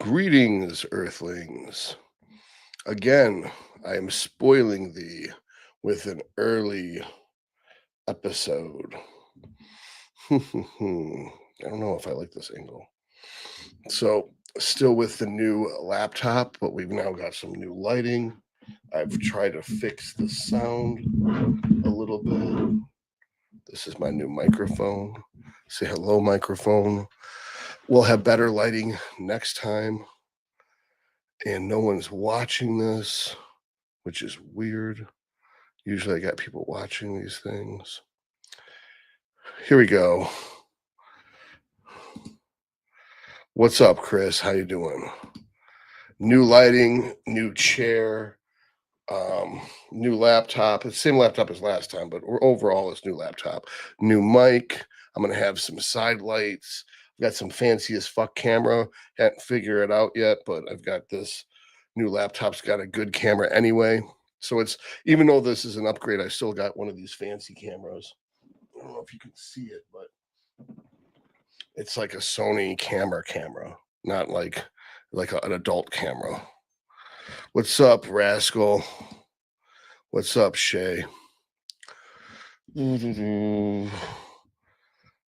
Greetings, Earthlings. Again, I am spoiling thee with an early episode. I don't know if I like this angle. So, still with the new laptop, but we've now got some new lighting. I've tried to fix the sound a little bit. This is my new microphone. Say hello, microphone. We'll have better lighting next time. And no one's watching this, which is weird. Usually I got people watching these things. Here we go. What's up, Chris? How you doing? New lighting, new chair, new laptop. It's the same laptop as last time, but overall it's new laptop. New mic. I'm gonna have some side lights. I've got some fancy as fuck camera. Haven't figured it out yet, but I've got this new laptop's got a good camera anyway. So it's, even though this is an upgrade, I still got one of these fancy cameras. I don't know if you can see it, but it's like a Sony camera, not like an adult camera. What's up, Rascal? What's up, Shay?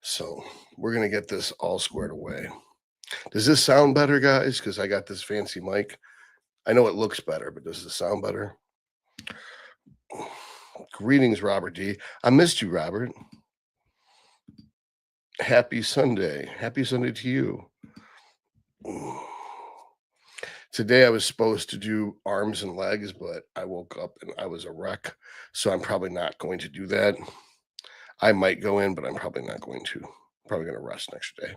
So we're gonna get this all squared away. Does this sound better, guys? Because I got this fancy mic. I know it looks better, but does it sound better? Greetings, Robert D. I missed you, Robert. Happy Sunday. Happy Sunday to you. Today I was supposed to do arms and legs, but I woke up and I was a wreck. So I'm probably not going to do that. I might go in, but I'm probably not going to. Probably going to rest next day.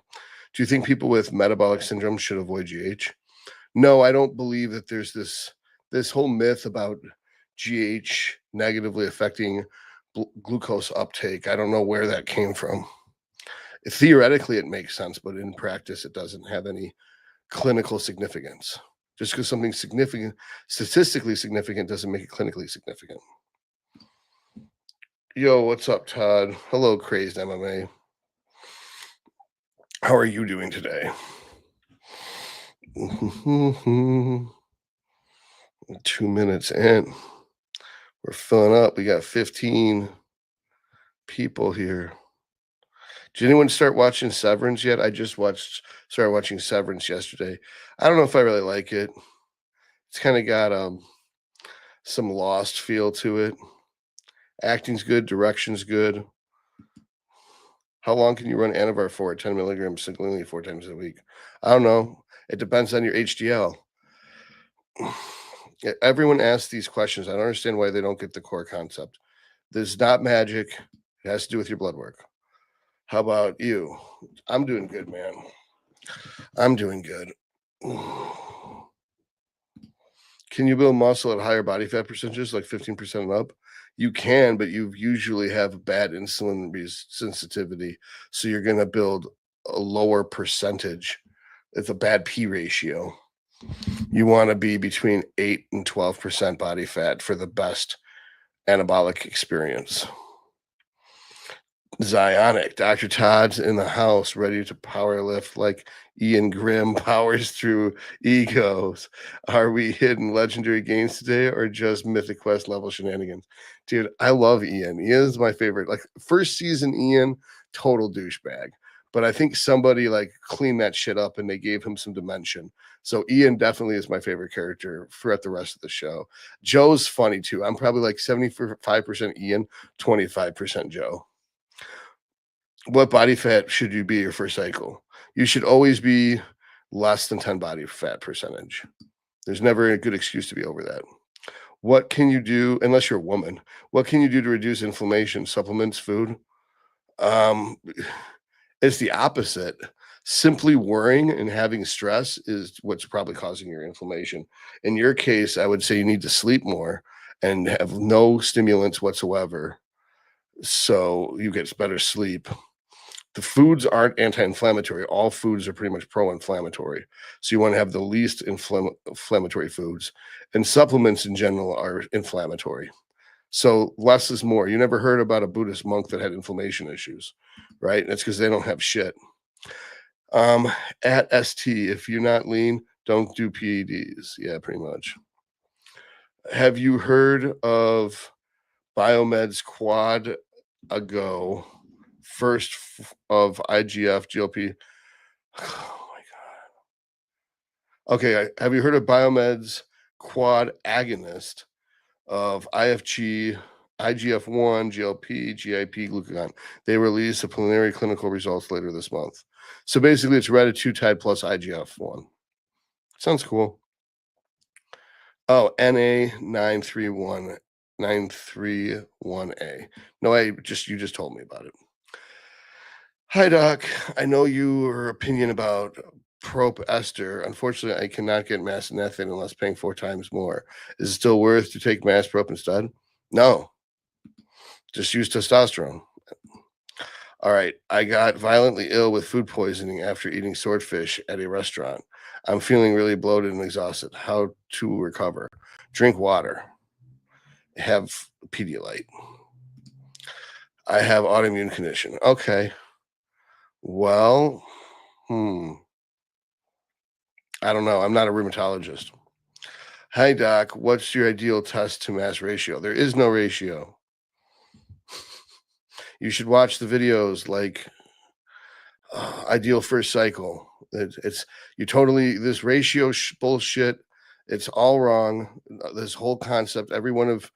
Do you think people with metabolic syndrome should avoid GH? No, I don't believe that there's this whole myth about GH negatively affecting glucose uptake. I don't know where that came from. Theoretically, it makes sense, but in practice, it doesn't have any clinical significance. Just because something's significant, statistically significant, doesn't make it clinically significant. Yo, what's up, Todd? Hello, Crazed MMA. How are you doing today? 2 minutes in. We're filling up. We got 15 people here. Did anyone start watching Severance yet? I just started watching Severance yesterday. I don't know if I really like it. It's kind of got some Lost feel to it. Acting's good, direction's good. How long can you run Anavar for? 10 milligrams singularly 4 times a week. I don't know. It depends on your HDL. Everyone asks these questions. I don't understand why they don't get the core concept. This is not magic. It has to do with your blood work. How about you? I'm doing good, man. I'm doing good. Can you build muscle at higher body fat percentages, like 15% and up? You can, but you usually have bad insulin sensitivity. So you're going to build a lower percentage. It's a bad P ratio. You want to be between 8 and 12% body fat for the best anabolic experience. Zionic. Dr. Todd's in the house, ready to power lift like Ian Grimm powers through egos. Are we hitting legendary gains today or just Mythic Quest level shenanigans? Dude, I love Ian. Ian is my favorite. Like, first season Ian, total douchebag. But I think somebody like cleaned that shit up and they gave him some dimension. So Ian definitely is my favorite character throughout the rest of the show. Joe's funny too. I'm probably like 75% Ian, 25% Joe. What body fat should you be your first cycle? You should always be less than 10 body fat percentage. There's never a good excuse to be over that. What can you do, unless you're a woman, what can you do to reduce inflammation? Supplements, food? It's the opposite. Simply worrying and having stress is what's probably causing your inflammation. In your case, I would say you need to sleep more and have no stimulants whatsoever so you get better sleep. The foods aren't anti-inflammatory. All foods are pretty much pro-inflammatory. So you want to have the least inflammatory foods. And supplements in general are inflammatory. So less is more. You never heard about a Buddhist monk that had inflammation issues, right? That's because they don't have shit. At ST, if you're not lean, Don't do PEDs. Yeah, pretty much. Have you heard of Biomed's quad ago first of IGF GLP? Oh my god. Okay, have you heard of Biomed's quad agonist of IFG, IGF-1, GLP, GIP, glucagon? They release the preliminary clinical results later this month. So basically, it's retatrutide plus IGF-1. Sounds cool. Oh, NA931A. No, you just told me about it. Hi, doc. I know your opinion about prop ester. Unfortunately, I cannot get mass methane unless paying 4 times more. Is it still worth to take mass prop instead? No, just use testosterone. All right. I got violently ill with food poisoning after eating swordfish at a restaurant. I'm feeling really bloated and exhausted. How to recover? Drink water. Have Pedialyte. I have autoimmune condition. Okay. Well, I don't know. I'm not a rheumatologist. Hi, doc. What's your ideal test to mass ratio? There is no ratio. You should watch the videos like ideal first cycle. It's you totally this ratio bullshit. It's all wrong. This whole concept, every one of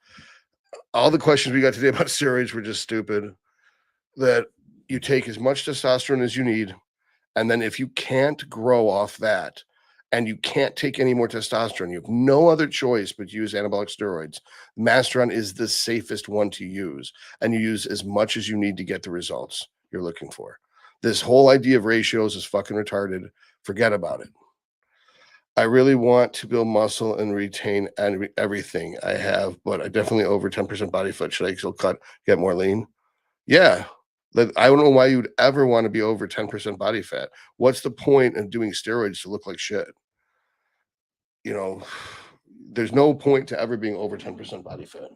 all the questions we got today about steroids were just stupid. That you take as much testosterone as you need, and then if you can't grow off that, and you can't take any more testosterone, you have no other choice but to use anabolic steroids. Masteron is the safest one to use, and you use as much as you need to get the results you're looking for. This whole idea of ratios is fucking retarded. Forget about it. I really want to build muscle and retain everything I have, but I definitely over 10% body fat. Should I still cut, get more lean? Yeah. I don't know why you'd ever want to be over 10% body fat. What's the point of doing steroids to look like shit? You know, there's no point to ever being over 10% body fat.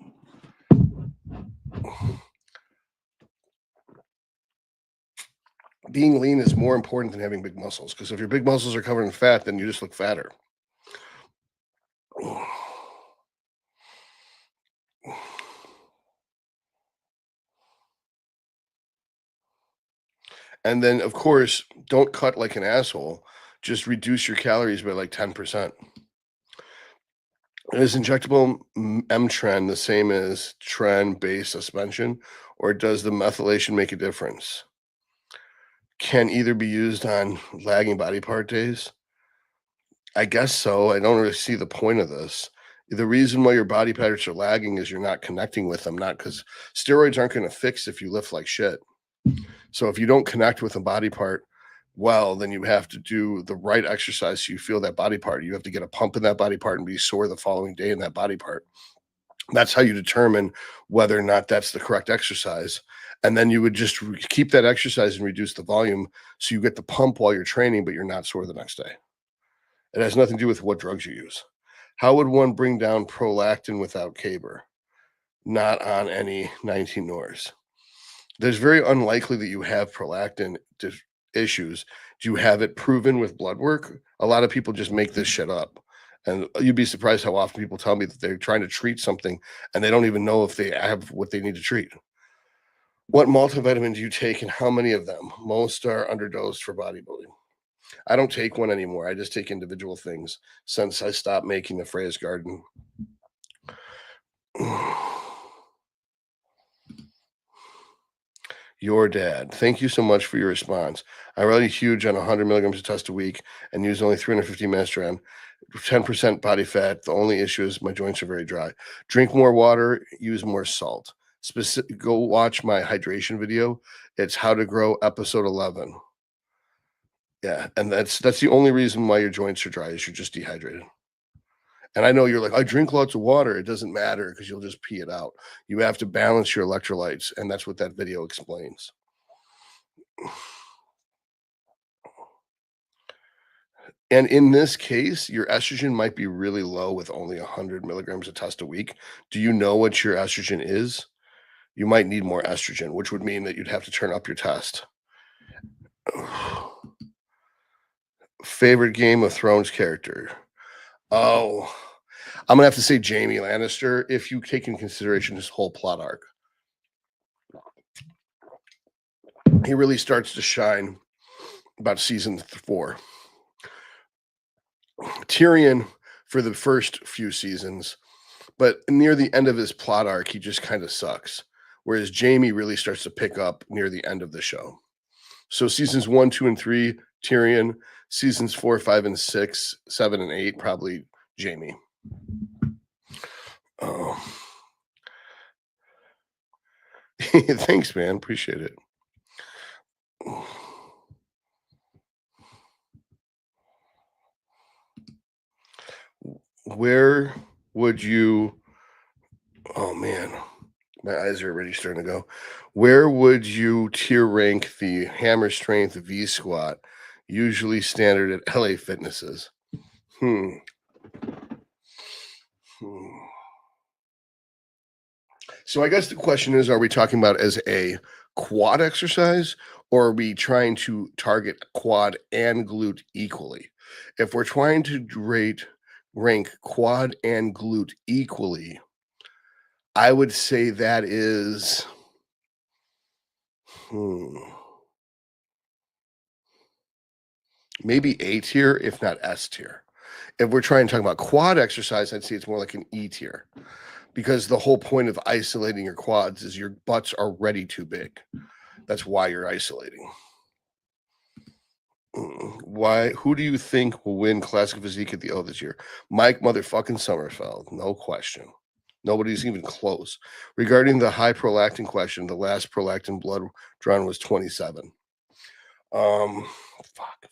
Being lean is more important than having big muscles, because if your big muscles are covered in fat, then you just look fatter. And then, of course, don't cut like an asshole. Just reduce your calories by like 10%. Is injectable M-Tren the same as Tren-based suspension, or does the methylation make a difference? Can either be used on lagging body part days. I guess so. I don't really see the point of this. The reason why your body patterns are lagging is you're not connecting with them, not because steroids aren't going to fix if you lift like shit. So if you don't connect with a body part, well, then you have to do the right exercise so you feel that body part. You have to get a pump in that body part and be sore the following day in that body part. That's how you determine whether or not that's the correct exercise. And then you would just keep that exercise and reduce the volume so you get the pump while you're training, but you're not sore the next day. It has nothing to do with what drugs you use. How would one bring down prolactin without CABR? Not on any 19 Nors. There's very unlikely that you have prolactin issues. Do you have it proven with blood work? A lot of people just make this shit up. And you'd be surprised how often people tell me that they're trying to treat something and they don't even know if they have what they need to treat. What multivitamin do you take and how many of them? Most are underdosed for bodybuilding. I don't take one anymore. I just take individual things since I stopped making the Freya's Garden. Your dad. Thank you so much for your response. I'm really huge on 100 milligrams of test a week and use only 350 Masteron, 10% body fat. The only issue is my joints are very dry. Drink more water, use more salt. Go watch my hydration video. It's how to grow episode 11. Yeah, and that's the only reason why your joints are dry is you're just dehydrated. And I know you're like, I drink lots of water. It doesn't matter because you'll just pee it out. You have to balance your electrolytes, and that's what that video explains. And in this case, your estrogen might be really low with only 100 milligrams of test a week. Do you know what your estrogen is? You might need more estrogen, which would mean that you'd have to turn up your test. Favorite Game of Thrones character? Oh, I'm gonna have to say Jamie Lannister if you take in consideration his whole plot arc. He really starts to shine about season 4. Tyrion for the first few seasons, but near the end of his plot arc, he just kind of sucks. Whereas Jamie really starts to pick up near the end of the show. So seasons 1, 2, and 3, Tyrion. Seasons 4, 5, and 6, 7, and 8, probably Jamie. Oh, thanks, man. Appreciate it. Where would you? Oh man, my eyes are already starting to go. Where would you tier rank the hammer strength V squat, usually standard at LA Fitnesses? Hmm. Hmm. So I guess the question is, are we talking about as a quad exercise, or are we trying to target quad and glute equally? If we're trying to rate rank quad and glute equally, I would say that is hmm, maybe A tier, if not S tier. If we're trying to talk about quad exercise, I'd say it's more like an E tier because the whole point of isolating your quads is your butts are already too big. That's why you're isolating. Why? Who do you think will win Classic Physique at the O this year? Mike motherfucking Sommerfeld, no question. Nobody's even close. Regarding the high prolactin question, the last prolactin blood drawn was 27. Um, fuck.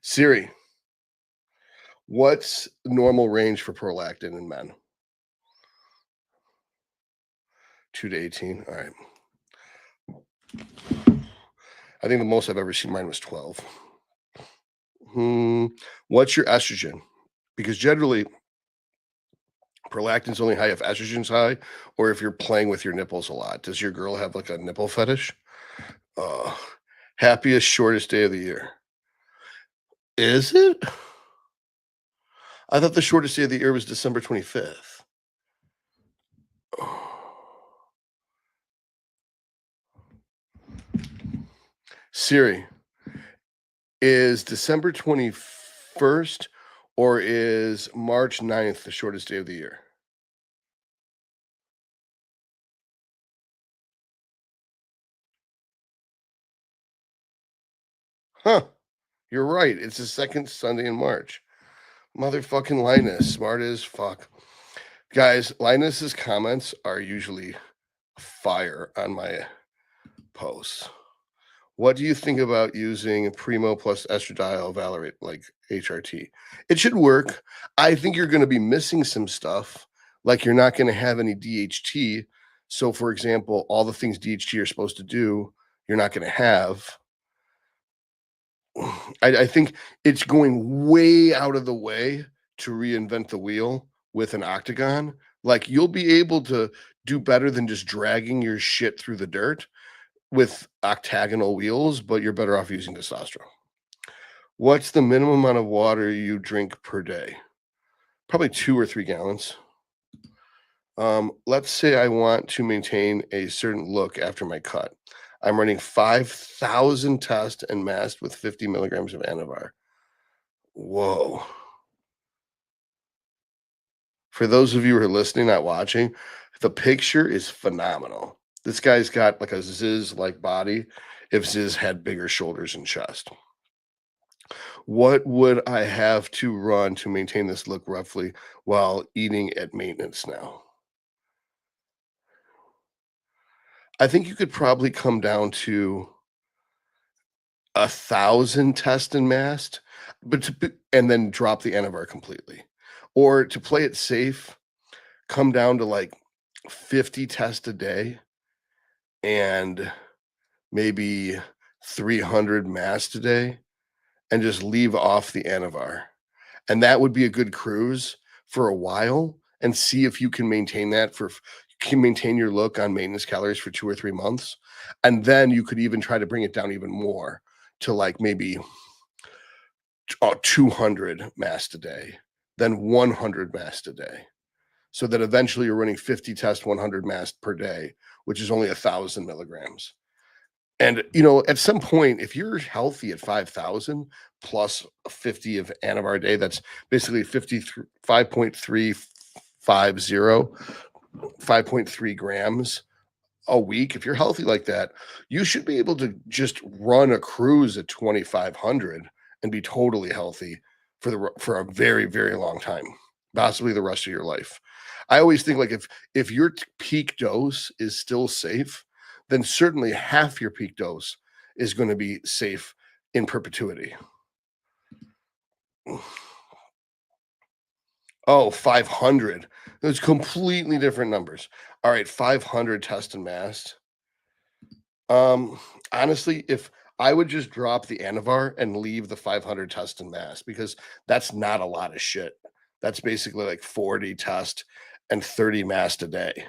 Siri, what's normal range for prolactin in men? 2 to 18. All right. I think the most I've ever seen mine was 12. What's your estrogen? Because generally, prolactin's only high if estrogen's high, or if you're playing with your nipples a lot. Does your girl have like a nipple fetish? Uh, happiest, shortest day of the year. Is it? I thought the shortest day of the year was December 25th. Siri, is December 21st or is March 9th the shortest day of the year? Huh. You're right. It's the second Sunday in March. Motherfucking Linus, smart as fuck. Guys, Linus's comments are usually fire on my posts. What do you think about using Primo plus estradiol valerate like HRT? It should work. I think you're going to be missing some stuff, like you're not going to have any DHT. So, for example, all the things DHT are supposed to do, you're not going to have. I think it's going way out of the way to reinvent the wheel with an octagon. Like you'll be able to do better than just dragging your shit through the dirt with octagonal wheels, but you're better off using testosterone. What's the minimum amount of water you drink per day? Probably 2 or 3 gallons. Let's say I want to maintain a certain look after my cut. I'm running 5,000 test and masked with 50 milligrams of Anavar. Whoa. For those of you who are listening, not watching, the picture is phenomenal. This guy's got like a Ziz like body if Ziz had bigger shoulders and chest. What would I have to run to maintain this look roughly while eating at maintenance now? I think you could probably come down to 1,000 test and mast, but and then drop the Anavar completely. Or to play it safe, come down to like 50 tests a day and maybe 300 mast a day and just leave off the Anavar. And that would be a good cruise for a while and see if you can maintain that can maintain your look on maintenance calories for 2 or 3 months. And then you could even try to bring it down even more to like maybe 200 mast a day, then 100 mast a day. So that eventually you're running 50 test 100 mast per day, which is only 1,000 milligrams. And at some point, if you're healthy at 5,000 plus 50 of anavar a day, that's basically 5.3 grams a week. If you're healthy like that, you should be able to just run a cruise at 2,500 and be totally healthy for a very, very long time, possibly the rest of your life. I always think like if your peak dose is still safe, then certainly half your peak dose is going to be safe in perpetuity. Oh, 500. Those completely different numbers. All right, 500 test and mast. Honestly, if I would just drop the Anavar and leave the 500 test and mass because that's not a lot of shit. That's basically like 40 test and 30 mass a day,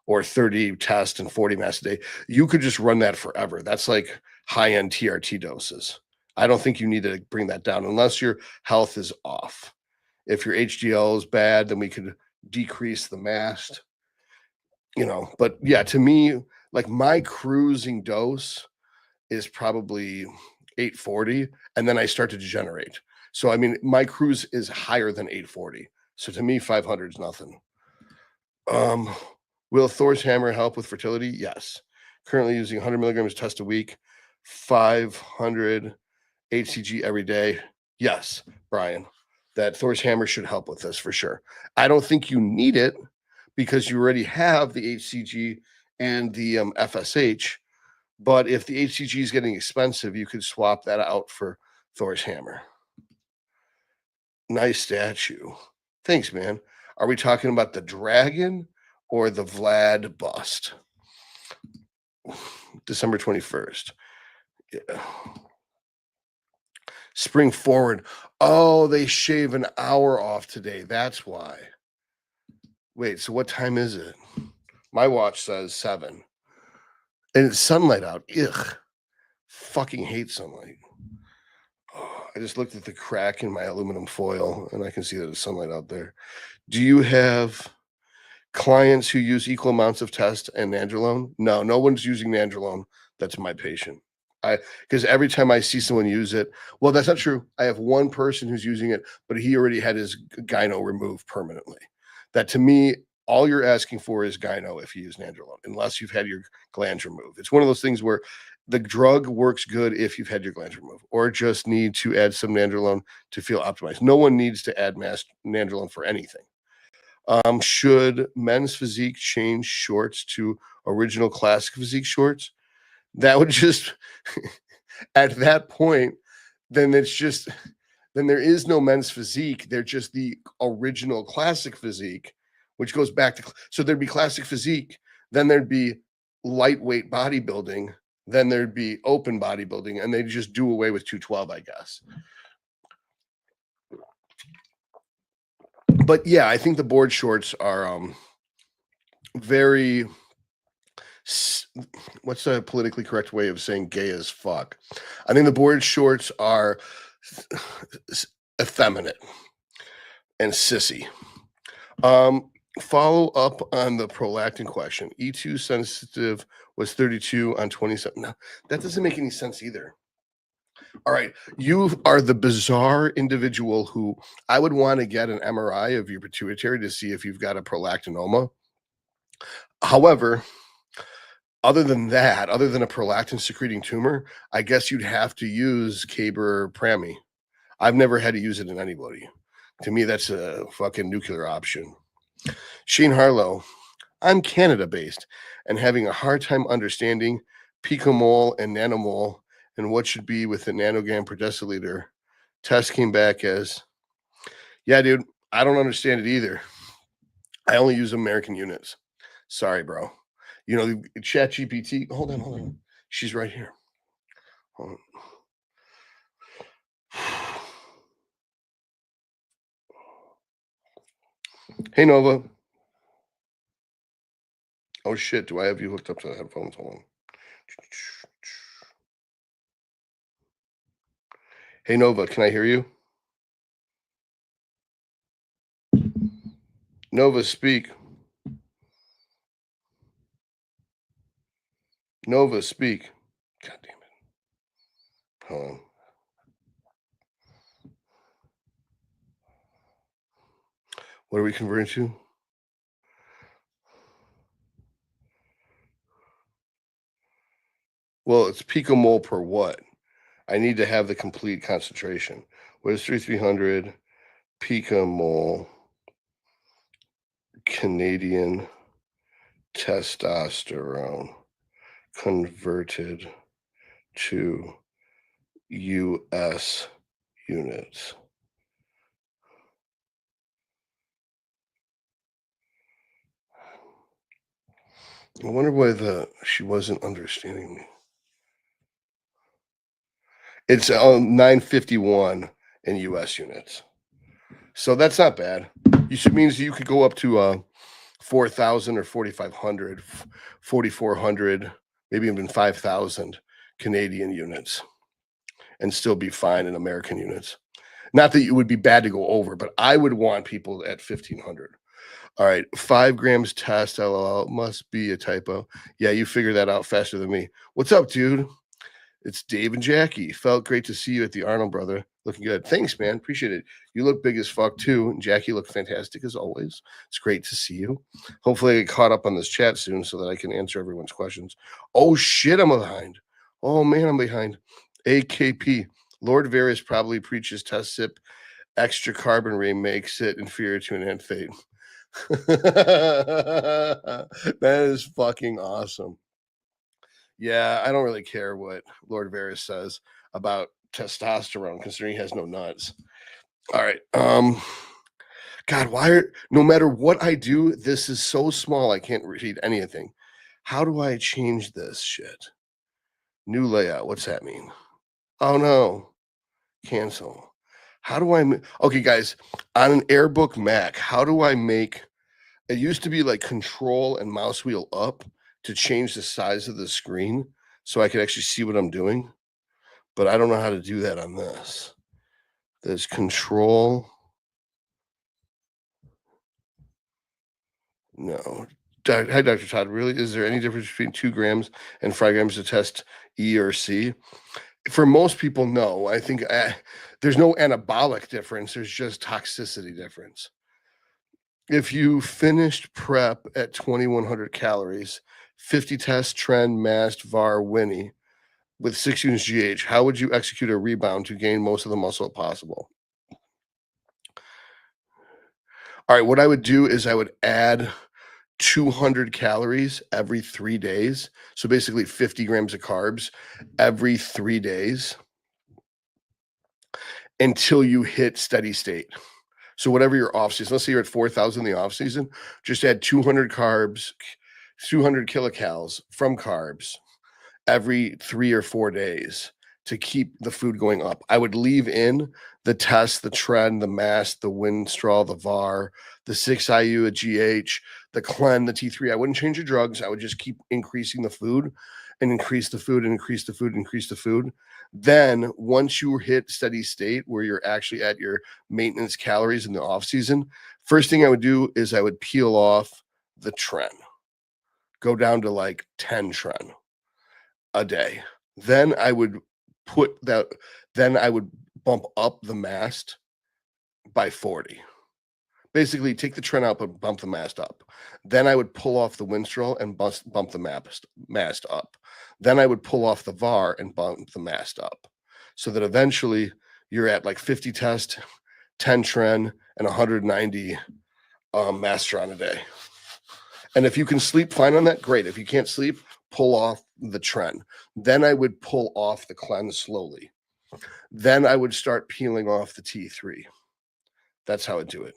or 30 test and 40 mass a day. You could just run that forever. That's like high end TRT doses. I don't think you need to bring that down unless your health is off. If your HDL is bad, then we could decrease the mast, but yeah, to me, like my cruising dose is probably 840, and then I start to degenerate. So I mean, my cruise is higher than 840. So to me, 500 is nothing. Um, will Thor's hammer help with fertility? Yes. Currently using 100 milligrams test a week, 500 HCG every day. Yes, Brian, that Thor's hammer should help with this for sure. I don't think you need it because you already have the HCG and the FSH. But if the HCG is getting expensive, you could swap that out for Thor's hammer. Nice statue. Thanks, man. Are we talking about the dragon or the Vlad bust? December 21st. Yeah. Spring forward. Oh, they shave an hour off today. That's why. Wait, so what time is it? My watch says 7. And it's sunlight out. Ugh. Fucking hate sunlight. Oh, I just looked at the crack in my aluminum foil and I can see that there's sunlight out there. Do you have clients who use equal amounts of test and nandrolone? No, no one's using nandrolone. That's my patient. Because every time I see someone use it, well, that's not true. I have one person who's using it, but he already had his gyno removed permanently. That to me, all you're asking for is gyno if you use nandrolone, unless you've had your glands removed. It's one of those things where the drug works good if you've had your glands removed, or just need to add some nandrolone to feel optimized. No one needs to add mass nandrolone for anything. Should men's physique change shorts to original classic physique shorts? That would just at that point, then it's just then there is no men's physique. They're just the original classic physique, which goes back to so there'd be classic physique, then there'd be lightweight bodybuilding, then there'd be open bodybuilding, and they just do away with 212, I guess. But yeah, I think the board shorts are very what's the politically correct way of saying gay as fuck? I think the board shorts are effeminate and sissy. Follow up on the prolactin question. E2 sensitive was 32 on 27. No, that doesn't make any sense either. All right, you are the bizarre individual who I would want to get an MRI of your pituitary to see if you've got a prolactinoma. However, other than that, other than a prolactin secreting tumor, I guess you'd have to use Caber Prami. I've never had to use it in anybody. To me, that's a fucking nuclear option. Shane Harlow, I'm Canada based and having a hard time understanding picomole and nanomole and what should be with a nanogram per deciliter. Test came back as, yeah, dude, I don't understand it either. I only use American units. Sorry, bro. Chat GPT. Hold on. She's right here. Hold on. Hey, Nova. Oh, shit. Do I have you hooked up to the headphones? Hold on. Hey, Nova, can I hear you? Nova, speak. Nova, speak. God damn it. Hold on. What are we converting to? Well, it's picomole per what? I need to have the complete concentration. What is 3,300 picomole Canadian testosterone converted to US units? I wonder why she wasn't understanding me. It's 951 in US units. So that's not bad. You should means you could go up to 4,000 or 4,500, 4,400, maybe even 5,000 Canadian units and still be fine in American units. Not that it would be bad to go over, but I would want people at 1,500. All right, 5 grams test, LOL, must be a typo. Yeah, you figure that out faster than me. What's up, dude? It's Dave and Jackie. Felt great to see you at the Arnold, brother. Looking good. Thanks, man. Appreciate it. You look big as fuck too. And Jackie looked fantastic as always. It's great to see you. Hopefully, I get caught up on this chat soon so that I can answer everyone's questions. Oh shit, I'm behind. Oh man, I'm behind. AKP. Lord Varys probably preaches test sip. Extra carbon ray makes it inferior to an antfate. That is fucking awesome. Yeah, I don't really care what Lord Varys says about testosterone, considering he has no nuts. All right. God, why are no matter what I do, this is so small I can't read anything. How do I change this shit? New layout. What's that mean? Oh no. Cancel. How do okay, guys, on an AirBook Mac, how do I make it used to be like control and mouse wheel up to change the size of the screen so I could actually see what I'm doing, but I don't know how to do that on this. There's control. No. Hi, Dr. Todd. Really? Is there any difference between 2 grams and 5 grams to test E or C? For most people, no. I think there's no anabolic difference. There's just toxicity difference. If you finished prep at 2,100 calories, 50 test, trend, mast, VAR, Winnie, with 6 units GH, how would you execute a rebound to gain most of the muscle possible? All right, what I would do is I would add 200 calories every 3 days. So basically 50 grams of carbs every 3 days until you hit steady state. So whatever your off season, let's say you're at 4,000 in the off season, just add 200 carbs, 200 kilocalories from carbs every 3 or 4 days to keep the food going up. I would leave in the test, the trend, the mass, the Winstrol, the VAR, the 6IU, a GH, the Clen, the T3. I wouldn't change the drugs. I would just keep increasing the food and increase the food and increase the food, increase the food. Then once you hit steady state where you're actually at your maintenance calories in the off season, first thing I would do is I would peel off the trend, go down to like 10 trend a day. Then I would put that, then I would bump up the mast by 40. Basically, take the trend out, but bump the mast up. Then I would pull off the Winstrol and bump the mast up. Then I would pull off the VAR and bump the mast up, so that eventually you're at like 50 test, 10 trend, and 190 master a day. And if you can sleep fine on that, great. If you can't sleep, pull off the trend. Then I would pull off the cleanse slowly. Then I would start peeling off the T3. That's how I do it.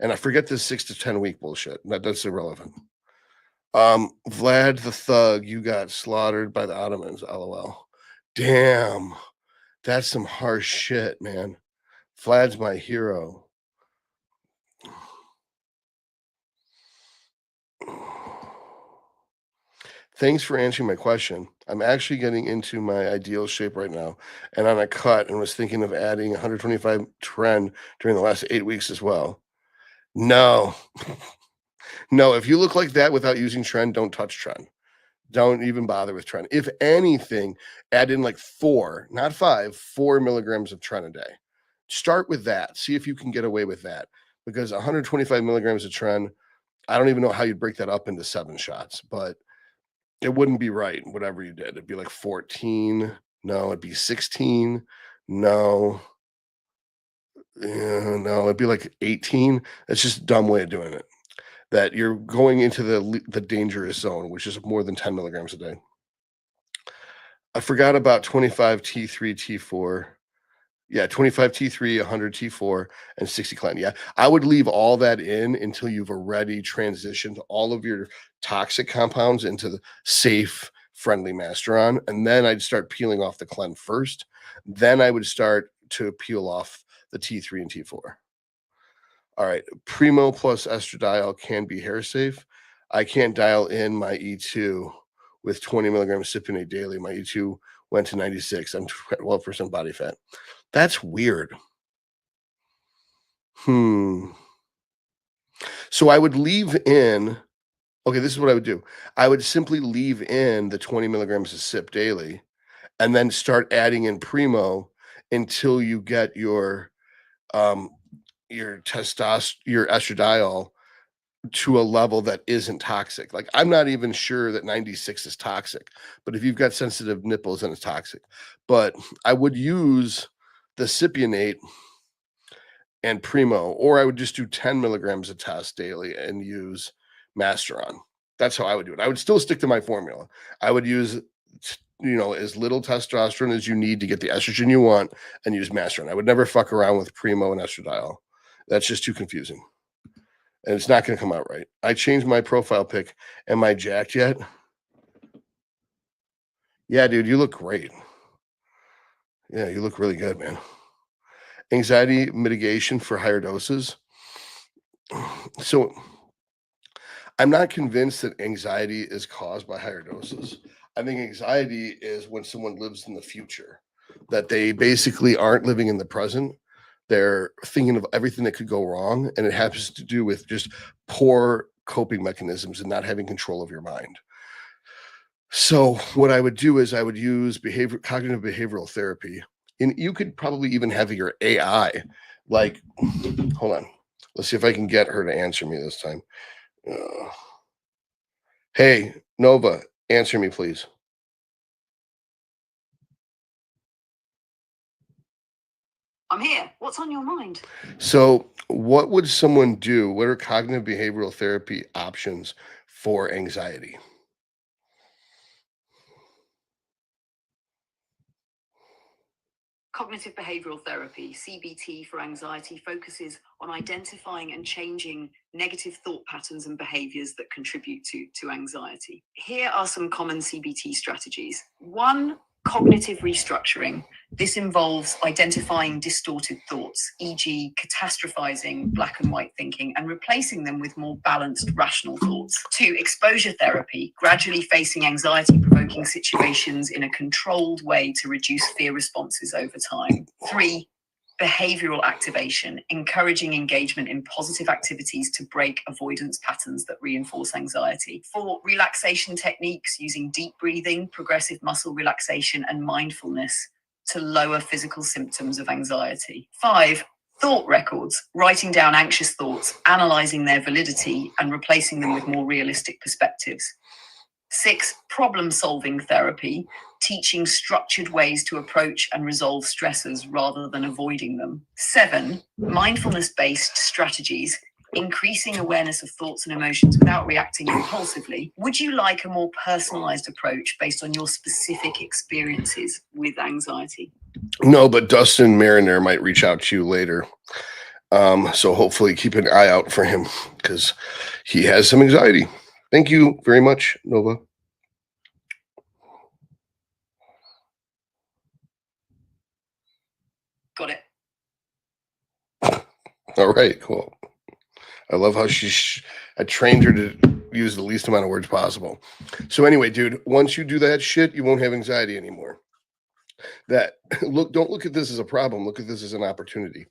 And I forget this 6 to 10 week bullshit. That's irrelevant. Vlad the Thug, you got slaughtered by the Ottomans. LOL. Damn, that's some harsh shit, man. Vlad's my hero. Thanks for answering my question. I'm actually getting into my ideal shape right now and on a cut and was thinking of adding 125 trend during the last 8 weeks as well. No, no, if you look like that without using trend, don't touch trend. Don't even bother with trend. If anything, add in like four, not five, 4 milligrams of tren a day. Start with that. See if you can get away with that because 125 milligrams of tren, I don't even know how you'd break that up into 7 shots, but it wouldn't be right, whatever you did. It'd be like 14. No, it'd be 16. No. Yeah, no, it'd be like 18. It's just a dumb way of doing it. That you're going into the dangerous zone, which is more than 10 milligrams a day. I forgot about 25 T3, T4. Yeah, 25 T3, 100 T4, and 60 clan. Yeah, I would leave all that in until you've already transitioned all of your toxic compounds into the safe, friendly masteron. And then I'd start peeling off the clen first. Then I would start to peel off the T3 and T4. All right, Primo plus estradiol can be hair safe. I can't dial in my E2 with 20 milligrams cypionate daily. My E2 went to 96. I'm 12% body fat. That's weird. Hmm. So I would leave in, okay, this is what I would do. I would simply leave in the 20 milligrams of sip daily and then start adding in Primo until you get um your estradiol to a level that isn't toxic. Like I'm not even sure that 96 is toxic, but if you've got sensitive nipples, then it's toxic. But I would use the cypionate and Primo, or I would just do 10 milligrams of test daily and use Masteron. That's how I would do it. I would still stick to my formula. I would use, as little testosterone as you need to get the estrogen you want and use Masteron. I would never fuck around with Primo and estradiol. That's just too confusing. And it's not going to come out right. I changed my profile pic. Am I jacked yet? Yeah, dude, you look great. Yeah, you look really good, man. Anxiety mitigation for higher doses. So I'm not convinced that anxiety is caused by higher doses. I think anxiety is when someone lives in the future, that they basically aren't living in the present. They're thinking of everything that could go wrong, and it has to do with just poor coping mechanisms and not having control of your mind. So what I would do is I would use cognitive behavioral therapy. And you could probably even have your AI, like, hold on. Let's see if I can get her to answer me this time. Uh, Hey, Nova, answer me, please. I'm here. What's on your mind? So, what would someone do? What are cognitive behavioral therapy options for anxiety? Cognitive behavioral therapy, CBT for anxiety, focuses on identifying and changing negative thought patterns and behaviors that contribute to anxiety. Here are some common CBT strategies. One, cognitive restructuring. This involves identifying distorted thoughts, e.g., catastrophizing, black and white thinking, and replacing them with more balanced, rational thoughts. Two, exposure therapy, gradually facing anxiety provoking situations in a controlled way to reduce fear responses over time. Three, behavioral activation, encouraging engagement in positive activities to break avoidance patterns that reinforce anxiety. Four, relaxation techniques using deep breathing, progressive muscle relaxation, and mindfulness to lower physical symptoms of anxiety. Five, thought records, writing down anxious thoughts, analyzing their validity, and replacing them with more realistic perspectives. Six, problem-solving therapy, teaching structured ways to approach and resolve stressors rather than avoiding them. Seven, mindfulness-based strategies, increasing awareness of thoughts and emotions without reacting impulsively. Would you like a more personalized approach based on your specific experiences with anxiety? No, but Dustin Mariner might reach out to you later. So hopefully keep an eye out for him because he has some anxiety. Thank you very much, Nova. Got it. All right, cool. I love how I trained her to use the least amount of words possible. So anyway, dude, once you do that shit, you won't have anxiety anymore. That don't look at this as a problem. Look at this as an opportunity.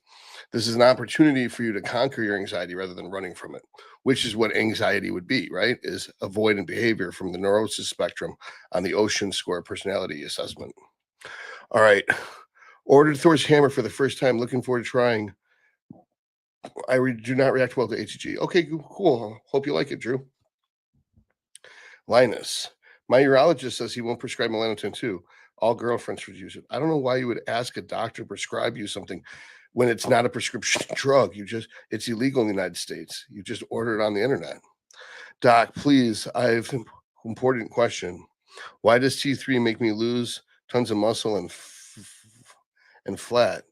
This is an opportunity for you to conquer your anxiety rather than running from it, which is what anxiety would be, right? Is avoidant behavior from the neurosis spectrum on the Ocean Score personality assessment. All right. Ordered Thor's hammer for the first time. Looking forward to trying. Do not react well to HG. Okay, cool. Hope you like it, Drew. Linus. My urologist says he won't prescribe melatonin too. All girlfriends should use it. I don't know why you would ask a doctor to prescribe you something when it's not a prescription drug. It's illegal in the United States. You just order it on the internet. Doc, please, I have an important question. Why does T3 make me lose tons of muscle and flat?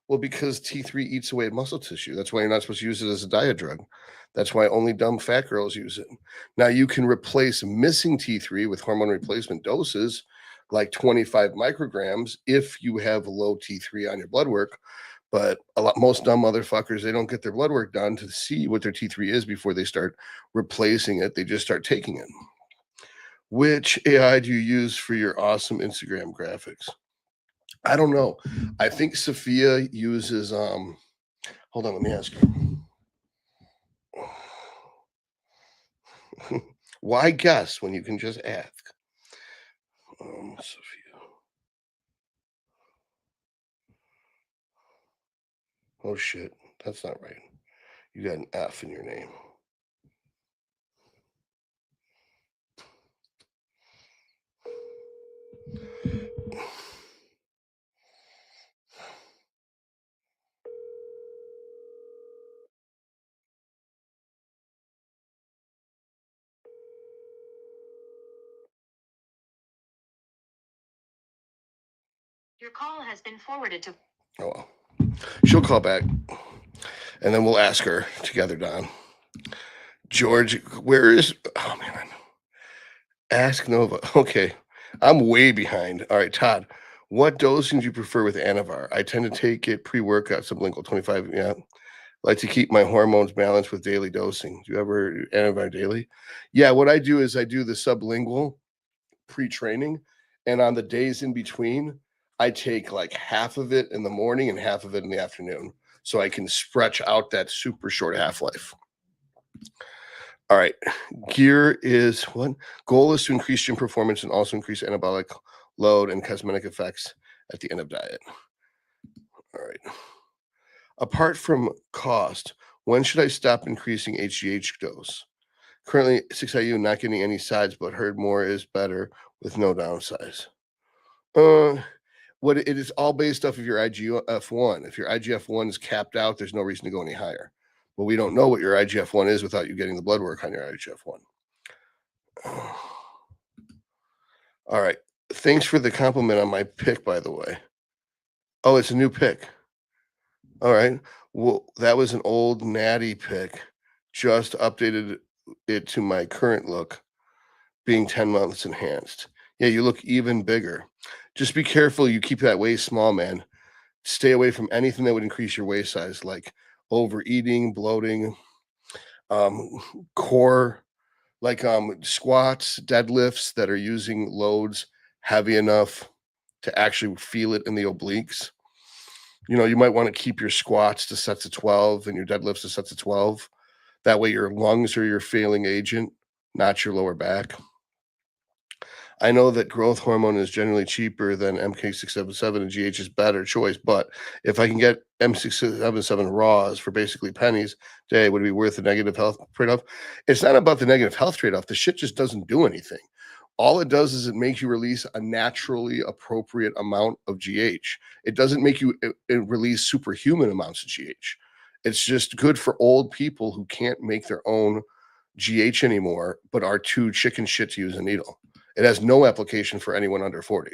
Well, because T3 eats away at muscle tissue. That's why you're not supposed to use it as a diet drug. That's why only dumb fat girls use it. Now, you can replace missing T3 with hormone replacement doses like 25 micrograms if you have low T3 on your blood work. But most dumb motherfuckers, they don't get their blood work done to see what their T3 is before they start replacing it. They just start taking it. Which AI do you use for your awesome Instagram graphics? I don't know. I think Sophia uses hold on, let me ask her. Why guess when you can just ask? Sophia. Oh shit, that's not right. You got an F in your name. Your call has been forwarded to. Oh well. She'll call back. And then we'll ask her together, Don. George, where is oh man. Ask Nova. Okay. I'm way behind. All right, Todd. What dosing do you prefer with Anavar? I tend to take it pre-workout, sublingual 25. Yeah. Like to keep my hormones balanced with daily dosing. Do you ever do Anavar daily? Yeah, what I do is I do the sublingual pre-training, and on the days in between, I take like half of it in the morning and half of it in the afternoon, so I can stretch out that super short half-life. All right. Gear is what? Goal is to increase gym performance and also increase anabolic load and cosmetic effects at the end of diet. All right. Apart from cost, when should I stop increasing HGH dose? Currently 6IU, not getting any sides, but heard more is better with no downsides. What it is all based off of your IGF-1. If your IGF-1 is capped out, there's no reason to go any higher. But we don't know what your IGF-1 is without you getting the blood work on your IGF-1. All right. Thanks for the compliment on my pick, by the way. Oh, it's a new pick. All right. Well, that was an old natty pick. Just updated it to my current look, being 10 months enhanced. Yeah, you look even bigger. Just be careful you keep that waist small, man. Stay away from anything that would increase your waist size, like overeating, bloating, um, core, like squats, deadlifts that are using loads heavy enough to actually feel it in the obliques. You might want to keep your squats to sets of 12 and your deadlifts to sets of 12. That way your lungs are your failing agent, not your lower back. I know that growth hormone is generally cheaper than MK677 and GH is better choice, but if I can get M677 raws for basically pennies a day, would it be worth the negative health trade-off? It's not about the negative health trade-off. The shit just doesn't do anything. All it does is it makes you release a naturally appropriate amount of GH. It doesn't make you release superhuman amounts of GH. It's just good for old people who can't make their own GH anymore, but are too chicken shit to use a needle. It has no application for anyone under 40.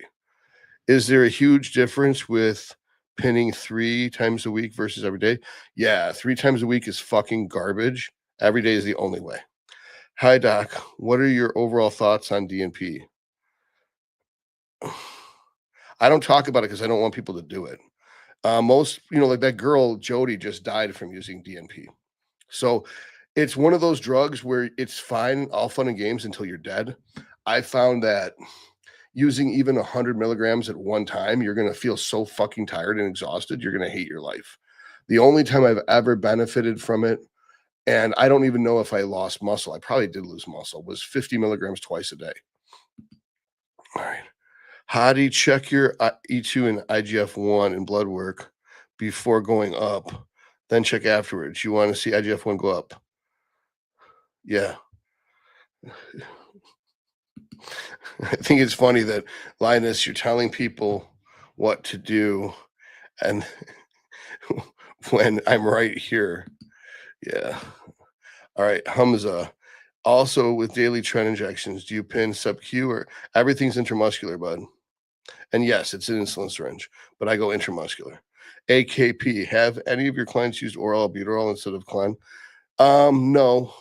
Is there a huge difference with pinning 3 times a week versus every day? Yeah, 3 times a week is fucking garbage. Every day is the only way. Hi, Doc. What are your overall thoughts on DNP? I don't talk about it because I don't want people to do it. Most, like that girl, Jody, just died from using DNP. So It's one of those drugs where it's fine, all fun and games until you're dead. I found that using even 100 milligrams at one time, you're going to feel so fucking tired and exhausted, you're going to hate your life. The only time I've ever benefited from it, and I don't even know if I lost muscle, I probably did lose muscle, was 50 milligrams twice a day. All right. How do you check your E2 and IGF-1 in blood work before going up? Then check afterwards. You want to see IGF-1 go up? Yeah. I think it's funny that, Linus, you're telling people what to do, and when I'm right here. Yeah. All right, Hamza. Also, with daily tren injections, do you pin sub-Q or everything's intramuscular, bud? And yes, it's an insulin syringe, but I go intramuscular. AKP, have any of your clients used oral albuterol instead of Clen? No.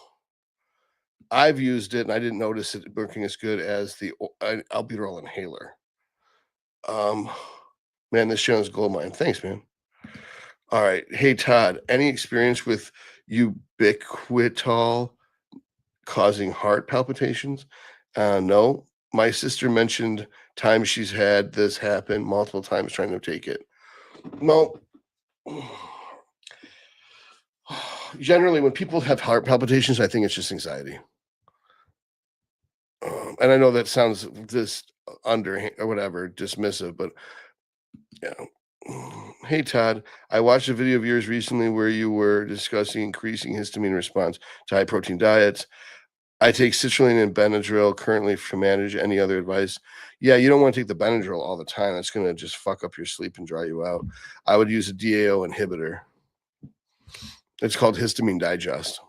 I've used it and I didn't notice it working as good as the albuterol inhaler. Um, man, this channel's gold mine. Thanks, man. All right. Hey, Todd, any experience with ubiquitol causing heart palpitations? No. My sister mentioned times she's had this happen multiple times trying to take it. No. Generally, when people have heart palpitations, I think it's just anxiety. And I know that sounds just under or whatever, dismissive, but yeah. Hey, Todd, I watched a video of yours recently where you were discussing increasing histamine response to high protein diets. I take citrulline and Benadryl currently to manage. Any other advice? Yeah, you don't want to take the Benadryl all the time. That's going to just fuck up your sleep and dry you out. I would use a DAO inhibitor. It's called histamine digest.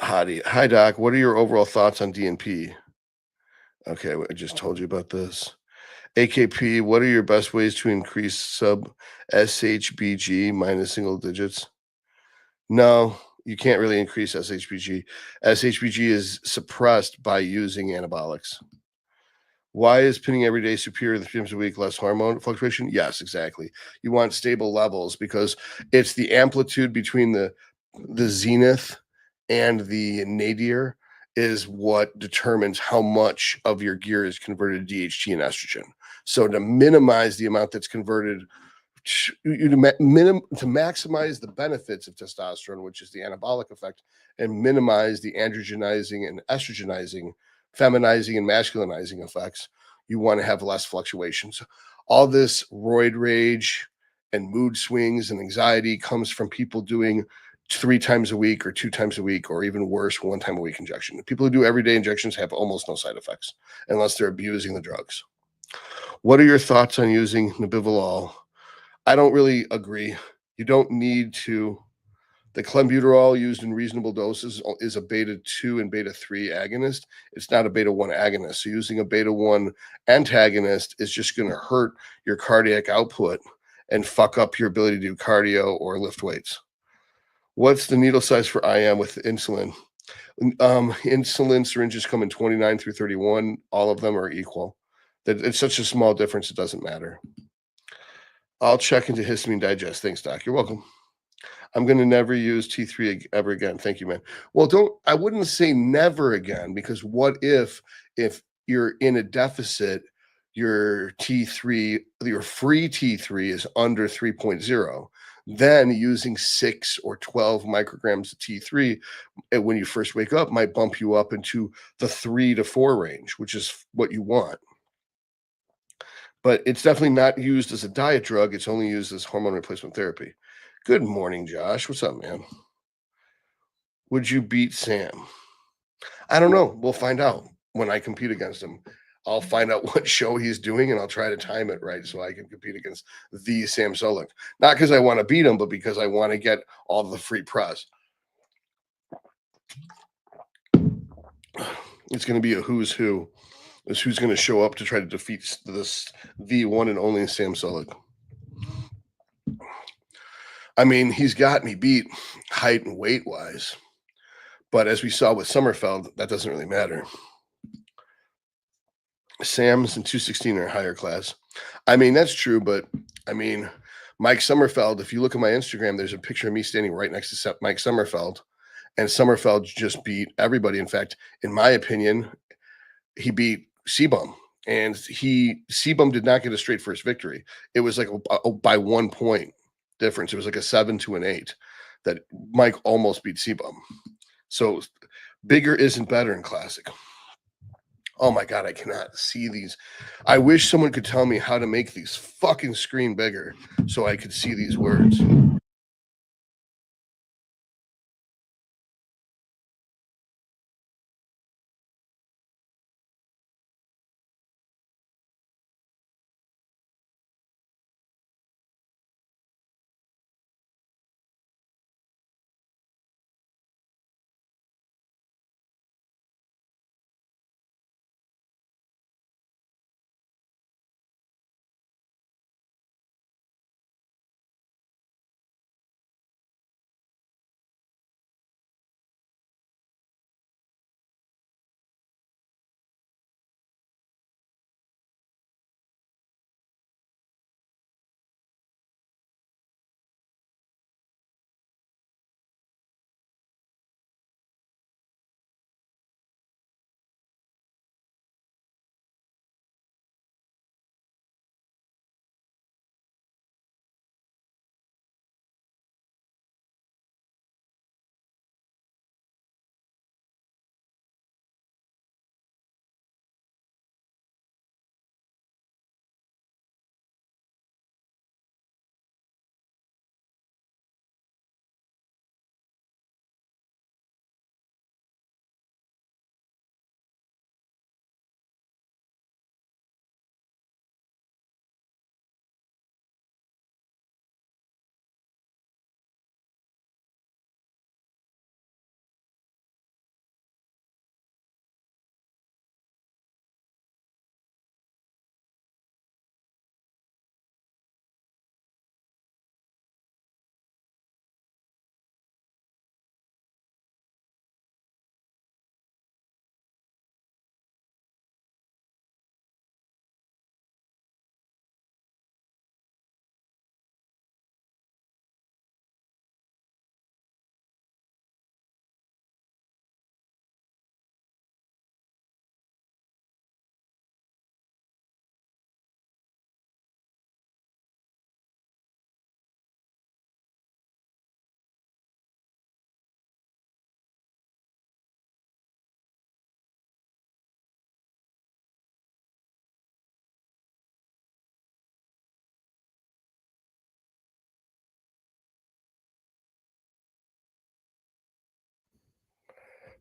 Hi, Doc. What are your overall thoughts on DNP? Okay, I just told you about this. AKP, what are your best ways to increase sub SHBG minus single digits? No, you can't really increase SHBG. SHBG is suppressed by using anabolics. Why is pinning every day superior to 3 times a week, less hormone fluctuation? Yes, exactly. You want stable levels because it's the amplitude between the zenith and the nadir is what determines how much of your gear is converted to DHT and estrogen. So to minimize the amount that's converted to maximize the benefits of testosterone, which is the anabolic effect, and minimize the androgenizing and estrogenizing, feminizing and masculinizing effects, you want to have less fluctuations. All this roid rage and mood swings and anxiety comes from people doing 3 times a week or 2 times a week, or even worse, 1 time a week injection. People who do everyday injections have almost no side effects unless they're abusing the drugs. What are your thoughts on using nebivolol? I don't really agree. You don't need to. The clenbuterol used in reasonable doses is a beta 2 and beta 3 agonist. It's not a beta 1 agonist. So using a beta 1 antagonist is just going to hurt your cardiac output and fuck up your ability to do cardio or lift weights. What's the needle size for IM with insulin? Insulin syringes come in 29 through 31. All of them are equal. That it's such a small difference, it doesn't matter. I'll check into histamine digest. Thanks, Doc. You're welcome. I'm going to never use T3 ever again. Thank you, man. Well, I wouldn't say never again, because what if you're in a deficit, your T3, your free T3 is under 3.0, then using 6 or 12 micrograms of T3 when you first wake up might bump you up into the 3 to 4 range, which is what you want. But it's definitely not used as a diet drug. It's only used as hormone replacement therapy. Good morning, Josh. What's up, man? Would you beat Sam? I don't know. We'll find out when I compete against him. I'll find out what show he's doing and I'll try to time it right so I can compete against the Sam Solik. Not because I want to beat him, but because I want to get all the free press. It's going to be a who's who. Is who's going to show up to try to defeat the one and only Sam Solik. I mean, he's got me beat height and weight wise. But as we saw with Sommerfeld, that doesn't really matter. Sam's and 216 are higher class. I mean, that's true, but I mean, Mike Sommerfeld, if you look at my Instagram, there's a picture of me standing right next to Mike Sommerfeld, and Sommerfeld just beat everybody. In fact, in my opinion, he beat Sebum, and Sebum did not get a straight first victory. It was like by 1 point difference. It was like a 7 to an 8 that Mike almost beat Sebum. So bigger isn't better in Classic. Oh my god, I cannot see these. I wish someone could tell me how to make these fucking screen bigger so I could see these words.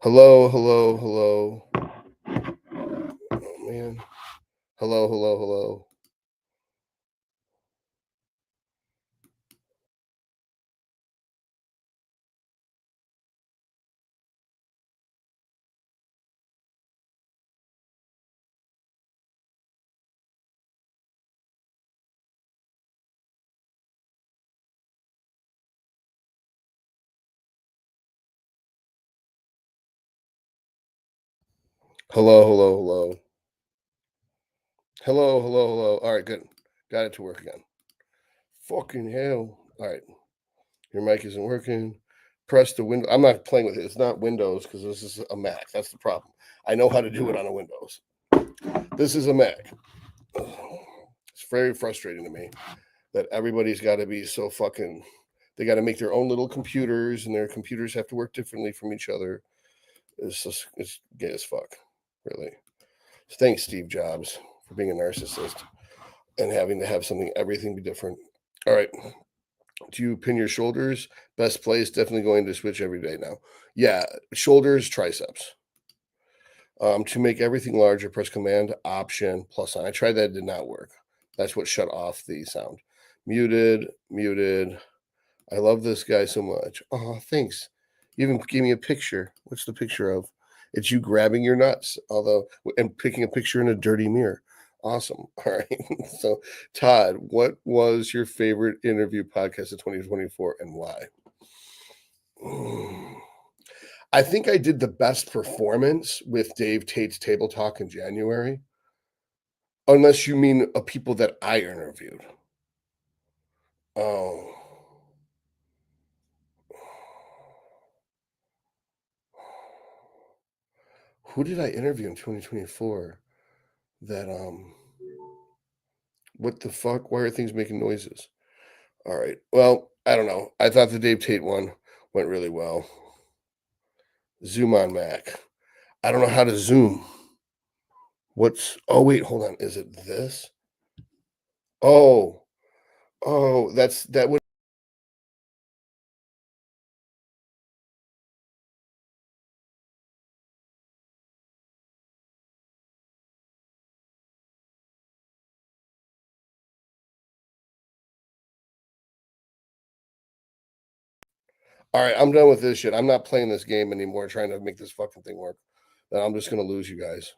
Hello, hello, hello. Oh man. Hello, hello, hello. Hello, hello, hello. Hello, hello, hello. All right, good. Got it to work again. Fucking hell. All right. Your mic isn't working. Press the window. I'm not playing with it. It's not Windows because this is a Mac. That's the problem. I know how to do it on a Windows. This is a Mac. Ugh. It's very frustrating to me that everybody's got to be so fucking. They got to make their own little computers, and their computers have to work differently from each other. It's gay as fuck, really. Thanks, Steve Jobs, for being a narcissist and having to have everything be different. All right. Do you pin your shoulders? Best place, definitely going to switch every day now. Yeah, shoulders, triceps. To make everything larger, press Command Option plus on. I tried that; it did not work. That's what shut off the sound. Muted, muted. I love this guy so much. Oh, thanks. You even gave me a picture. What's the picture of? It's you grabbing your nuts, although and picking a picture in a dirty mirror. Awesome. All right. So, Todd, what was your favorite interview podcast of 2024 and why? Mm. I think I did the best performance with Dave Tate's Table Talk in January, unless you mean people that I interviewed. Oh. Who did I interview in 2024 that what the fuck? Why are things making noises? All right. Well, I don't know. I thought the Dave Tate one went really well. Zoom on Mac. I don't know how to zoom. Oh wait, hold on. Is it this? Oh, that would. All right, I'm done with this shit. I'm not playing this game anymore trying to make this fucking thing work. Then I'm just gonna lose you guys.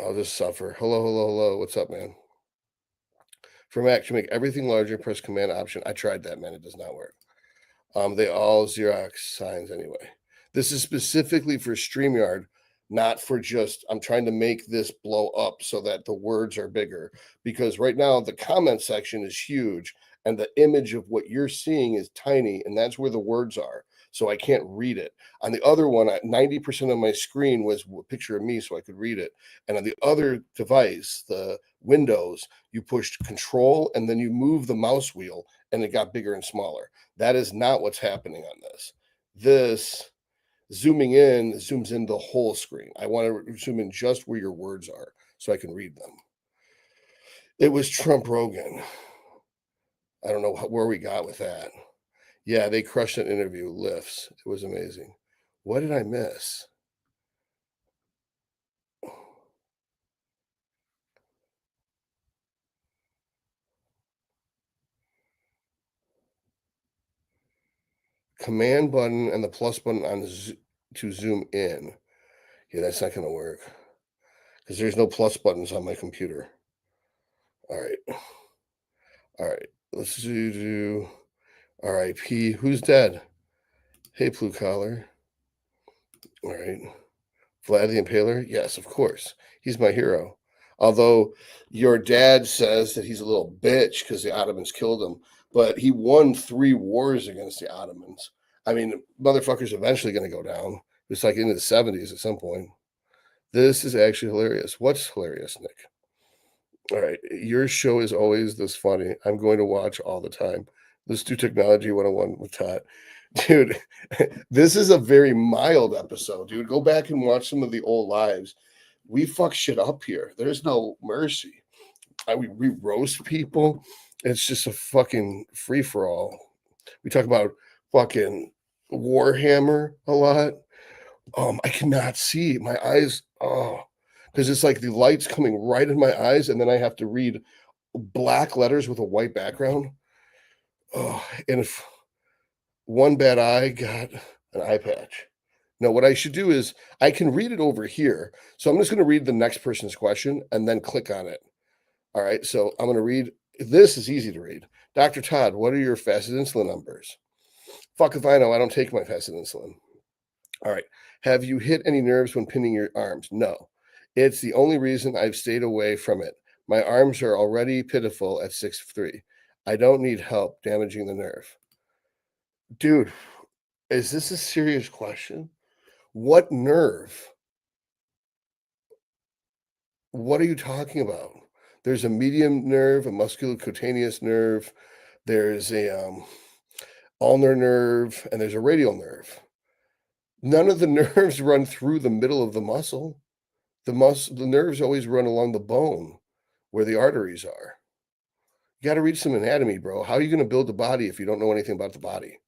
I'll just suffer. Hello, hello, hello. What's up, man? For Mac, to make everything larger, press Command Option. I tried that, man. It does not work. They all Xerox signs anyway. This is specifically for StreamYard, not for just I'm trying to make this blow up so that the words are bigger. Because right now the comment section is huge and the image of what you're seeing is tiny, and that's where the words are. So I can't read it. On the other one, 90% of my screen was a picture of me so I could read it. And on the other device, the Windows, you pushed control and then you move the mouse wheel and it got bigger and smaller. That is not what's happening on this. This zooming in zooms in the whole screen. I want to zoom in just where your words are so I can read them. It was Trump Rogan. I don't know where we got with that. Yeah, they crushed an interview. Lifts. It was amazing. What did I miss? Command button and the plus button on to zoom in. Yeah, that's not going to work because there's no plus buttons on my computer. All right. All right. Let's do RIP. Who's dead? Hey, Blue Collar. All right. Vlad the Impaler? Yes, of course. He's my hero. Although your dad says that he's a little bitch because the Ottomans killed him, but he won 3 wars against the Ottomans. I mean, motherfucker's eventually going to go down. It's like into the 70s at some point. This is actually hilarious. What's hilarious, Nick? All right. Your show is always this funny. I'm going to watch all the time. Let's do Technology 101 with Todd. Dude, this is a very mild episode, dude. Go back and watch some of the old lives. We fuck shit up here. There's no mercy. We roast people. It's just a fucking free for all. We talk about fucking Warhammer a lot. I cannot see my eyes. Oh, because it's like the light's coming right in my eyes, and then I have to read black letters with a white background. Oh, and if one bad eye got an eye patch. No, what I should do is I can read it over here. So I'm just going to read the next person's question and then click on it. All right. So I'm going to read. This is easy to read. Dr. Todd, what are your fasted insulin numbers? Fuck if I know. I don't take my fasted insulin. All right. Have you hit any nerves when pinning your arms? No. It's the only reason I've stayed away from it. My arms are already pitiful at 6'3". I don't need help damaging the nerve. Dude, is this a serious question? What nerve? What are you talking about? There's a medium nerve, a musculocutaneous nerve, there's a ulnar nerve, and there's a radial nerve. None of the nerves run through the middle of the muscle. The nerves always run along the bone where the arteries are. You got to read some anatomy, bro. How are you going to build the body if you don't know anything about the body?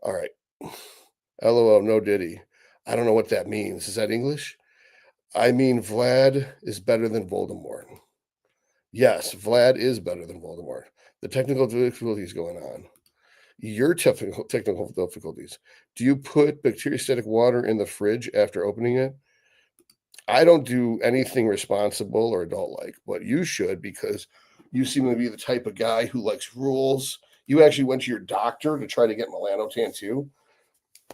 All right. LOL, no diddy. I don't know what that means. Is that English? I mean, Vlad is better than Voldemort. Yes, Vlad is better than Voldemort. The technical difficulties going on. Your technical difficulties. Do you put bacteriostatic water in the fridge after opening it? I don't do anything responsible or adult like, but you should because you seem to be the type of guy who likes rules. You actually went to your doctor to try to get melanotan too,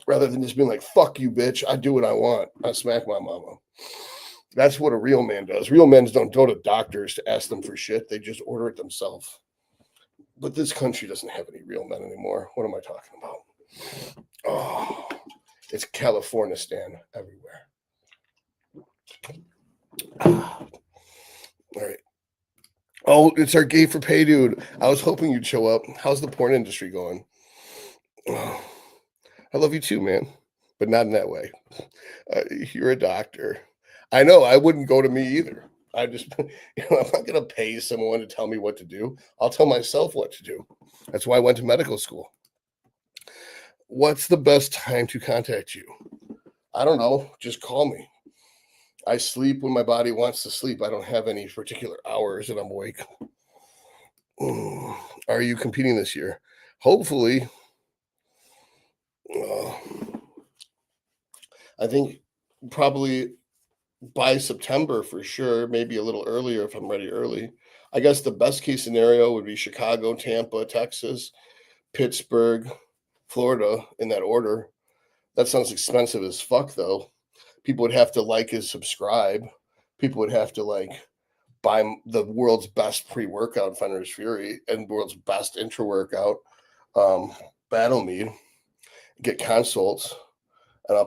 rather than just being like, fuck you, bitch. I do what I want. I smack my mama. That's what a real man does. Real men don't go to doctors to ask them for shit. They just order it themselves. But this country doesn't have any real men anymore. What am I talking about? Oh, it's California Stan everywhere. All right. Oh, it's our gay for pay dude. I was hoping you'd show up. How's the porn industry going? Oh, I love you too, man, but not in that way. You're a doctor. I know. I wouldn't go to me either. I just, I'm not going to pay someone to tell me what to do. I'll tell myself what to do. That's why I went to medical school. What's the best time to contact you? I don't know. Just call me. I sleep when my body wants to sleep. I don't have any particular hours that I'm awake. Are you competing this year? Hopefully. Uh, I think probably by September for sure, maybe a little earlier if I'm ready early. I guess the best case scenario would be Chicago, Tampa, Texas, Pittsburgh, Florida in that order. That sounds expensive as fuck though. People would have to like and subscribe. People would have to like buy the world's best pre-workout Fender's Fury and world's best intra workout Battle Mead, get consults, and I'll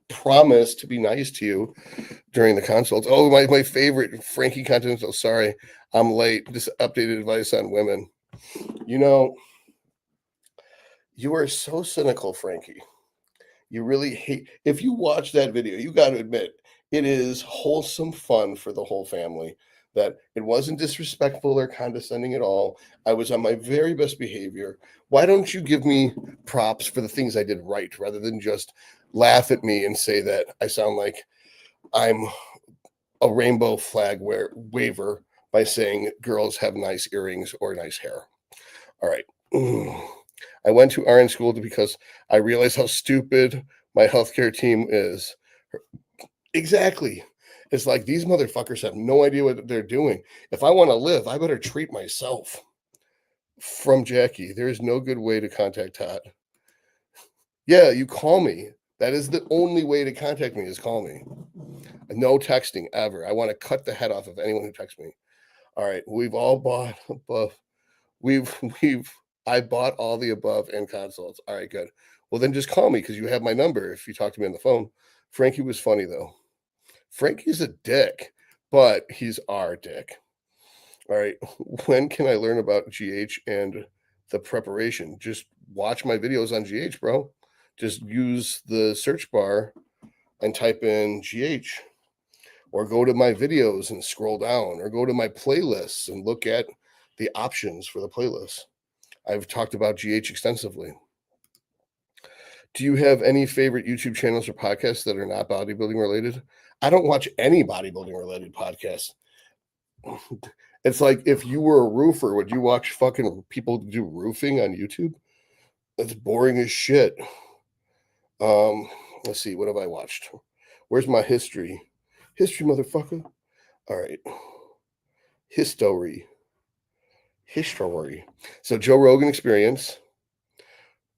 promise to be nice to you during the consults. Oh, my favorite Frankie Continental. Sorry, I'm late. Just updated advice on women. You know, you are so cynical, Frankie. You really hate. If you watch that video, you got to admit it is wholesome fun for the whole family. That it wasn't disrespectful or condescending at all. I was on my very best behavior. Why don't you give me props for the things I did right rather than just laugh at me and say that I sound like I'm a rainbow flag waver by saying girls have nice earrings or nice hair? All right. I went to RN school because I realized how stupid my healthcare team is. Exactly. It's like these motherfuckers have no idea what they're doing. If I want to live, I better treat myself. From Jackie, there is no good way to contact Todd. Yeah, you call me. That is the only way to contact me is call me. No texting ever. I want to cut the head off of anyone who texts me. All right, we've all bought above. We've I bought all the above and consults. All right, good. Well, then just call me because you have my number if you talk to me on the phone. Frankie was funny though. Frankie's a dick, but he's our dick. All right. When can I learn about GH and the preparation? Just watch my videos on GH, bro. Just use the search bar and type in GH, or go to my videos and scroll down, or go to my playlists and look at the options for the playlist. I've talked about GH extensively. Do you have any favorite YouTube channels or podcasts that are not bodybuilding related? I don't watch any bodybuilding related podcasts. It's like if you were a roofer, would you watch fucking people do roofing on YouTube? That's boring as shit. Let's see, what have I watched? Where's my history? History, motherfucker. All right. History. History. So Joe Rogan Experience.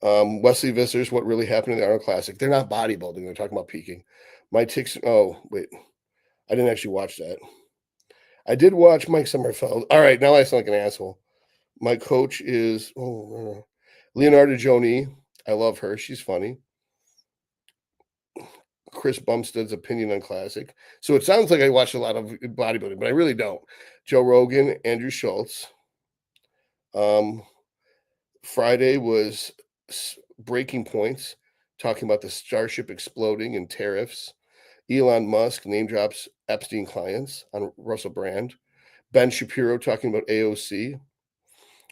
Wesley Visser's What Really Happened in the Arnold Classic. They're not bodybuilding. They're talking about peaking. My ticks. Oh, wait. I didn't actually watch that. I did watch Mike Sommerfeld. All right. Now I sound like an asshole. My coach is Leonardo Joni. I love her. She's funny. Chris Bumstead's opinion on classic. So it sounds like I watch a lot of bodybuilding, but I really don't. Joe Rogan, Andrew Schultz. Friday was Breaking Points, talking about the Starship exploding and tariffs. Elon Musk name drops Epstein clients on Russell Brand. Ben Shapiro talking about AOC.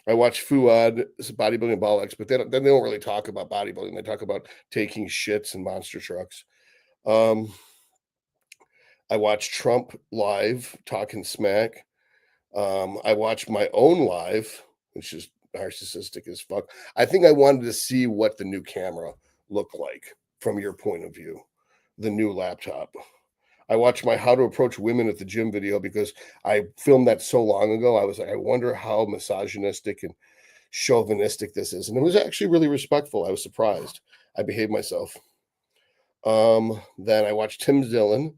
I watch Fuad's Bodybuilding Bollocks, but then they don't really talk about bodybuilding. They talk about taking shits in monster trucks. I watch Trump live talking smack. I watched my own live, which is narcissistic as fuck. I think I wanted to see what the new camera looked like from your point of view, the new laptop. I watched my How to Approach Women at the Gym video because I filmed that so long ago. I was like, I wonder how misogynistic and chauvinistic this is. And it was actually really respectful. I was surprised. I behaved myself. Then I watched Tim Dillon.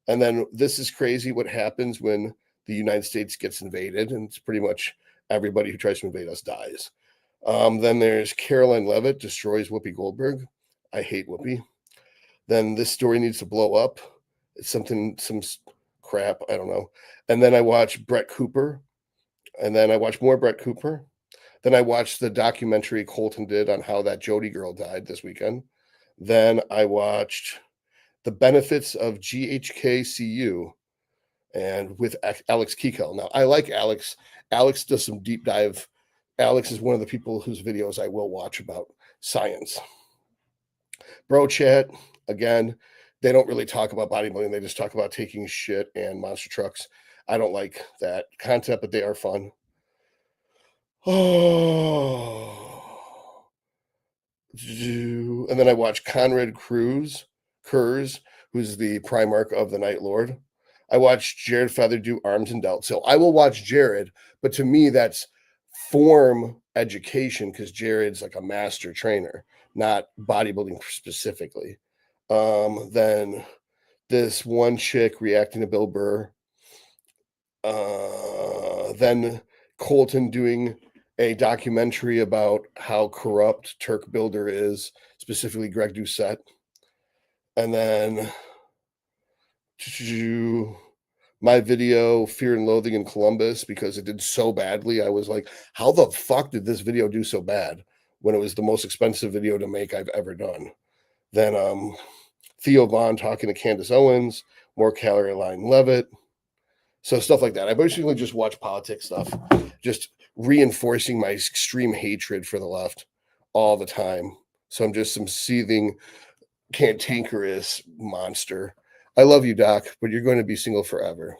And then This Is Crazy What Happens When the United States gets invaded, and it's pretty much everybody who tries to invade us dies. Then there's Caroline Levitt destroys Whoopi Goldberg. I hate Whoopi. Then this story needs to blow up. It's something, crap, I don't know. And then I watch Brett Cooper, and then I watch more Brett Cooper. Then I watched the documentary Colton did on how that Jody girl died this weekend. Then I watched the benefits of GHKCU and with Alex Kiko. Now I like Alex. Alex does some deep dive. Alex is one of the people whose videos I will watch about science. Bro Chat, again, they don't really talk about bodybuilding. They just talk about taking shit and monster trucks. I don't like that concept, but they are fun. Oh. And then I watched Conrad Kurz, who's the Primarch of the Night Lord. I watched Jared Feather do arms and delts. So I will watch Jared, but to me, that's form education because Jared's like a master trainer, not bodybuilding specifically. Then this one chick reacting to Bill Burr. Then Colton doing a documentary about how corrupt Turk Builder is, specifically Greg Doucette. And then my video, Fear and Loathing in Columbus, because it did so badly. I was like, how the fuck did this video do so bad when it was the most expensive video to make I've ever done? Then Theo Vaughn talking to Candace Owens, more Caroline Levitt. So stuff like that. I basically just watch politics stuff, just reinforcing my extreme hatred for the left all the time. So I'm just some seething, cantankerous monster. I love you, Doc, but you're going to be single forever.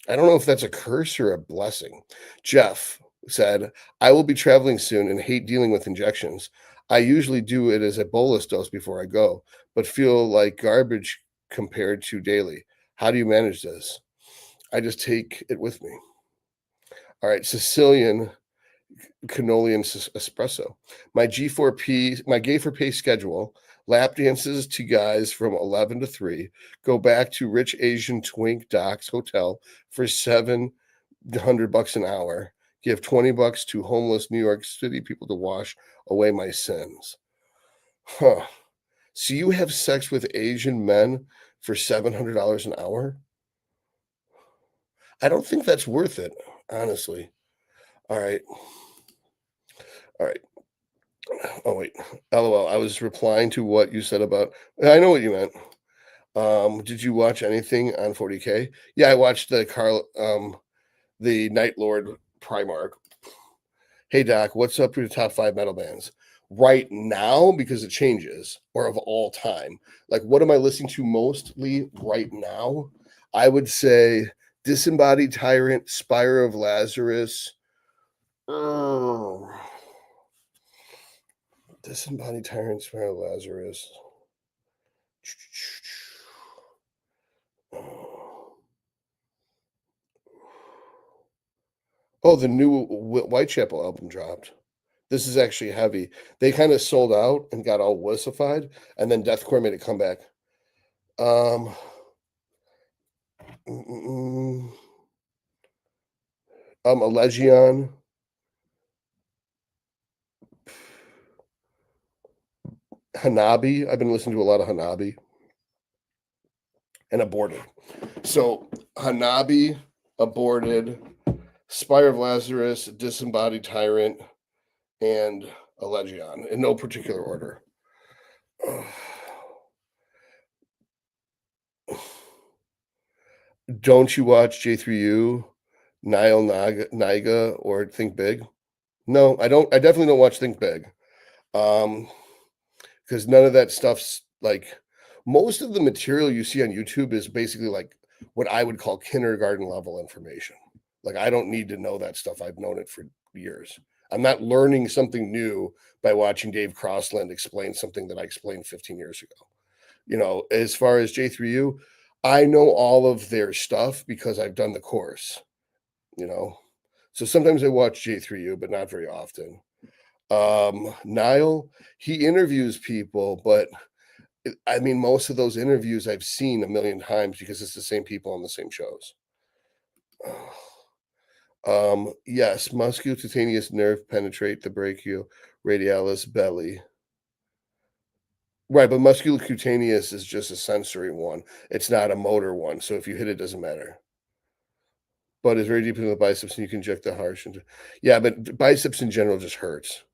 I don't know if that's a curse or a blessing. Jeff said, I will be traveling soon and hate dealing with injections. I usually do it as a bolus dose before I go, but feel like garbage compared to daily. How do you manage this? I just take it with me. All right, Sicilian cannoli and espresso. My G4P, my gay for pay schedule, lap dances to guys from 11 to 3, go back to rich Asian twink Doc's hotel for $700 an hour, give $20 to homeless New York City people to wash away my sins. Huh. So you have sex with Asian men for $700 an hour? I don't think that's worth it, honestly. All right. All right. Oh wait. LOL. I was replying to what you said about I know what you meant. Did you watch anything on 40K? Yeah, I watched the Night Lord Primarch. Hey Doc, what's up with the top 5 metal bands? Right now, because it changes, or of all time. Like what am I listening to mostly right now? I would say Disembodied Tyrant, Spire of Lazarus. Oh. Disembodied Tyrant, Spire of Lazarus. Oh, the new Whitechapel album dropped. This is actually heavy. They kind of sold out and got all wussified, and then Deathcore made a comeback. Um, mm, mm, Allegion, Hanabi. I've been listening to a lot of Hanabi and Aborted. So Hanabi, Aborted, Spire of Lazarus, Disembodied Tyrant, and Allegion in no particular order. Don't you watch J3U, Nile Niga, or Think Big? No, I don't. I definitely don't watch Think Big. Because none of that stuff's like most of the material you see on YouTube is basically like what I would call kindergarten level information. Like I don't need to know that stuff. I've known it for years. I'm not learning something new by watching Dave Crossland explain something that I explained 15 years ago. You know, as far as J3U, I know all of their stuff because I've done the course, you know. So sometimes I watch J3U, but not very often. Niall, he interviews people, but I mean, most of those interviews I've seen a million times because it's the same people on the same shows. Yes, musculocutaneous nerve penetrate the brachioradialis belly. Right, but musculocutaneous is just a sensory one. It's not a motor one. So if you hit it, doesn't matter. But it's very deep into the biceps, and you can inject the harsh into. Yeah, but biceps in general just hurts.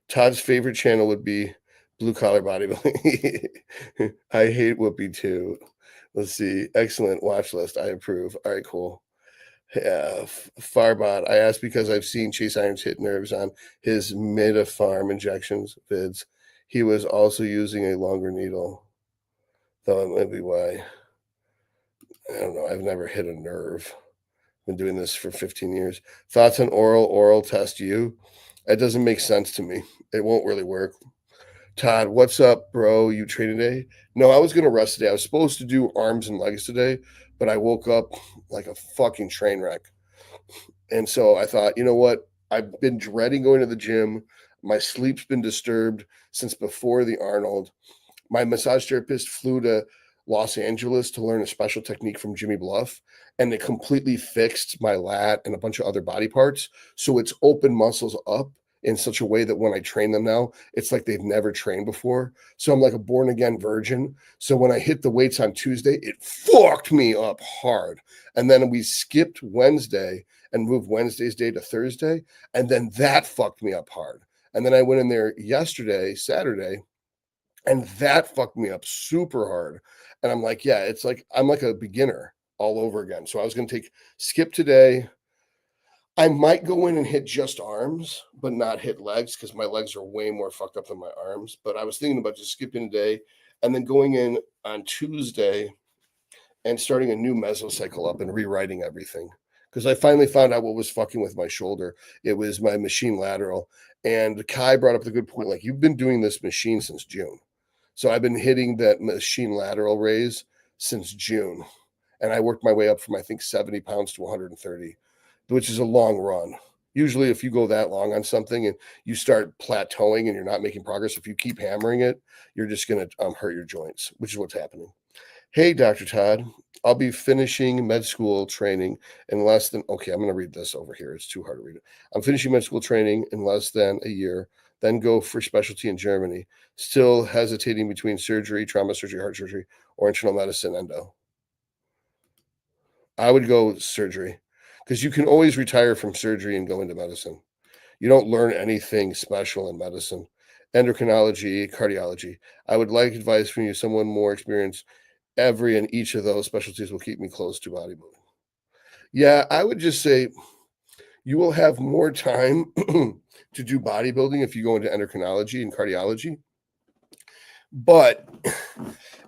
Todd's favorite channel would be Blue Collar Bodybuilding. I hate Whoopi too. Let's see. Excellent watch list. I approve. All right, cool. Yeah, Farbot. I asked because I've seen Chase Irons hit nerves on his Metafarm injections vids. He was also using a longer needle, though it might be why. I don't know. I've never hit a nerve. Been doing this for 15 years. Thoughts on oral test you? It doesn't make sense to me. It won't really work. Todd, what's up, bro? You train today? No, I was gonna rest today. I was supposed to do arms and legs today, but I woke up like a fucking train wreck. And so I thought, you know what? I've been dreading going to the gym. My sleep's been disturbed since before the Arnold. My massage therapist flew to Los Angeles to learn a special technique from Jimmy Bluff, and it completely fixed my lat and a bunch of other body parts. So it's open muscles up in such a way that when I train them now, it's like they've never trained before. So I'm like a born again virgin. So when I hit the weights on Tuesday, it fucked me up hard. And then we skipped Wednesday and moved Wednesday's day to Thursday. And then that fucked me up hard. And then I went in there yesterday, Saturday, and that fucked me up super hard. And I'm like, yeah, it's like I'm like a beginner all over again. So I was going to take skip today. I might go in and hit just arms, but not hit legs because my legs are way more fucked up than my arms. But I was thinking about just skipping today and then going in on Tuesday and starting a new mesocycle up and rewriting everything. Because I finally found out what was fucking with my shoulder. It was my machine lateral. And Kai brought up the good point. Like, you've been doing this machine since June. So I've been hitting that machine lateral raise since June. And I worked my way up from, I think, 70 pounds to 130, which is a long run. Usually, if you go that long on something and you start plateauing and you're not making progress, if you keep hammering it, you're just going to hurt your joints, which is what's happening. Hey, Dr. Todd, I'll be finishing med school training in less than, okay, I'm going to read this over here. It's too hard to read it. I'm finishing med school training in less than a year, then go for specialty in Germany. Still hesitating between surgery, trauma surgery, heart surgery, or internal medicine, endo. I would go surgery because you can always retire from surgery and go into medicine. You don't learn anything special in medicine. Endocrinology, cardiology. I would like advice from you, someone more experienced. Every and each of those specialties will keep me close to bodybuilding. Yeah, I would just say you will have more time to do bodybuilding if you go into endocrinology and cardiology. But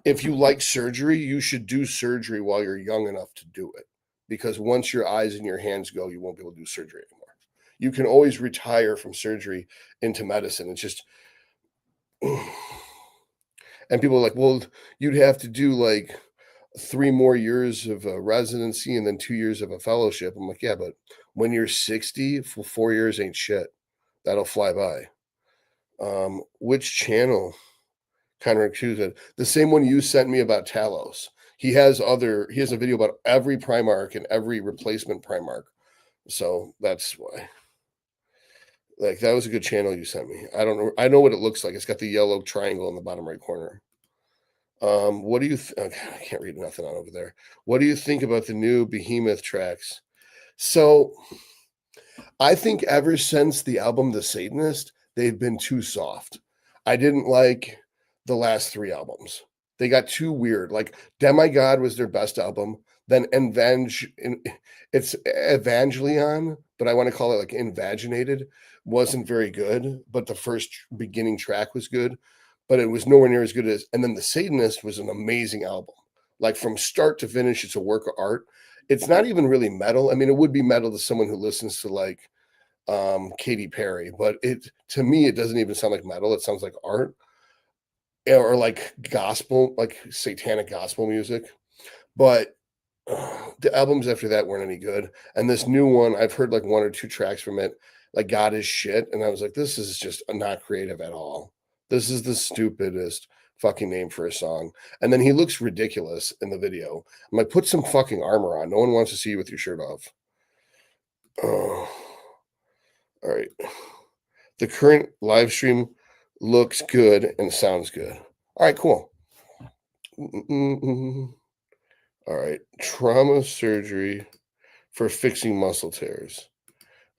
if you like surgery, you should do surgery while you're young enough to do it. Because once your eyes and your hands go, you won't be able to do surgery anymore. You can always retire from surgery into medicine. It's just, and people are like, well, you'd have to do like 3 more years of a residency and then 2 years of a fellowship. I'm like, yeah, but when you're 60, for 4 years ain't shit. That'll fly by. Which channel? Counterintuitive. The same one you sent me about Talos. He has a video about every Primark and every replacement Primark. So that's why. Like, that was a good channel you sent me. I don't know. I know what it looks like. It's got the yellow triangle in the bottom right corner. What do you okay, I can't read nothing on over there. What do you think about the new Behemoth tracks? So I think ever since the album The Satanist, they've been too soft. I didn't like the last three albums. They got too weird. Like Demigod was their best album. Then it's Evangelion, but I want to call it like Invaginated, wasn't very good. But the first beginning track was good, but it was nowhere near as good as. And then The Satanist was an amazing album. Like from start to finish, it's a work of art. It's not even really metal. I mean, it would be metal to someone who listens to like Katy Perry, but it to me it doesn't even sound like metal. It sounds like art or like gospel, like satanic gospel music. But the albums after that weren't any good. And this new one, I've heard like one or two tracks from it, like God is shit, and I was like, this is just not creative at all. This is the stupidest fucking name for a song. And then he looks ridiculous in the video. I'm like, put some fucking armor on. No one wants to see you with your shirt off. Oh, all right. The current live stream looks good and sounds good. All right, cool. Mm-mm-mm. All right. Trauma surgery for fixing muscle tears.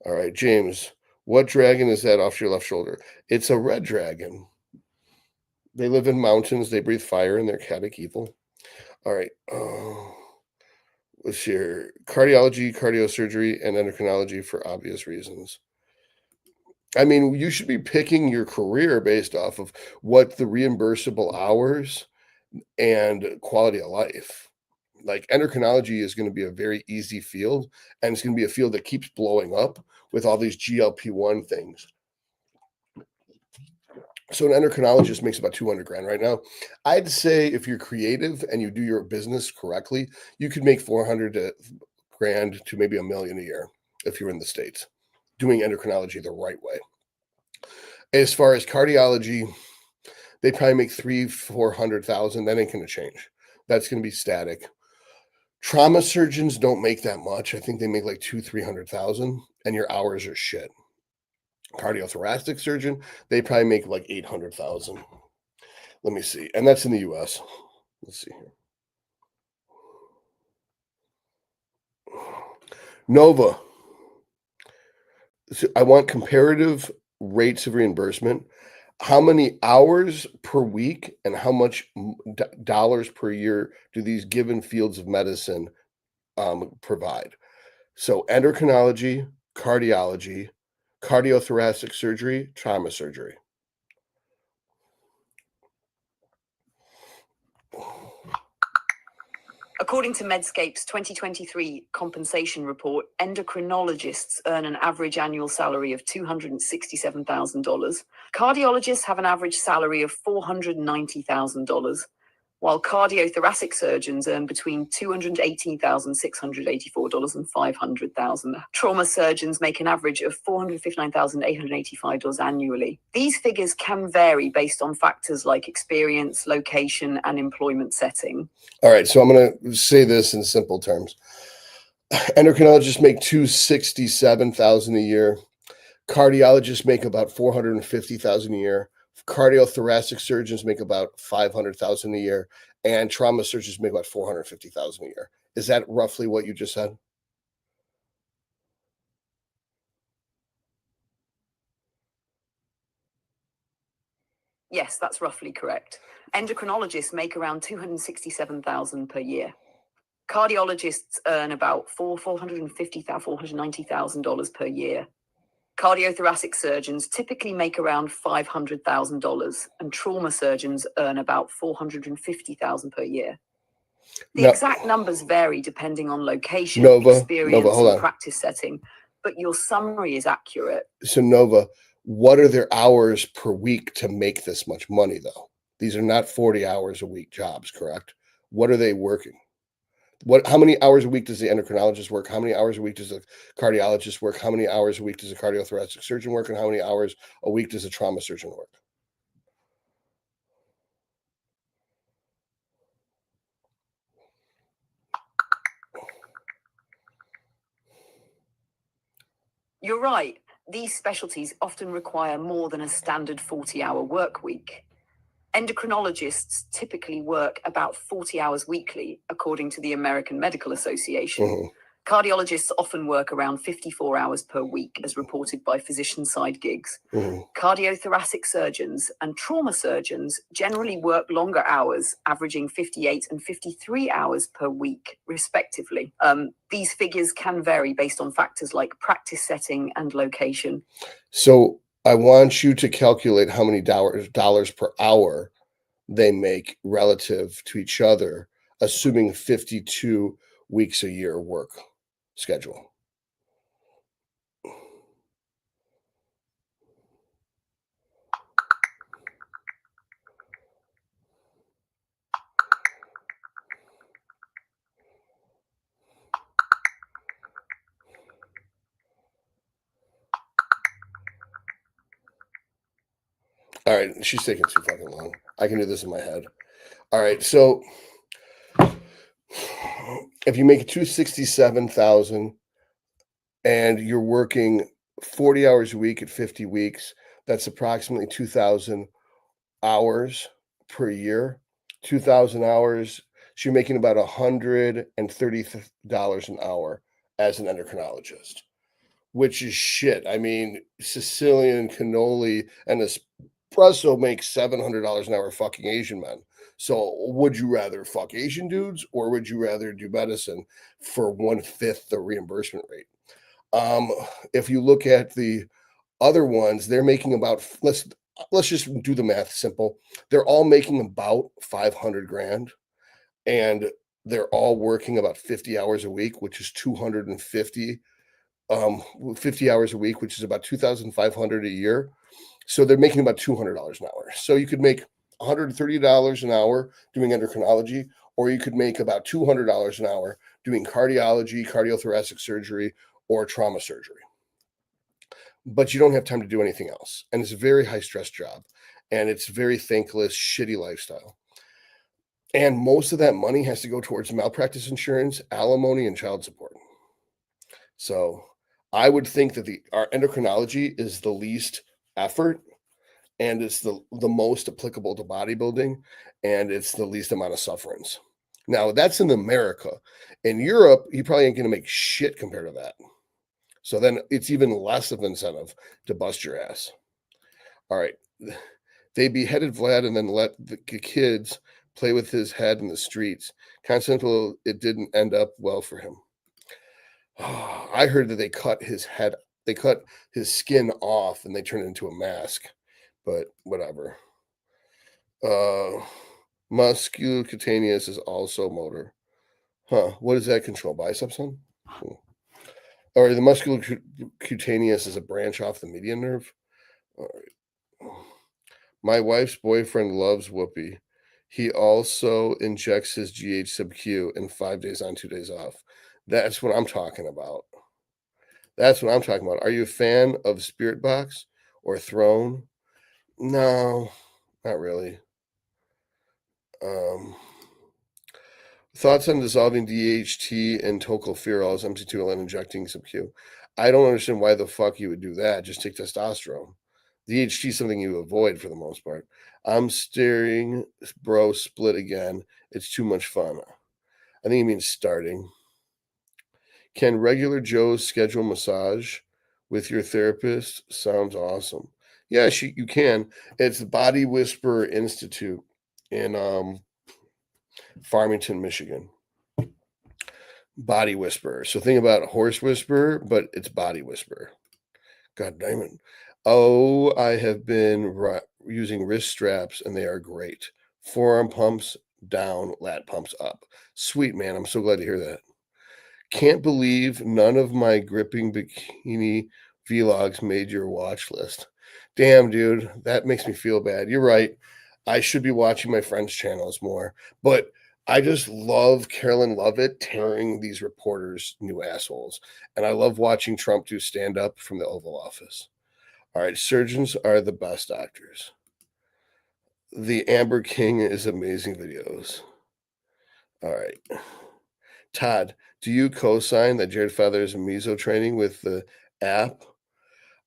All right, James, what dragon is that off your left shoulder? It's a red dragon. They live in mountains. They breathe fire and they're chaotic evil. All right. Let's see here. Cardiology, cardiosurgery, and endocrinology for obvious reasons. I mean, you should be picking your career based off of what the reimbursable hours and quality of life. Like endocrinology is going to be a very easy field, and it's going to be a field that keeps blowing up with all these GLP-1 things. So an endocrinologist makes about 200 grand right now. I'd say if you're creative and you do your business correctly, you could make 400 grand to maybe $1 million a year if you're in the States doing endocrinology the right way. As far as cardiology, they probably make 300,000-400,000. That ain't going to change. That's going to be static. Trauma surgeons don't make that much. I think they make like 200,000-300,000, and your hours are shit. Cardiothoracic surgeon, they probably make like 800,000. Let me see, and that's in the U.S. Let's see here. Nova. So I want comparative rates of reimbursement. How many hours per week and how much dollars per year do these given fields of medicine provide? So endocrinology, cardiology, cardiothoracic surgery, trauma surgery. According to Medscape's 2023 compensation report, endocrinologists earn an average annual salary of $267,000. Cardiologists have an average salary of $490,000, while cardiothoracic surgeons earn between $218,684 and $500,000. Trauma surgeons make an average of $459,885 annually. These figures can vary based on factors like experience, location, and employment setting. All right, so I'm going to say this in simple terms. Endocrinologists make $267,000 a year. Cardiologists make about $450,000 a year. Cardiothoracic surgeons make about $500,000 a year, and trauma surgeons make about $450,000 a year. Is that roughly what you just said? Yes, that's roughly correct. Endocrinologists make around $267,000 per year. Cardiologists earn about $490,000 per year. Cardiothoracic surgeons typically make around $500,000, and trauma surgeons earn about $450,000 per year. The exact numbers vary depending on location, experience, and practice setting, but your summary is accurate. So Nova, what are their hours per week to make this much money, though? These are not 40 hours a week jobs, correct? What are they working? How many hours a week does the endocrinologist work? How many hours a week does a cardiologist work? How many hours a week does a cardiothoracic surgeon work? And how many hours a week does a trauma surgeon work? You're right. These specialties often require more than a standard 40-hour work week. Endocrinologists typically work about 40 hours weekly, according to the American Medical Association. Mm-hmm. Cardiologists often work around 54 hours per week, as reported by physician-side gigs. Mm-hmm. Cardiothoracic surgeons and trauma surgeons generally work longer hours, averaging 58 and 53 hours per week, respectively. These figures can vary based on factors like practice setting and location. So I want you to calculate how many dollars per hour they make relative to each other, assuming 52 weeks a year work schedule. All right, she's taking too fucking long. I can do this in my head. All right, so if you make 267,000 and you're working 40 hours a week at 50 weeks, that's approximately 2,000 hours per year. 2,000 hours, so you're making about $130 an hour as an endocrinologist, which is shit. I mean, Sicilian cannoli and espresso makes $700 an hour fucking Asian men. So would you rather fuck Asian dudes or would you rather do medicine for 1/5 the reimbursement rate? Um, if you look at the other ones, they're making about let's just do the math simple. They're all making about 500 grand and they're all working about 50 hours a week, which is 250 50 hours a week, which is about 2,500 a year. So they're making about $200 an hour. So you could make $130 an hour doing endocrinology, or you could make about $200 an hour doing cardiology, cardiothoracic surgery, or trauma surgery. But you don't have time to do anything else. And it's a very high stress job. And it's very thankless, shitty lifestyle. And most of that money has to go towards malpractice insurance, alimony, and child support. So I would think that our endocrinology is the least effort and it's the most applicable to bodybuilding and it's the least amount of sufferance. Now that's in America. In Europe, you probably ain't gonna make shit compared to that. So then it's even less of incentive to bust your ass. All right. They beheaded Vlad and then let the kids play with his head in the streets. Consequently, it didn't end up well for him. I heard that they cut his skin off and they turned it into a mask, but whatever. Musculocutaneous is also motor. Huh, what does that control? Biceps on? Or the musculocutaneous is a branch off the median nerve? All right. My wife's boyfriend loves Whoopi. He also injects his GH sub Q in 5 days on, 2 days off. That's what I'm talking about. That's what I'm talking about. Are you a fan of Spirit Box or Throne? No, not really. Um, Thoughts on dissolving DHT and tocopherol as MC2L and injecting sub Q? I don't understand why the fuck you would do that. Just take testosterone. DHT is something you avoid for the most part. I'm staring, bro, split again. It's too much fun. I think he means starting. Can regular Joes schedule massage with your therapist? Sounds awesome. Yeah, you can. It's the Body Whisperer Institute in Farmington, Michigan. Body Whisperer. So think about Horse Whisperer, but it's Body Whisperer. God damn it. Oh, I have been using wrist straps and they are great. Forearm pumps down, lat pumps up. Sweet, man. I'm so glad to hear that. Can't believe none of my gripping bikini vlogs made your watch list. Damn, dude, that makes me feel bad. You're right. I should be watching my friends' channels more, but I just love Carolyn Lovett tearing these reporters new assholes. And I love watching Trump do stand up from the Oval Office. All right, surgeons are the best actors. The Amber King is amazing videos. All right. Todd, do you co-sign that Jared Feather's meso training with the app?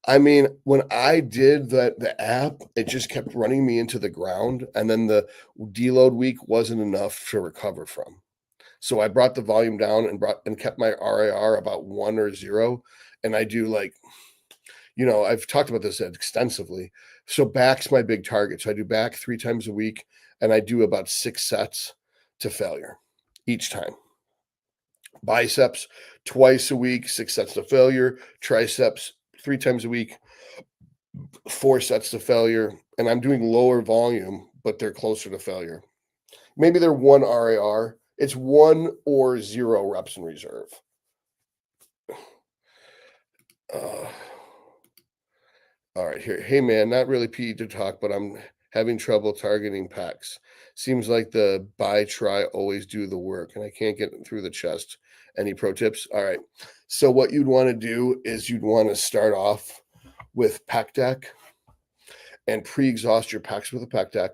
I mean, when I did the app, it just kept running me into the ground, and then the deload week wasn't enough to recover from. So I brought the volume down and kept my RIR about 1 or 0, and I do like, I've talked about this extensively. So back's my big target. So I do back 3 times a week, and I do about 6 sets to failure each time. Biceps twice a week, 6 sets to failure. Triceps 3 times a week, 4 sets to failure. And I'm doing lower volume, but they're closer to failure. Maybe they're 1 RAR. It's 1 or 0 reps in reserve. All right, here. Hey, man, not really PE to talk, but I'm having trouble targeting pecs. Seems like the buy, try, always do the work, and I can't get through the chest. Any pro tips? All right. So what you'd want to do is you'd want to start off with pec deck and pre-exhaust your pecs with a pec deck.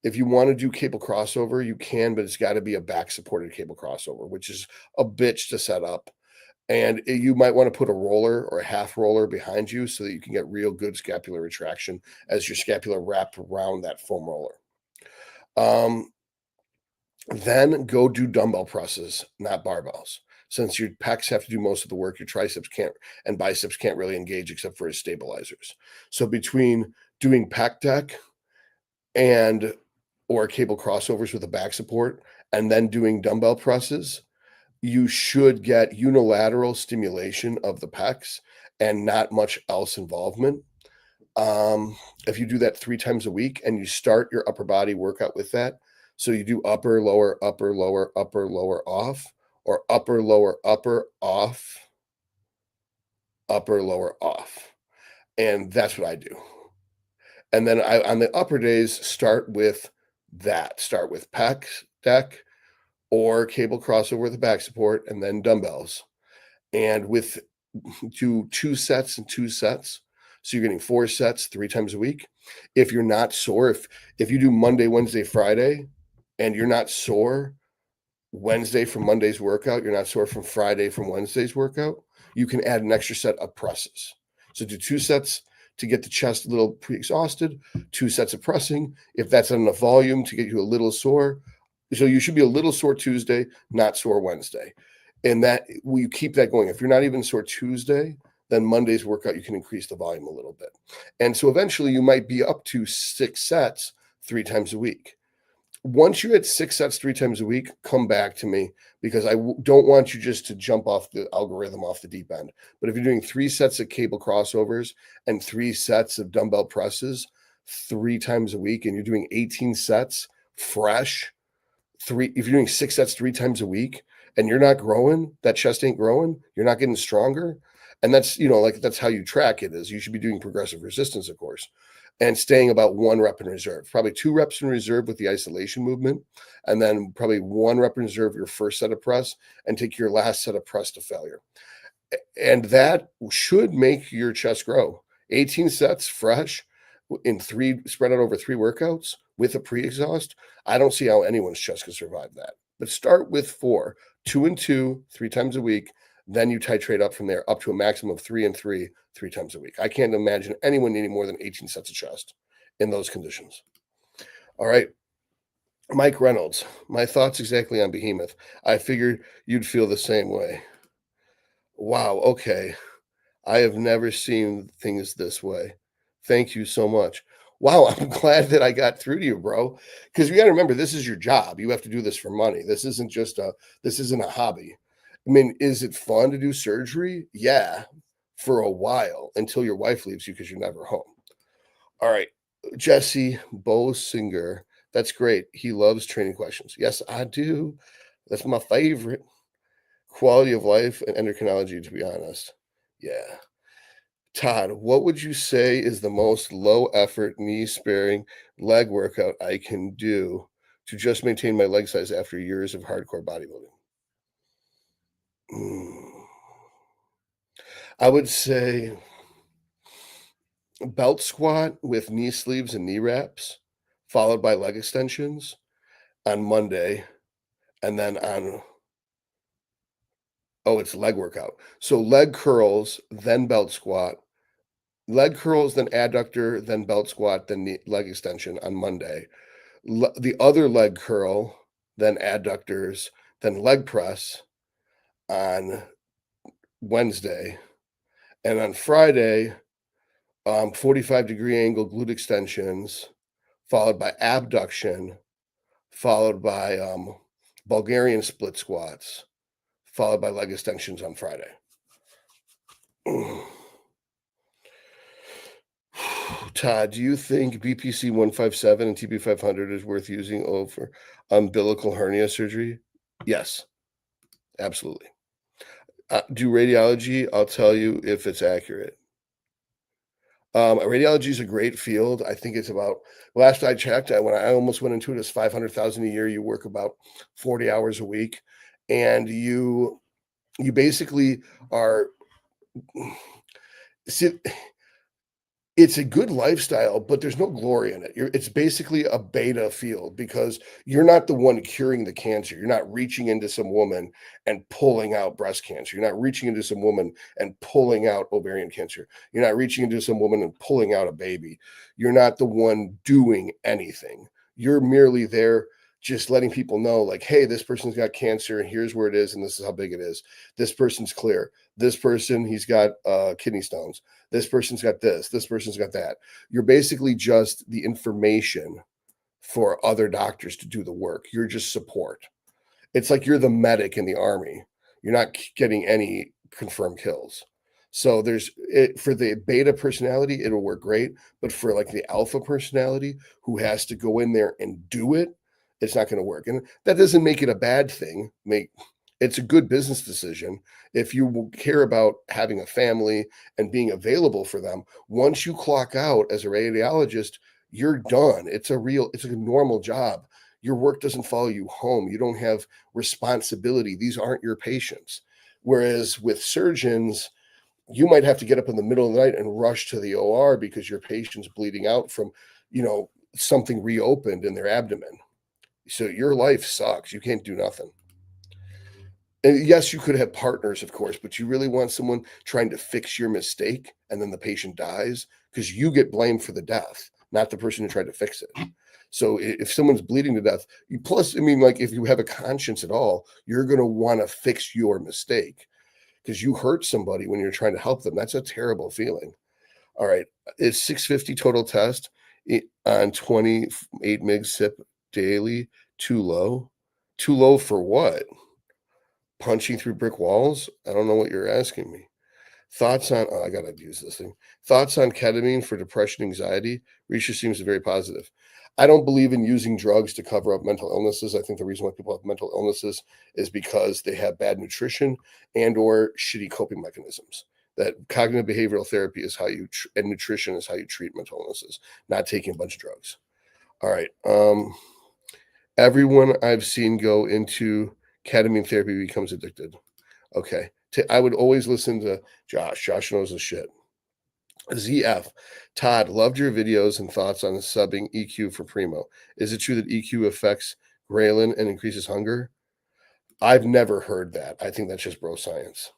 If you want to do cable crossover, you can, but it's got to be a back supported cable crossover, which is a bitch to set up. And you might want to put a roller or a half roller behind you so that you can get real good scapular retraction as your scapula wrapped around that foam roller. Then go do dumbbell presses, not barbells. Since your pecs have to do most of the work, your triceps can't and biceps can't really engage except for as stabilizers. So between doing pec deck and or cable crossovers with a back support and then doing dumbbell presses, you should get unilateral stimulation of the pecs and not much else involvement. If you do that 3 times a week and you start your upper body workout with that, so you do upper, lower, upper, lower, upper, lower, off, or upper, lower, upper, off, upper, lower, off. And that's what I do. And then I on the upper days start with that. Start with pecs, deck, or cable crossover with a back support, and then dumbbells. And with do 2 sets and 2 sets. So you're getting 4 sets 3 times a week. If you're not sore, if you do Monday, Wednesday, Friday, and you're not sore Wednesday from Monday's workout, you're not sore from Friday from Wednesday's workout, you can add an extra set of presses. So do 2 sets to get the chest a little pre-exhausted, 2 sets of pressing. If that's not enough volume to get you a little sore, so you should be a little sore Tuesday, not sore Wednesday. And that you keep that going. If you're not even sore Tuesday, then Monday's workout, you can increase the volume a little bit. And so eventually you might be up to 6 sets 3 times a week. Once you're at 6 sets 3 times a week, come back to me because I don't want you just to jump off the algorithm off the deep end. But if you're doing 3 sets of cable crossovers and 3 sets of dumbbell presses 3 times a week, and you're doing 18 sets fresh, if you're doing 6 sets 3 times a week and you're not growing, that chest ain't growing, you're not getting stronger. And that's, like that's how you track it is you should be doing progressive resistance, of course, and staying about 1 rep in reserve, probably 2 reps in reserve with the isolation movement, and then probably 1 rep in reserve your first set of press and take your last set of press to failure. And that should make your chest grow. 18 sets fresh in 3 spread out over 3 workouts with a pre-exhaust. I don't see how anyone's chest can survive that. But start with 4, 2 and 2, 3 times a week. Then you titrate up from there up to a maximum of 3 and 3, 3 times a week. I can't imagine anyone needing more than 18 sets of chest in those conditions. All right. Mike Reynolds, my thoughts exactly on Behemoth. I figured you'd feel the same way. Wow. Okay. I have never seen things this way. Thank you so much. Wow, I'm glad that I got through to you, bro. Because you got to remember, this is your job. You have to do this for money. This isn't a hobby. I mean, is it fun to do surgery? Yeah, for a while until your wife leaves you because you're never home. All right, Jesse Bosinger. That's great. He loves training questions. Yes, I do. That's my favorite. Quality of life and endocrinology, to be honest. Yeah. Todd, what would you say is the most low effort, knee sparing leg workout I can do to just maintain my leg size after years of hardcore bodybuilding? Mm, I would say belt squat with knee sleeves and knee wraps, followed by leg extensions on Monday. And then it's leg workout. So leg curls, then belt squat, leg curls, then adductor, then belt squat, then leg extension on Monday. The other leg curl, then adductors, then leg press on Wednesday. And on Friday, 45-degree angle glute extensions, followed by abduction, followed by Bulgarian split squats, followed by leg extensions on Friday. Todd, do you think BPC 157 and TB 500 is worth using over umbilical hernia surgery? Yes, absolutely. Do radiology, I'll tell you if it's accurate. Radiology is a great field. I think it's about last I checked, when I almost went into it, it's 500,000 a year. You work about 40 hours a week, and you basically are see, It's a good lifestyle, but there's no glory in it. It's basically a beta field because you're not the one curing the cancer. You're not reaching into some woman and pulling out breast cancer. You're not reaching into some woman and pulling out ovarian cancer. You're not reaching into some woman and pulling out a baby. You're not the one doing anything. You're merely there just letting people know, like, hey, this person's got cancer and here's where it is and this is how big it is. This person's clear. This person, he's got kidney stones. This person's got this person's got that. You're basically just the information for other doctors to do the work. You're just support. It's like you're the medic in the army. You're not getting any confirmed kills. So there's it for the beta personality, it'll work great. But for like the alpha personality who has to go in there and do it, it's not going to work. And that doesn't make it a bad thing. Make It's a good business decision if you care about having a family and being available for them. Once you clock out as a radiologist, you're done. It's a normal job. Your work doesn't follow you home. You don't have responsibility. These aren't your patients. Whereas with surgeons, you might have to get up in the middle of the night and rush to the OR because your patient's bleeding out from, something reopened in their abdomen. So your life sucks. You can't do nothing. And yes, you could have partners, of course, but you really want someone trying to fix your mistake and then the patient dies because you get blamed for the death, not the person who tried to fix it. So if someone's bleeding to death, plus, I mean, like if you have a conscience at all, you're going to want to fix your mistake because you hurt somebody when you're trying to help them. That's a terrible feeling. All right. Is 650 total test on 28 mg sip daily too low? Too low for what? Punching through brick walls? I don't know what you're asking me. Thoughts on, oh, I gotta use this thing. Thoughts on ketamine for depression, anxiety? Research seems very positive. I don't believe in using drugs to cover up mental illnesses. I think the reason why people have mental illnesses is because they have bad nutrition and or shitty coping mechanisms. That cognitive behavioral therapy is how and nutrition is how you treat mental illnesses, not taking a bunch of drugs. All right. Everyone I've seen go into ketamine therapy becomes addicted. Okay. I would always listen to Josh. Josh knows his shit. ZF. Todd, loved your videos and thoughts on subbing EQ for Primo. Is it true that EQ affects ghrelin and increases hunger? I've never heard that. I think that's just bro science.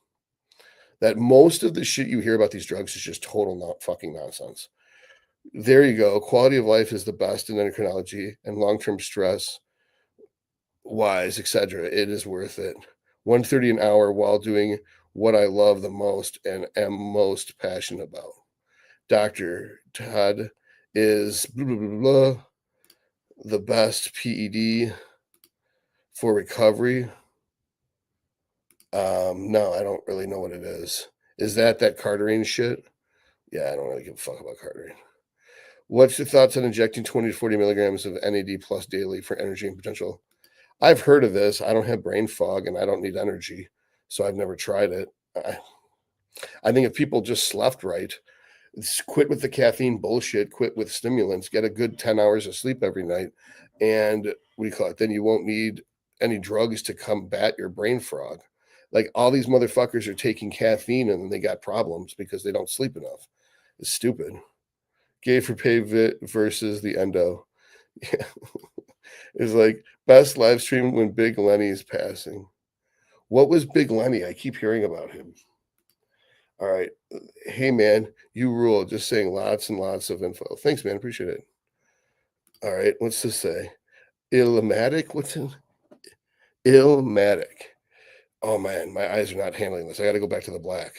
That most of the shit you hear about these drugs is just total not fucking nonsense. There you go. Quality of life is the best in endocrinology and long-term stress wise, etc. It is worth it. 130 an hour while doing what I love the most and am most passionate about. Dr. Todd is blah, blah, blah, blah, the best PED for recovery. No, I don't really know what it is. Is that Carterine shit? Yeah, I don't really give a fuck about Carterine. What's your thoughts on injecting 20 to 40 milligrams of NAD plus daily for energy and potential? I've heard of this. I don't have brain fog and I don't need energy, so I've never tried it. I think if people just slept right, quit with the caffeine bullshit, quit with stimulants, get a good 10 hours of sleep every night, and what do you call it? Then you won't need any drugs to combat your brain fog. Like all these motherfuckers are taking caffeine and they got problems because they don't sleep enough. It's stupid. Gay for pay versus the endo. Yeah. It's like best live stream when Big Lenny's passing. What was Big Lenny? I keep hearing about him. All right. Hey man, you rule. Just saying lots and lots of info. Thanks, man. Appreciate it. All right. What's this say? Illmatic? What's in Illmatic? Oh man, my eyes are not handling this. I gotta go back to the black.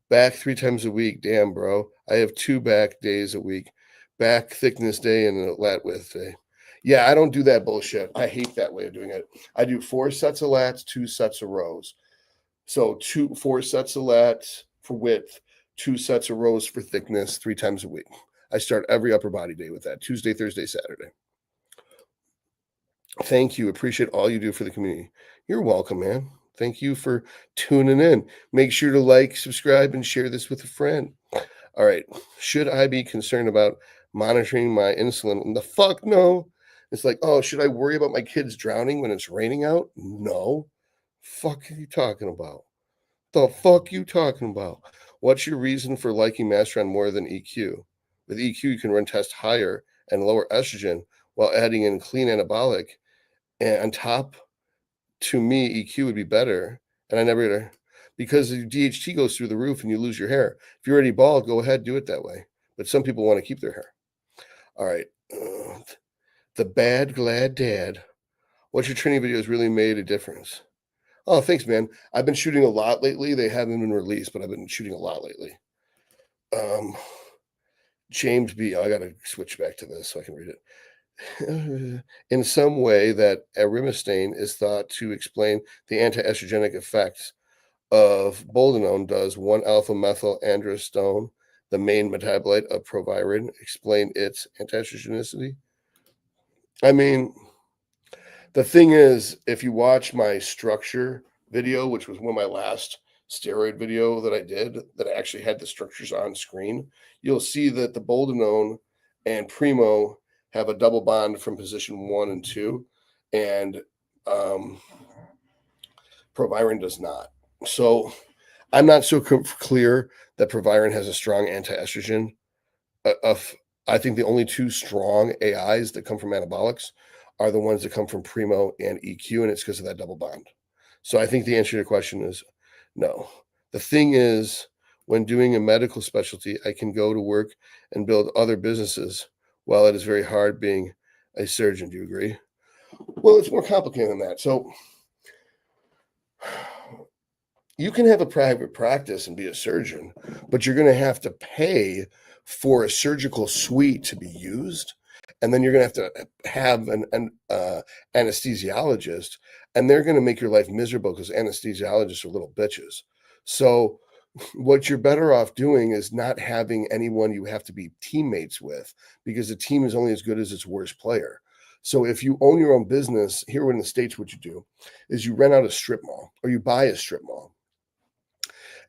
Back 3 times a week. Damn, bro. I have 2 back days a week. Back thickness day and a lat width day. Yeah, I don't do that bullshit. I hate that way of doing it. I do 4 sets of lats, 2 sets of rows. So 4 sets of lats for width, 2 sets of rows for thickness, 3 times a week. I start every upper body day with that. Tuesday, Thursday, Saturday. Thank you. Appreciate all you do for the community. You're welcome, man. Thank you for tuning in. Make sure to like, subscribe, and share this with a friend. All right. Should I be concerned about monitoring my insulin? The fuck no. It's like, oh, should I worry about my kids drowning when it's raining out? No. Fuck are you talking about? The fuck you talking about? What's your reason for liking Masteron more than EQ? With EQ, you can run tests higher and lower estrogen while adding in clean anabolic. And on top, to me, EQ would be better. And I never, because the DHT goes through the roof and you lose your hair. If you're already bald, go ahead, do it that way. But some people want to keep their hair. All right. The Bad Glad Dad. What's your training videos really made a difference? Oh, thanks, man. I've been shooting a lot lately. They haven't been released, but I've been shooting a lot lately. James B. Oh, I got to switch back to this so I can read it. In some way, that arimistane is thought to explain the anti-estrogenic effects of boldenone. Does 1-alpha methyl androstenone, the main metabolite of proviron, explain its anti-estrogenicity? I mean, the thing is, if you watch my structure video, which was one of my last steroid video that I did, that I actually had the structures on screen, you'll see that the boldenone and primo have a double bond from position 1 and 2, and proviron does not. So I'm not so clear that proviron has a strong anti-estrogen. Of I think the only two strong AIs that come from anabolics are the ones that come from primo and EQ, and it's because of that double bond. So I think the answer to your question is no. The thing is, when doing a medical specialty, I can go to work and build other businesses while it is very hard being a surgeon. Do you agree? Well, it's more complicated than that. So you can have a private practice and be a surgeon, but you're going to have to pay for a surgical suite to be used. And then you're going to have an anesthesiologist, and they're going to make your life miserable because anesthesiologists are little bitches. So, what you're better off doing is not having anyone you have to be teammates with, because the team is only as good as its worst player. So, if you own your own business, here in the States, what you do is you rent out a strip mall or you buy a strip mall.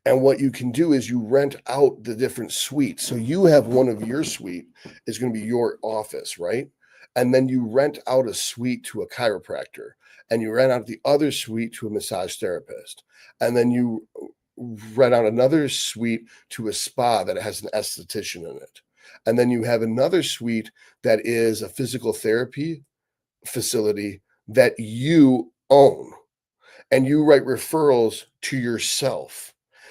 And what you can do is you rent out the different suites. So you have one of your suite is going to be your office, right? And then you rent out a suite to a chiropractor, and you rent out the other suite to a massage therapist. And then you rent out another suite to a spa that has an esthetician in it. And then you have another suite that is a physical therapy facility that you own, and you write referrals to yourself.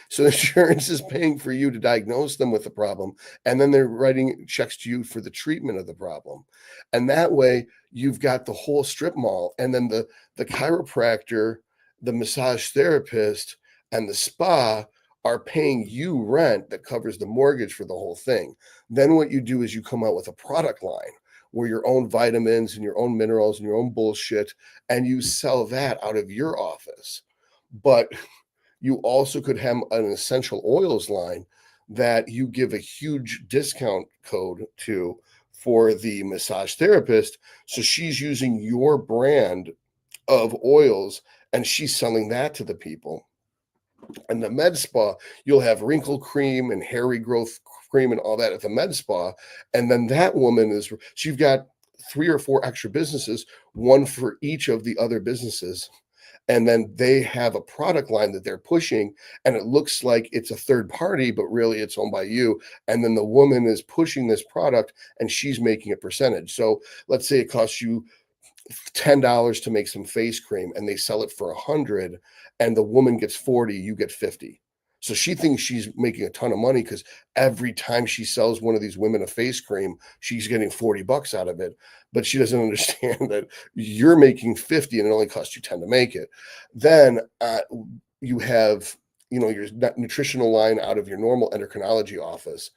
So insurance is paying for you to diagnose them with the problem, and then they're writing checks to you for the treatment of the problem. And that way, you've got the whole strip mall, and then the chiropractor, the massage therapist, and the spa are paying you rent that covers the mortgage for the whole thing. Then what you do is you come out with a product line where your own vitamins and your own minerals and your own bullshit, and you sell that out of your office. But you also could have an essential oils line that you give a huge discount code to for the massage therapist. So she's using your brand of oils and she's selling that to the people. And the med spa, you'll have wrinkle cream and hair regrowth cream and all that at the med spa. And then that woman is, she's got 3 or 4 extra businesses, one for each of the other businesses. And then they have a product line that they're pushing, and it looks like it's a third party, but really it's owned by you. And then the woman is pushing this product and she's making a percentage. So let's say it costs you $10 to make some face cream and they sell it for 100, and the woman gets 40, you get 50. So she thinks she's making a ton of money because every time she sells one of these women a face cream, she's getting $40 out of it. But she doesn't understand that you're making 50 and it only costs you 10 to make it. Then you have, your nutritional line out of your normal endocrinology office.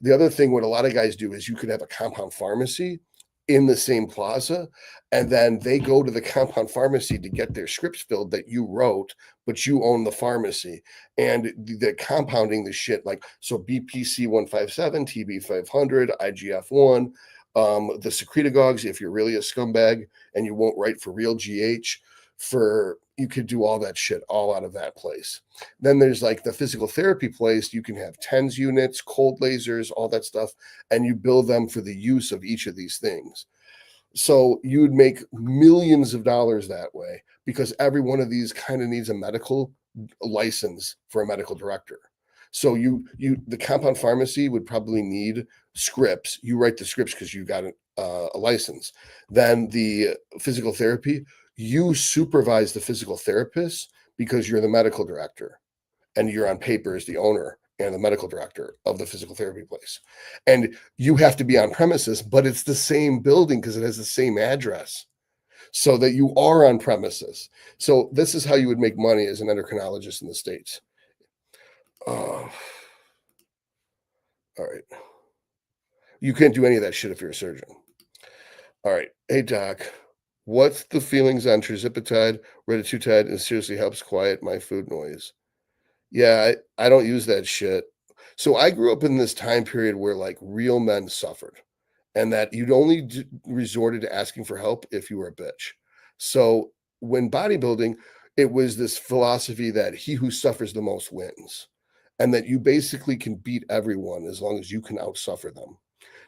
The other thing, what a lot of guys do is you could have a compound pharmacy in the same plaza, and then they go to the compound pharmacy to get their scripts filled that you wrote, but you own the pharmacy, and they're compounding the shit, like, so BPC 157, TB 500, IGF-1, the secretagogues, if you're really a scumbag and you won't write for real GH, for you could do all that shit all out of that place. Then there's like the physical therapy place, you can have TENS units, cold lasers, all that stuff, and you bill them for the use of each of these things. So you would make millions of dollars that way, because every one of these kind of needs a medical license for a medical director. So the compound pharmacy would probably need scripts. You write the scripts because you got a license. Then the physical therapy, you supervise the physical therapist because you're the medical director and you're on paper as the owner and the medical director of the physical therapy place. And you have to be on premises, but it's the same building because it has the same address so that you are on premises. So this is how you would make money as an endocrinologist in the States. Oh, all right. You can't do any of that shit if you're a surgeon. All right. Hey, doc, what's the feelings on trizipatide, retatrutide, and seriously helps quiet my food noise? Yeah, I don't use that shit. So I grew up in this time period where like real men suffered and that you'd only resorted to asking for help if you were a bitch. So when bodybuilding, it was this philosophy that he who suffers the most wins and that you basically can beat everyone as long as you can outsuffer them.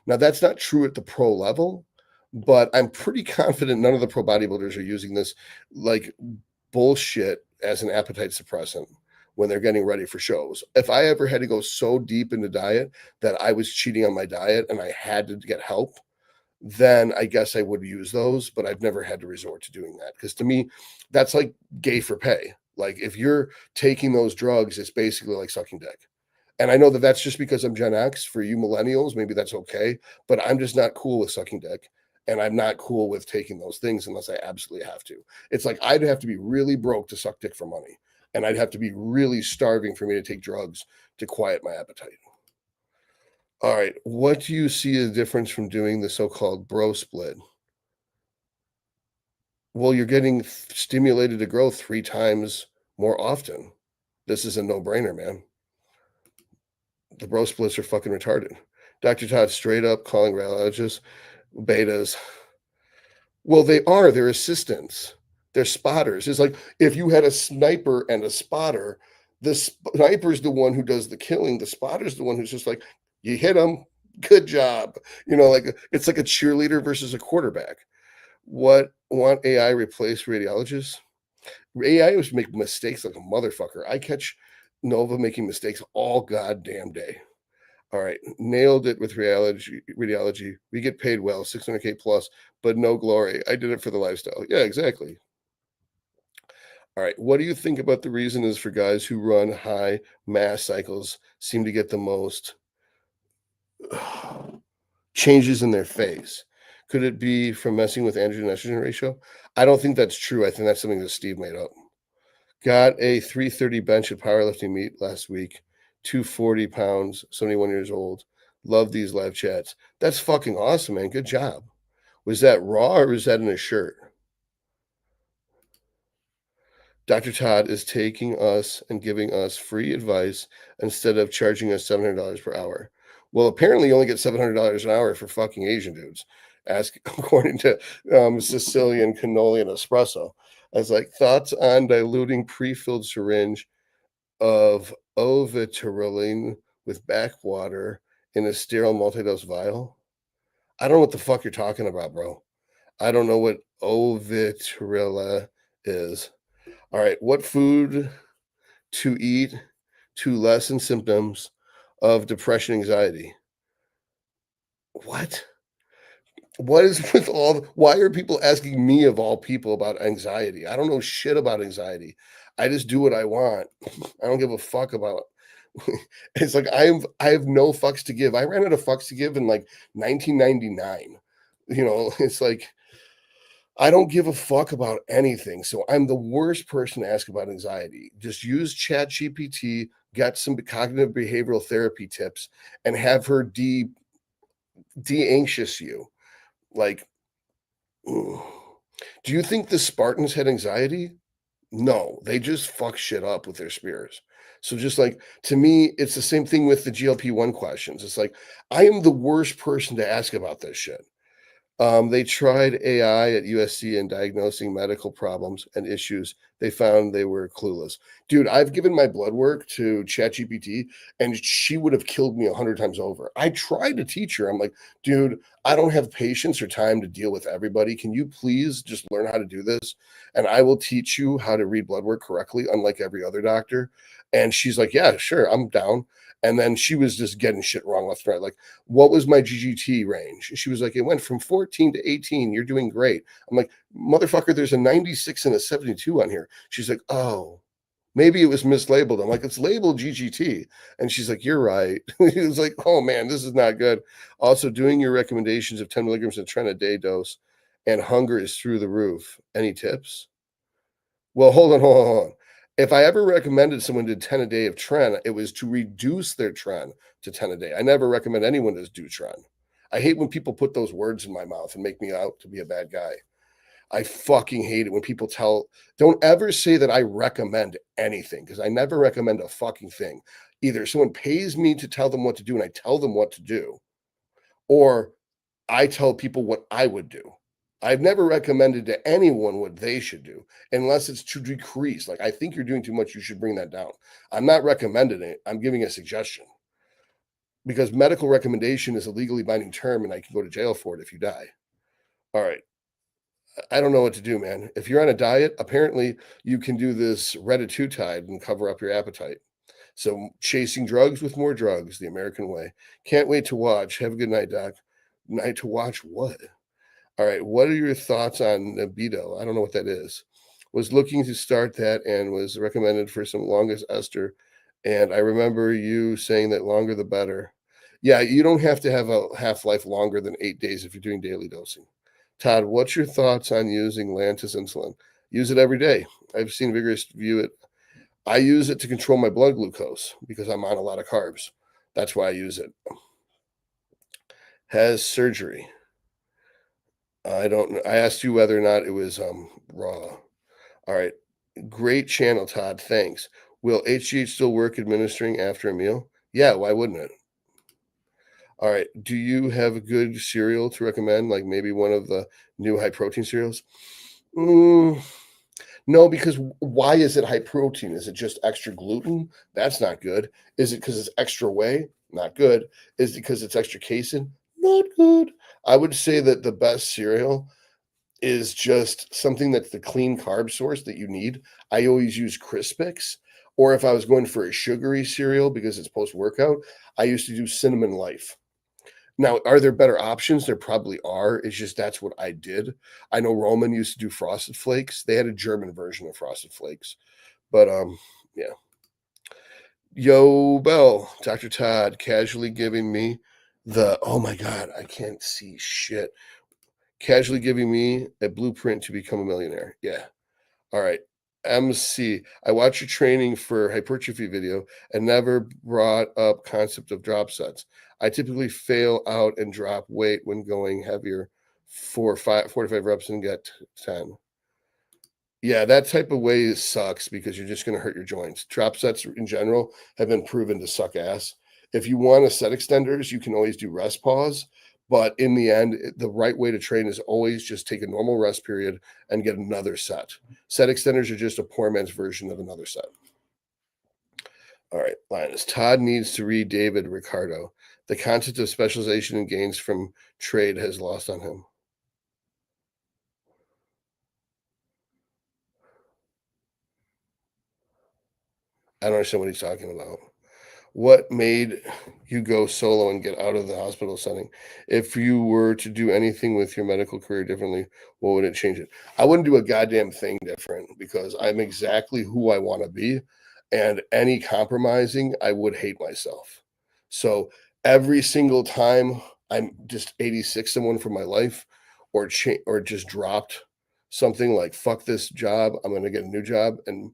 Now, that's not true at the pro level, but I'm pretty confident none of the pro bodybuilders are using this like bullshit as an appetite suppressant when they're getting ready for shows. If I ever had to go so deep into diet that I was cheating on my diet and I had to get help, then I guess I would use those, but I've never had to resort to doing that because to me, that's like gay for pay. Like if you're taking those drugs, it's basically like sucking dick. And I know that that's just because I'm Gen X. For you millennials, maybe that's okay, but I'm just not cool with sucking dick. And I'm not cool with taking those things unless I absolutely have to. It's like I'd have to be really broke to suck dick for money. And I'd have to be really starving for me to take drugs to quiet my appetite. All right. What do you see a difference from doing the so called bro split? Well, you're getting stimulated to grow 3 times more often. This is a no brainer, man. The bro splits are fucking retarded. Dr. Todd straight up calling radiologists betas. Well, they are. They're assistants. They're spotters. It's like if you had a sniper and a spotter, the sniper's the one who does the killing. The spotter's the one who's just like, you hit him, good job. Like it's like a cheerleader versus a quarterback. What want AI replace radiologists? AI was make mistakes like a motherfucker. I catch Nova making mistakes all goddamn day. All right, nailed it with radiology. We get paid well, 600K plus, but no glory. I did it for the lifestyle. Yeah, exactly. All right, what do you think about the reason is for guys who run high mass cycles seem to get the most changes in their face? Could it be from messing with androgen estrogen ratio? I don't think that's true. I think that's something that Steve made up. Got a 330 bench at powerlifting meet last week, 240 pounds, 71 years old. Love these live chats. That's fucking awesome, man. Good job. Was that raw or was that in a shirt? Dr. Todd is taking us and giving us free advice instead of charging us $700 per hour. Well, apparently you only get $700 an hour for fucking Asian dudes. Ask according to Sicilian cannoli and espresso. I was like, thoughts on diluting pre-filled syringe of ovitriline with backwater in a sterile multi-dose vial? I don't know what the fuck you're talking about, bro. I don't know what ovitrilla is. All right, what food to eat to lessen symptoms of depression, anxiety? What? What is with all? Why are people asking me of all people about anxiety? I don't know shit about anxiety. I just do what I want. I don't give a fuck about. It's like I have no fucks to give. I ran out of fucks to give in like 1999. It's like I don't give a fuck about anything. So I'm the worst person to ask about anxiety. Just use Chat GPT, get some cognitive behavioral therapy tips, and have her de-anxious you. Like, do you think the Spartans had anxiety? No, they just fuck shit up with their spears. So just like to me, it's the same thing with the GLP-1 questions. It's like I am the worst person to ask about this shit. They tried AI at USC in diagnosing medical problems and issues They found they were clueless. Dude, I've given my blood work to ChatGPT and she would have killed me 100 times over. I tried to teach her. I'm like, dude, I don't have patience or time to deal with everybody. Can you please just learn how to do this? And I will teach you how to read blood work correctly, unlike every other doctor. And she's like, yeah, sure, I'm down. And then she was just getting shit wrong left and right. Like, what was my GGT range? She was like, it went from 14 to 18. You're doing great. I'm like, motherfucker, there's a 96 and a 72 on here. She's like, oh, maybe it was mislabeled. I'm like, it's labeled GGT. And she's like, you're right. He was like, oh man, this is not good. Also, doing your recommendations of 10 milligrams of tren a day dose and hunger is through the roof. Any tips? Well, hold on. If I ever recommended someone did 10 a day of tren, it was to reduce their tren to 10 a day. I never recommend anyone to do tren. I hate when people put those words in my mouth and make me out to be a bad guy. I fucking hate it when people don't ever say that I recommend anything because I never recommend a fucking thing. Either someone pays me to tell them what to do and I tell them what to do, or I tell people what I would do. I've never recommended to anyone what they should do unless it's to decrease. Like, I think you're doing too much, you should bring that down. I'm not recommending it, I'm giving a suggestion because medical recommendation is a legally binding term and I can go to jail for it if you die. All right. I don't know what to do, man. If you're on a diet, apparently you can do this Redditutide and cover up your appetite. So chasing drugs with more drugs, the American way. Can't wait to watch. Have a good night, Doc. Night to watch what? All right. What are your thoughts on libido? I don't know what that is. Was looking to start that and was recommended for some longest ester. And I remember you saying that longer the better. Yeah, you don't have to have a half life longer than 8 days if you're doing daily dosing. Todd, what's your thoughts on using Lantus insulin? Use it every day. I've seen Vigorous view it. I use it to control my blood glucose because I'm on a lot of carbs. That's why I use it. Has surgery. I don't know. I asked you whether or not it was raw. All right. Great channel, Todd. Thanks. Will HGH still work administering after a meal? Yeah, why wouldn't it? All right. Do you have a good cereal to recommend? Like maybe one of the new high protein cereals? Mm, no, because why is it high protein? Is it just extra gluten? That's not good. Is it because it's extra whey? Not good. Is it because it's extra casein? Not good. I would say that the best cereal is just something that's the clean carb source that you need. I always use Crispix, or if I was going for a sugary cereal because it's post workout, I used to do Cinnamon Life. Now, are there better options? There probably are. It's just that's what I did. I know Roman used to do Frosted Flakes. They had a German version of Frosted Flakes, but yeah. Yo, Bell, Dr. Todd, casually giving me the oh my god, I can't see shit. Casually giving me a blueprint to become a millionaire. Yeah. All right. MC, I watched your training for hypertrophy video and never brought up concept of drop sets. I typically fail out and drop weight when going heavier, 4 to 5 reps and get 10. Yeah, that type of way sucks because you're just going to hurt your joints. Drop sets in general have been proven to suck ass. If you want to set extenders, you can always do rest pause. But in the end, the right way to train is always just take a normal rest period and get another set. Set extenders are just a poor man's version of another set. All right, Linus. Todd needs to read David Ricardo. The concept of specialization and gains from trade has lost on him. I don't understand what he's talking about. What made you go solo and get out of the hospital setting? If you were to do anything with your medical career differently, what would it change it? I wouldn't do a goddamn thing different because I'm exactly who I want to be. And any compromising, I would hate myself. So every single time I'm just 86 someone from my life or just dropped something like fuck this job, I'm going to get a new job and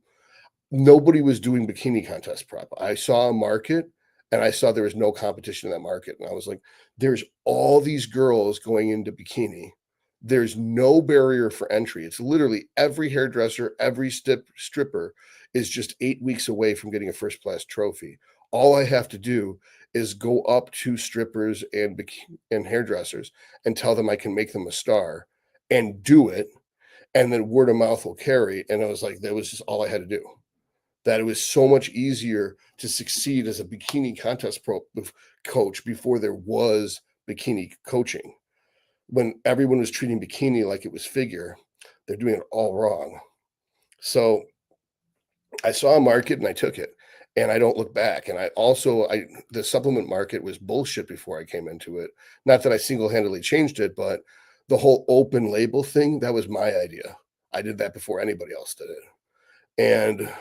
nobody was doing bikini contest prep. I saw a market and I saw there was no competition in that market. And I was like, there's all these girls going into bikini. There's no barrier for entry. It's literally every hairdresser, every stripper is just 8 weeks away from getting a first class trophy. All I have to do is go up to strippers and hairdressers and tell them I can make them a star and do it and then word of mouth will carry. And I was like, that was just all I had to do. That it was so much easier to succeed as a bikini contest coach before there was bikini coaching. When everyone was treating bikini like it was figure, they're doing it all wrong. So I saw a market and I took it, and I don't look back. And I the supplement market was bullshit before I came into it. Not that I single-handedly changed it, but the whole open label thing, that was my idea. I did that before anybody else did it. And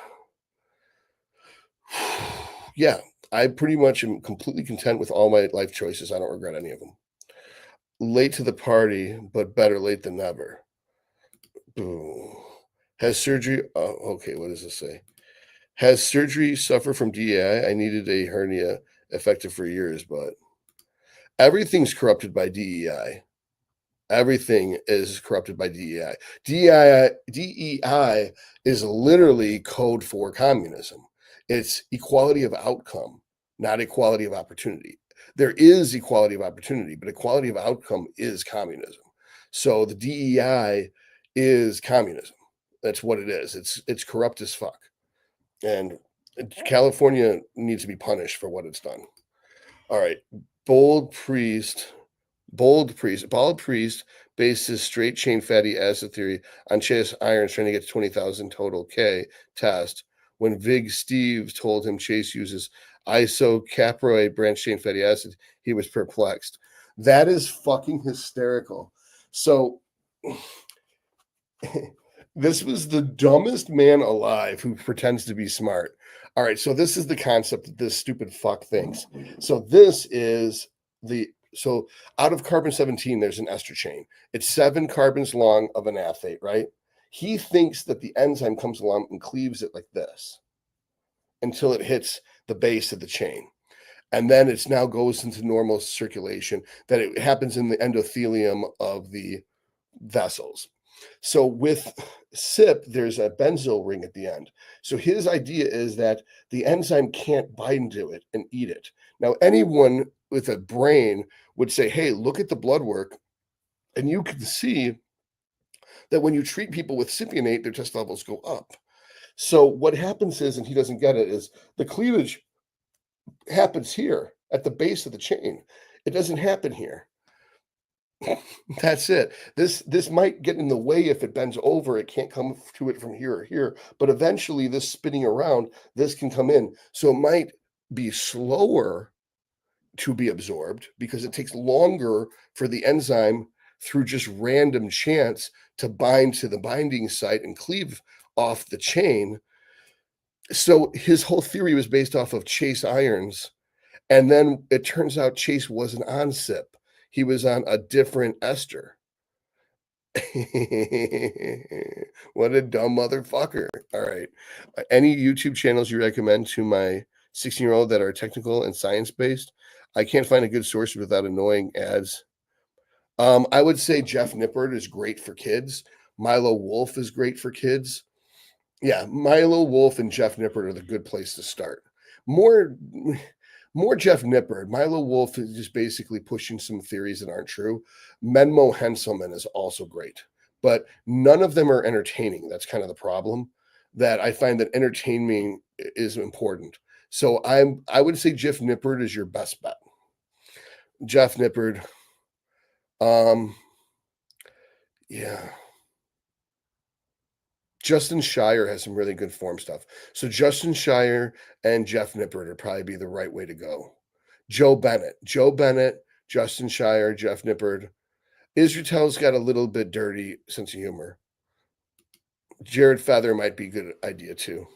yeah, I pretty much am completely content with all my life choices. I don't regret any of them. Late to the party, but better late than never. Ooh. Has surgery okay, what does this say? Has surgery suffered from DEI? I needed a hernia effective for years, but everything's corrupted by DEI. Everything is corrupted by DEI. DEI is literally code for communism. It's equality of outcome, not equality of opportunity. There is equality of opportunity, but equality of outcome is communism. So the DEI is communism. That's what it is. It's corrupt as fuck. And California needs to be punished for what it's done. All right. Bold priest Bald priest based his straight chain fatty acid theory on chase irons trying to get to 20,000 total K test. When Vig Steve told him Chase uses isocaproate branched chain fatty acid, he was perplexed. That is fucking hysterical. So this was the dumbest man alive who pretends to be smart. All right, so this is the concept that this stupid fuck thinks. So this is the so out of carbon 17, there's an ester chain. It's 7 carbons long of an aphthate, right? He thinks that the enzyme comes along and cleaves it like this until it hits the base of the chain. And then it's now goes into normal circulation, that it happens in the endothelium of the vessels. So with SIP, there's a benzyl ring at the end. So his idea is that the enzyme can't bind to it and eat it. Now, anyone with a brain would say, hey, look at the blood work, and you can see that when you treat people with cypionate, their test levels go up. So what happens is, and he doesn't get it, is the cleavage happens here at the base of the chain. It doesn't happen here. That's it. This might get in the way if it bends over. It can't come to it from here or here. But eventually, this spinning around, this can come in. So it might be slower to be absorbed because it takes longer for the enzyme through just random chance to bind to the binding site and cleave off the chain. So his whole theory was based off of chase irons. And then it turns out Chase wasn't on SIP. He was on a different ester. What a dumb motherfucker. All right. Any YouTube channels you recommend to my 16-year-old that are technical and science based? I can't find a good source without annoying ads. I would say Jeff Nippert is great for kids. Milo Wolf is great for kids. Yeah, Milo Wolf and Jeff Nippert are the good place to start. More more Jeff Nippert. Milo Wolf is just basically pushing some theories that aren't true. Menmo Henselman is also great, but none of them are entertaining. That's kind of the problem. That I find that entertaining is important. So I would say Jeff Nippert is your best bet. Jeff Nippert. Um, yeah. Justin Shire has some really good form stuff. So Justin Shire and Jeff Nippert would probably be the right way to go. Joe Bennett, Justin Shire, Jeff Nippert. Israel's got a little bit dirty sense of humor. Jared Feather might be a good idea too.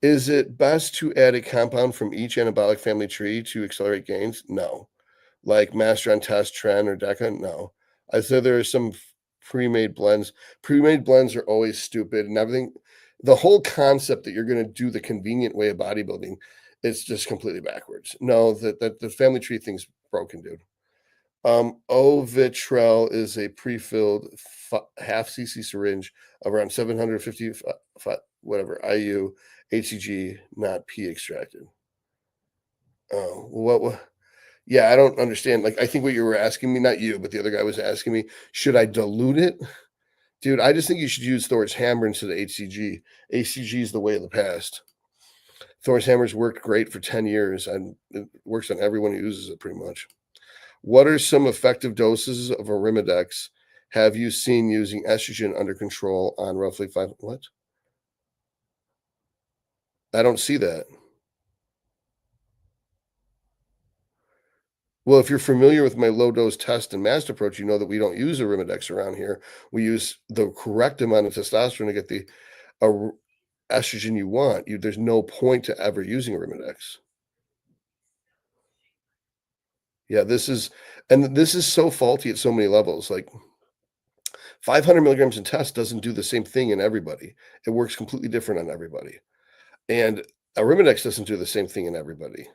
Is it best to add a compound from each anabolic family tree to accelerate gains? No. Like Master on Test, Tren, or Deca? No. I said there are some pre-made blends. Pre-made blends are always stupid and everything. The whole concept that you're going to do the convenient way of bodybuilding is just completely backwards. No, that the family tree thing's broken, dude. Ovitrel is a pre-filled half cc syringe of around 750 whatever IU HCG, not P extracted. Oh, what? Yeah, I don't understand. Like, I think what you were asking me, not you, but the other guy was asking me, should I dilute it? Dude, I just think you should use Thor's hammer instead of HCG. HCG is the way of the past. Thor's hammer's worked great for 10 years and it works on everyone who uses it pretty much. What are some effective doses of Arimidex have you seen using estrogen under control on roughly five? What? I don't see that. Well, if you're familiar with my low dose test and mast approach, you know that we don't use Arimidex around here. We use the correct amount of testosterone to get the uh, estrogen you want. There's no point to ever using Arimidex. Yeah, this is so faulty at so many levels. Like 500 milligrams in test doesn't do the same thing in everybody. It works completely different on everybody. And Arimidex doesn't do the same thing in everybody.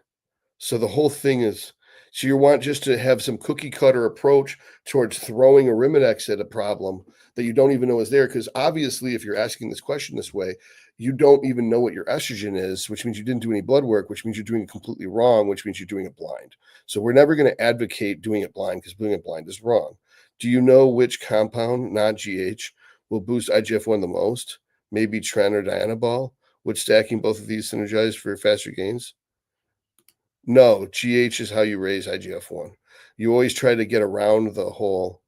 So the whole thing is, so you want just to have some cookie cutter approach towards throwing Arimidex at a problem that you don't even know is there. Because obviously, if you're asking this question this way, you don't even know what your estrogen is, which means you didn't do any blood work, which means you're doing it completely wrong, which means you're doing it blind. So we're never going to advocate doing it blind because doing it blind is wrong. Do you know which compound, not GH, will boost IGF-1 the most? Maybe Tren or Dianabol? Would stacking both of these synergize for faster gains? No, GH is how you raise IGF-1. You always try to get around the whole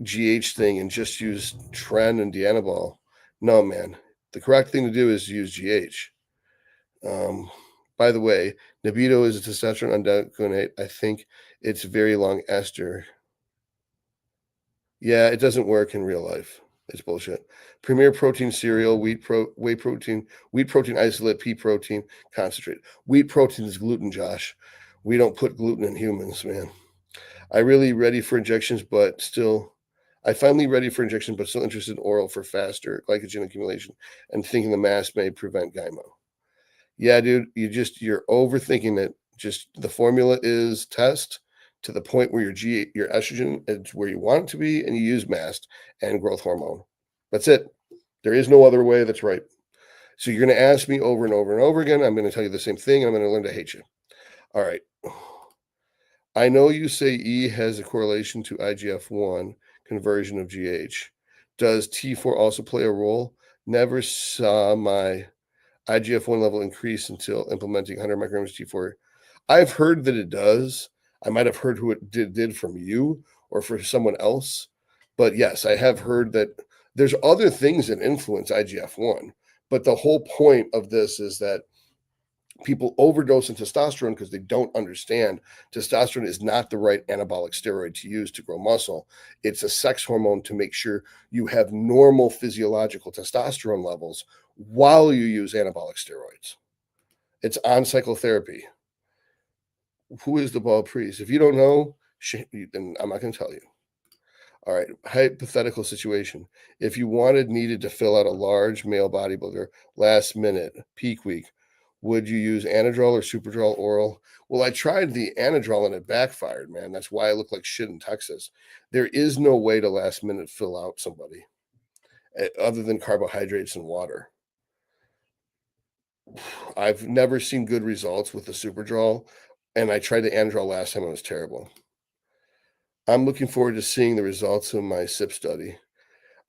GH thing and just use Tren and Dianabol. No, man. The correct thing to do is use GH. By the way, Nebido is a testosterone undeconate. I think it's very long ester. Yeah, it doesn't work in real life. It's bullshit. Premier protein cereal, whey protein, wheat protein isolate, pea protein concentrate. Wheat protein is gluten, Josh. We don't put gluten in humans, man. I really ready for injections, but still, I finally ready for injections, but still interested in oral for faster glycogen accumulation and thinking the mask may prevent GYMO. Yeah, dude, you're overthinking it. Just the formula is test to the point where your estrogen is where you want it to be, and you use mast and growth hormone. That's it. There is no other way that's right. So you're going to ask me over and over and over again. I'm going to tell you the same thing. And I'm going to learn to hate you. All right. I know you say E has a correlation to IGF-1 conversion of GH. Does T4 also play a role? Never saw my IGF-1 level increase until implementing 100 micrograms T4. I've heard that it does. I might have heard who it did from you or for someone else. But yes, I have heard that there's other things that influence IGF-1. But the whole point of this is that people overdose in testosterone because they don't understand testosterone is not the right anabolic steroid to use to grow muscle. It's a sex hormone to make sure you have normal physiological testosterone levels while you use anabolic steroids. It's on psychotherapy. Who is the bald priest? If you don't know, then I'm not going to tell you. All right, hypothetical situation. If you needed to fill out a large male bodybuilder last minute, peak week, would you use Anadrol or Superdrol oral? Well, I tried the Anadrol and it backfired, man. That's why I look like shit in Texas. There is no way to last minute fill out somebody other than carbohydrates and water. I've never seen good results with the Superdrol, and I tried the Anadrol last time. It was terrible. I'm looking forward to seeing the results of my SIP study.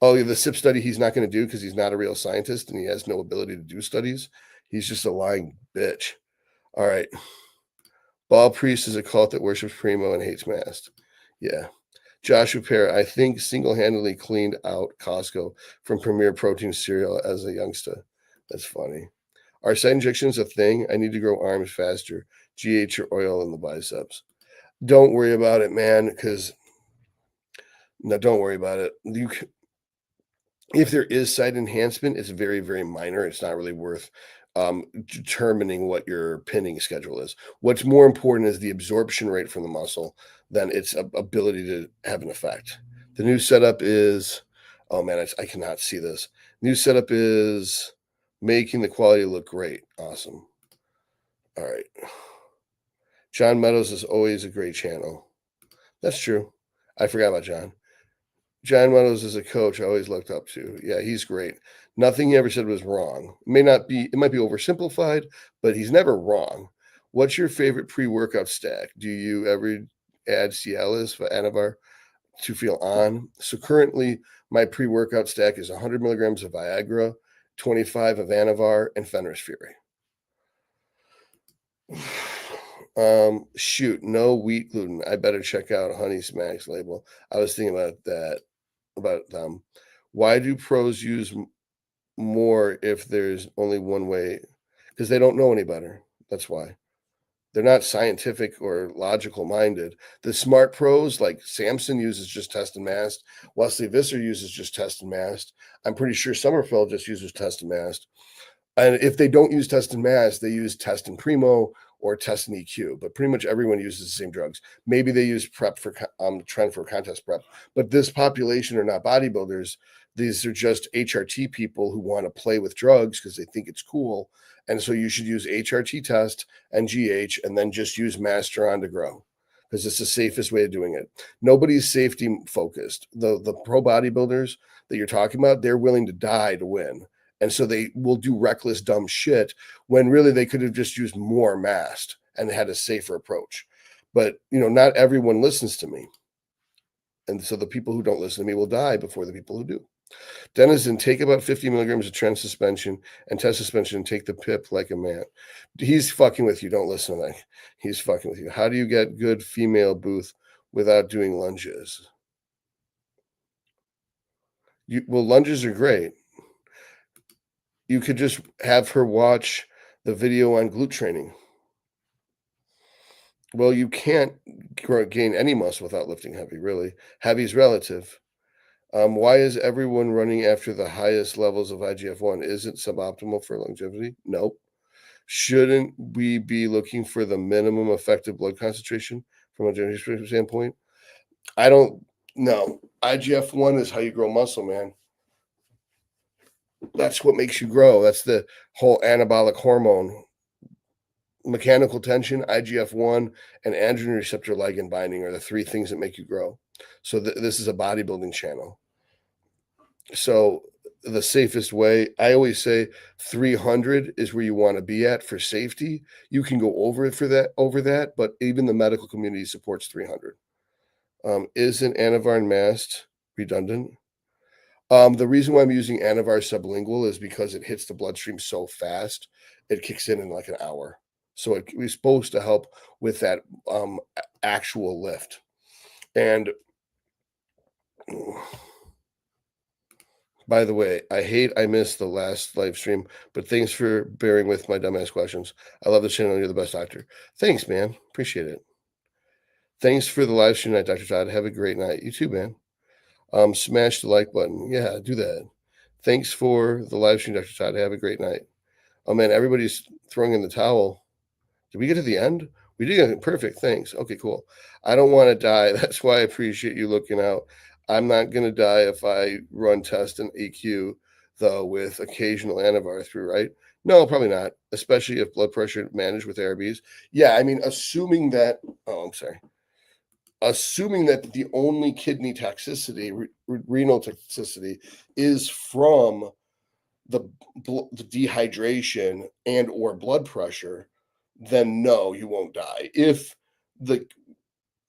Oh, yeah, the SIP study he's not going to do because he's not a real scientist and he has no ability to do studies. He's just a lying bitch. All right. Ball Priest is a cult that worships Primo and hates Mast. Yeah. Joshua Pear, I think single-handedly cleaned out Costco from Premier Protein cereal as a youngster. That's funny. Are site injections a thing? I need to grow arms faster. GH or oil in the biceps. Don't worry about it, man, because no, don't worry about it. If there is site enhancement, it's very, very minor. It's not really worth determining what your pinning schedule is. What's more important is the absorption rate from the muscle than its ability to have an effect. The new setup is, oh man, I cannot see this. New setup is making the quality look great. Awesome. All right. John Meadows is always a great channel. That's true. I forgot about John. John Meadows is a coach I always looked up to. Yeah, he's great. Nothing he ever said was wrong. It might be oversimplified, but he's never wrong. What's your favorite pre-workout stack? Do you ever add Cialis for Anavar? to feel on. So currently, my pre-workout stack is 100 milligrams of Viagra, 25 of Anavar, and Fenris Fury. Shoot, no wheat gluten. I better check out Honey Smacks label. I was thinking about that, about them. Why do pros use more if there's only one way? Because they don't know any better. That's why. They're not scientific or logical minded. The smart pros like Samson uses just test and mast. Wesley Visser uses just test and mast. I'm pretty sure Sommerfeld just uses test and mast. And if they don't use test and mast, they use test and primo or test and EQ. But pretty much everyone uses the same drugs. Maybe they use prep for trend for contest prep. But this population are not bodybuilders. These are just HRT people who want to play with drugs because they think it's cool. And so you should use HRT test and GH and then just use Masteron to grow because it's the safest way of doing it. Nobody's safety focused. The pro bodybuilders that you're talking about, they're willing to die to win. And so they will do reckless, dumb shit when really they could have just used more mast and had a safer approach. But, not everyone listens to me. And so the people who don't listen to me will die before the people who do. Denizen, take about 50 milligrams of trend suspension and test suspension and take the pip like a man. He's fucking with you. Don't listen to that. He's fucking with you. How do you get good female booth without doing lunges? Lunges are great. You could just have her watch the video on glute training. Well, you can't gain any muscle without lifting heavy, really. Heavy's relative. Why is everyone running after the highest levels of IGF-1? Is it suboptimal for longevity? Nope. Shouldn't we be looking for the minimum effective blood concentration from a genetic standpoint? I don't know. IGF-1 is how you grow muscle, man. That's what makes you grow. That's the whole anabolic hormone. Mechanical tension, IGF-1, and androgen receptor ligand binding are the three things that make you grow. So this is a bodybuilding channel. So the safest way, I always say 300 is where you want to be at for safety. You can go over that, but even the medical community supports 300. Isn't Anavar and Mast redundant? The reason why I'm using Anavar sublingual is because it hits the bloodstream so fast, it kicks in like an hour. So it was supposed to help with that actual lift. And by the way, I missed the last live stream, but thanks for bearing with my dumbass questions. I love the channel. You're the best doctor. Thanks, man. Appreciate it. Thanks for the live stream tonight, Dr. Todd. Have a great night. You too, man. Smash the like button. Yeah, do that. Thanks for the live stream, Dr. Todd. Have a great night. Oh man, everybody's throwing in the towel. Did we get to the end? We did get it. Perfect. Thanks. Okay, cool. I don't want to die. That's why I appreciate you looking out. I'm not going to die if I run test and EQ, though, with occasional Anavar through, right? No, probably not, especially if blood pressure managed with ARBs. Yeah, I mean, assuming that the only kidney toxicity, renal toxicity, is from the dehydration and or blood pressure, then no, you won't die. If the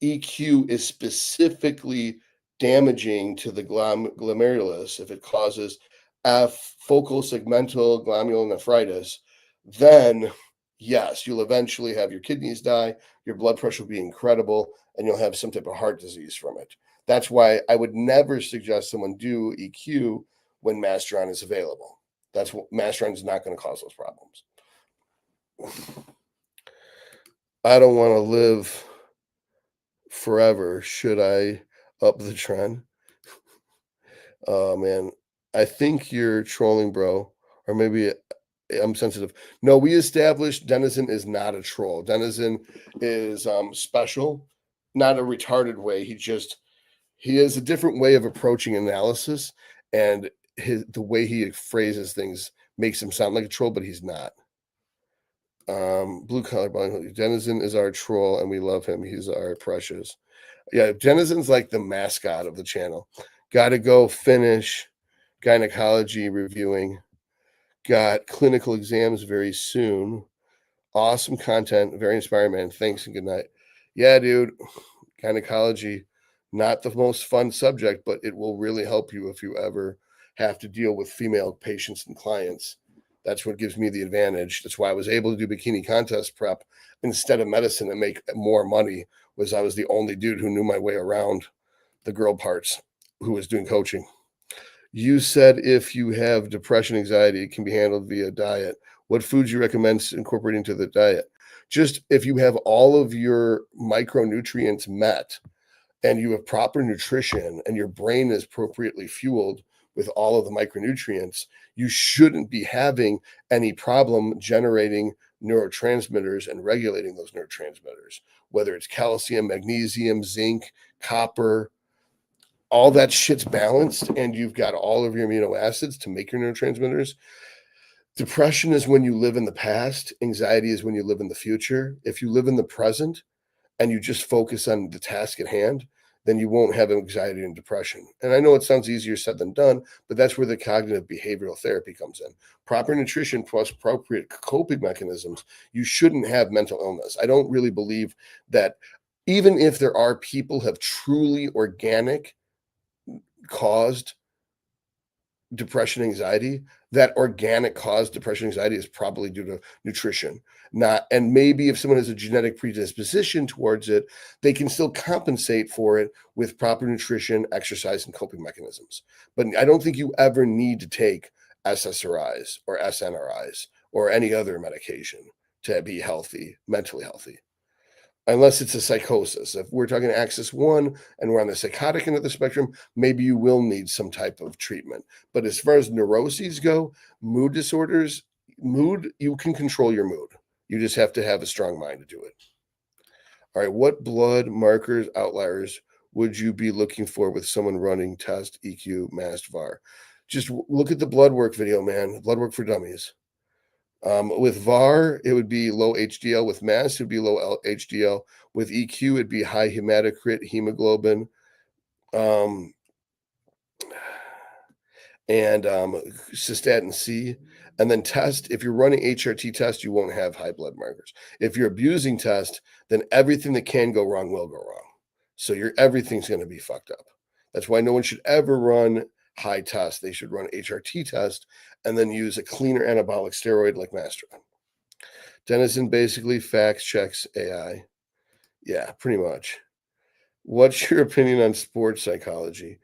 EQ is specifically damaging to the glomerulus, if it causes focal segmental glomerulonephritis, then yes, you'll eventually have your kidneys die, your blood pressure will be incredible, and you'll have some type of heart disease from it. That's why I would never suggest someone do EQ when Masteron is available. That's what Masteron is not going to cause those problems. I don't want to live forever. Should I up the trend? Oh man, I think you're trolling, bro. Or maybe I'm sensitive. No, we established Denizen is not a troll. Denizen is special, not a retarded way. He has a different way of approaching analysis, and the way he phrases things makes him sound like a troll, but he's not. Blue collar blind. Denizen is our troll, and we love him. He's our precious. Yeah, Denizen's like the mascot of the channel. Got to go finish gynecology reviewing. Got clinical exams very soon. Awesome content, very inspiring, man. Thanks and good night. Yeah, dude. Gynecology. Not the most fun subject, but it will really help you if you ever have to deal with female patients and clients. That's what gives me the advantage. That's why I was able to do bikini contest prep instead of medicine and make more money. Was I was the only dude who knew my way around the girl parts who was doing coaching. You said if you have depression, anxiety, it can be handled via diet. What foods you recommend incorporating to the diet? Just if you have all of your micronutrients met and you have proper nutrition and your brain is appropriately fueled with all of the micronutrients, you shouldn't be having any problem generating neurotransmitters and regulating those neurotransmitters, whether it's calcium, magnesium, zinc, copper, all that shit's balanced and you've got all of your amino acids to make your neurotransmitters. Depression is when you live in the past, anxiety is when you live in the future. If you live in the present and you just focus on the task at hand, then you won't have anxiety and depression. And I know it sounds easier said than done, but that's where the cognitive behavioral therapy comes in. Proper nutrition plus appropriate coping mechanisms, you shouldn't have mental illness. I don't really believe that even if there are people have truly organic caused depression anxiety, that organic cause depression anxiety is probably due to nutrition, not, and maybe if someone has a genetic predisposition towards it, they can still compensate for it with proper nutrition, exercise, and coping mechanisms. But I don't think you ever need to take ssris or snris or any other medication to be healthy, mentally healthy, unless it's a psychosis. If we're talking axis one and we're on the psychotic end of the spectrum, maybe you will need some type of treatment. But as far as neuroses go, mood disorders, you can control your mood. You just have to have a strong mind to do it. All right, what blood markers, outliers would you be looking for with someone running test, EQ, MAST, VAR? Just look at the blood work video, man. Blood work for dummies. With VAR, it would be low HDL. With MAST, it would be low HDL. With EQ, it'd be high hematocrit, hemoglobin, um, and cystatin C. And then test, if you're running HRT test, you won't have high blood markers. If you're abusing test, then everything that can go wrong will go wrong. So everything's going to be fucked up. That's why no one should ever run high test. They should run HRT test and then use a cleaner anabolic steroid like Masteron. Denizen basically fact checks AI. Yeah, pretty much. What's your opinion on sports psychology?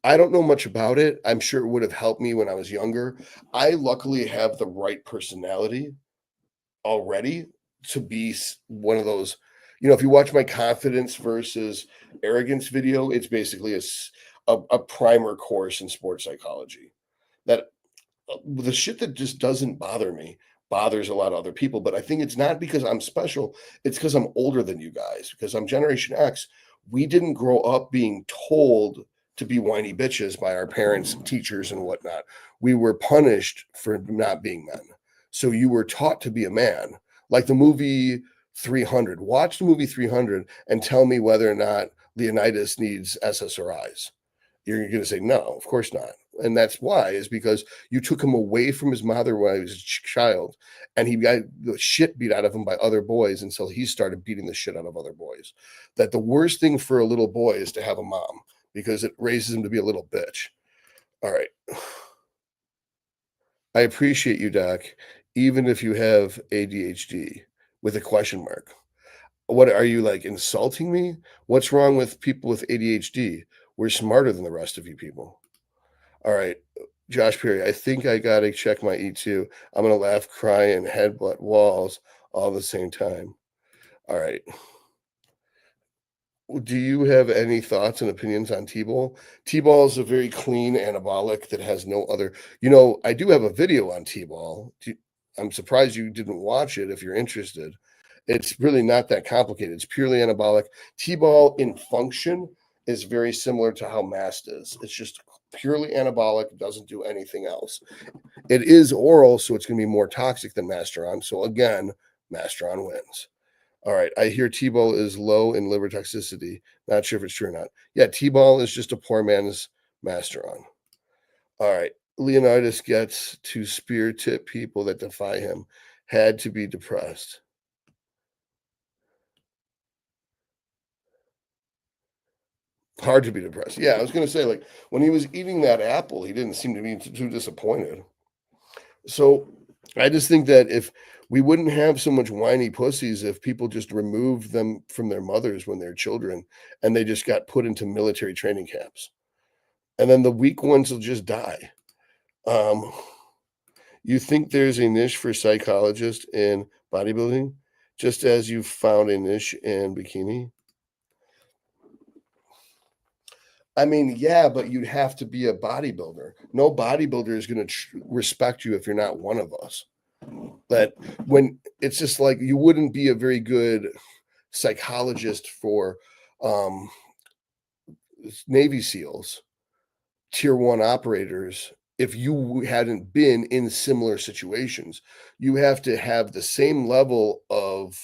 I don't know much about it. I'm sure it would have helped me when I was younger. I luckily have the right personality already to be one of those. If you watch my confidence versus arrogance video, it's basically a primer course in sports psychology. That the shit that just doesn't bother me bothers a lot of other people. But I think it's not because I'm special. It's because I'm older than you guys, because I'm Generation X. We didn't grow up being told to be whiny bitches by our parents and teachers and whatnot. We were punished for not being men. So you were taught to be a man. Like the movie 300. Watch the movie 300 and tell me whether or not Leonidas needs SSRIs. You're going to say, no, of course not. And that's why, is because you took him away from his mother when he was a child, and he got the shit beat out of him by other boys until he started beating the shit out of other boys. That the worst thing for a little boy is to have a mom, because it raises him to be a little bitch. All right. I appreciate you, Doc, even if you have ADHD with a question mark. What are you, like, insulting me? What's wrong with people with ADHD? We're smarter than the rest of you people. All right, Josh Perry, I think I got to check my E2. I'm going to laugh, cry, and headbutt walls all at the same time. All right. Do you have any thoughts and opinions on T-ball? T-ball is a very clean anabolic that has no other. I do have a video on T-ball. I'm surprised you didn't watch it if you're interested. It's really not that complicated. It's purely anabolic. T-ball in function is very similar to how MAST is. It's just purely anabolic, doesn't do anything else. It is oral, so it's going to be more toxic than Masteron. So again, Masteron wins. All right, I hear T-ball is low in liver toxicity. Not sure if it's true or not. Yeah, T-ball is just a poor man's Masteron. All right, Leonidas gets to spear tip people that defy him. Had to be depressed. Hard to be depressed. Yeah, I was gonna say, like, when he was eating that apple, he didn't seem to be too disappointed. So I just think that if we wouldn't have so much whiny pussies if people just removed them from their mothers when they're children and they just got put into military training camps. And then the weak ones will just die. Um, you think there's a niche for psychologists in bodybuilding, just as you found a niche in bikini? I mean, yeah, but you'd have to be a bodybuilder. No bodybuilder is going to respect you if you're not one of us. That when it's just like you wouldn't be a very good psychologist for um, Navy SEALs, tier one operators, if you hadn't been in similar situations. You have to have the same level of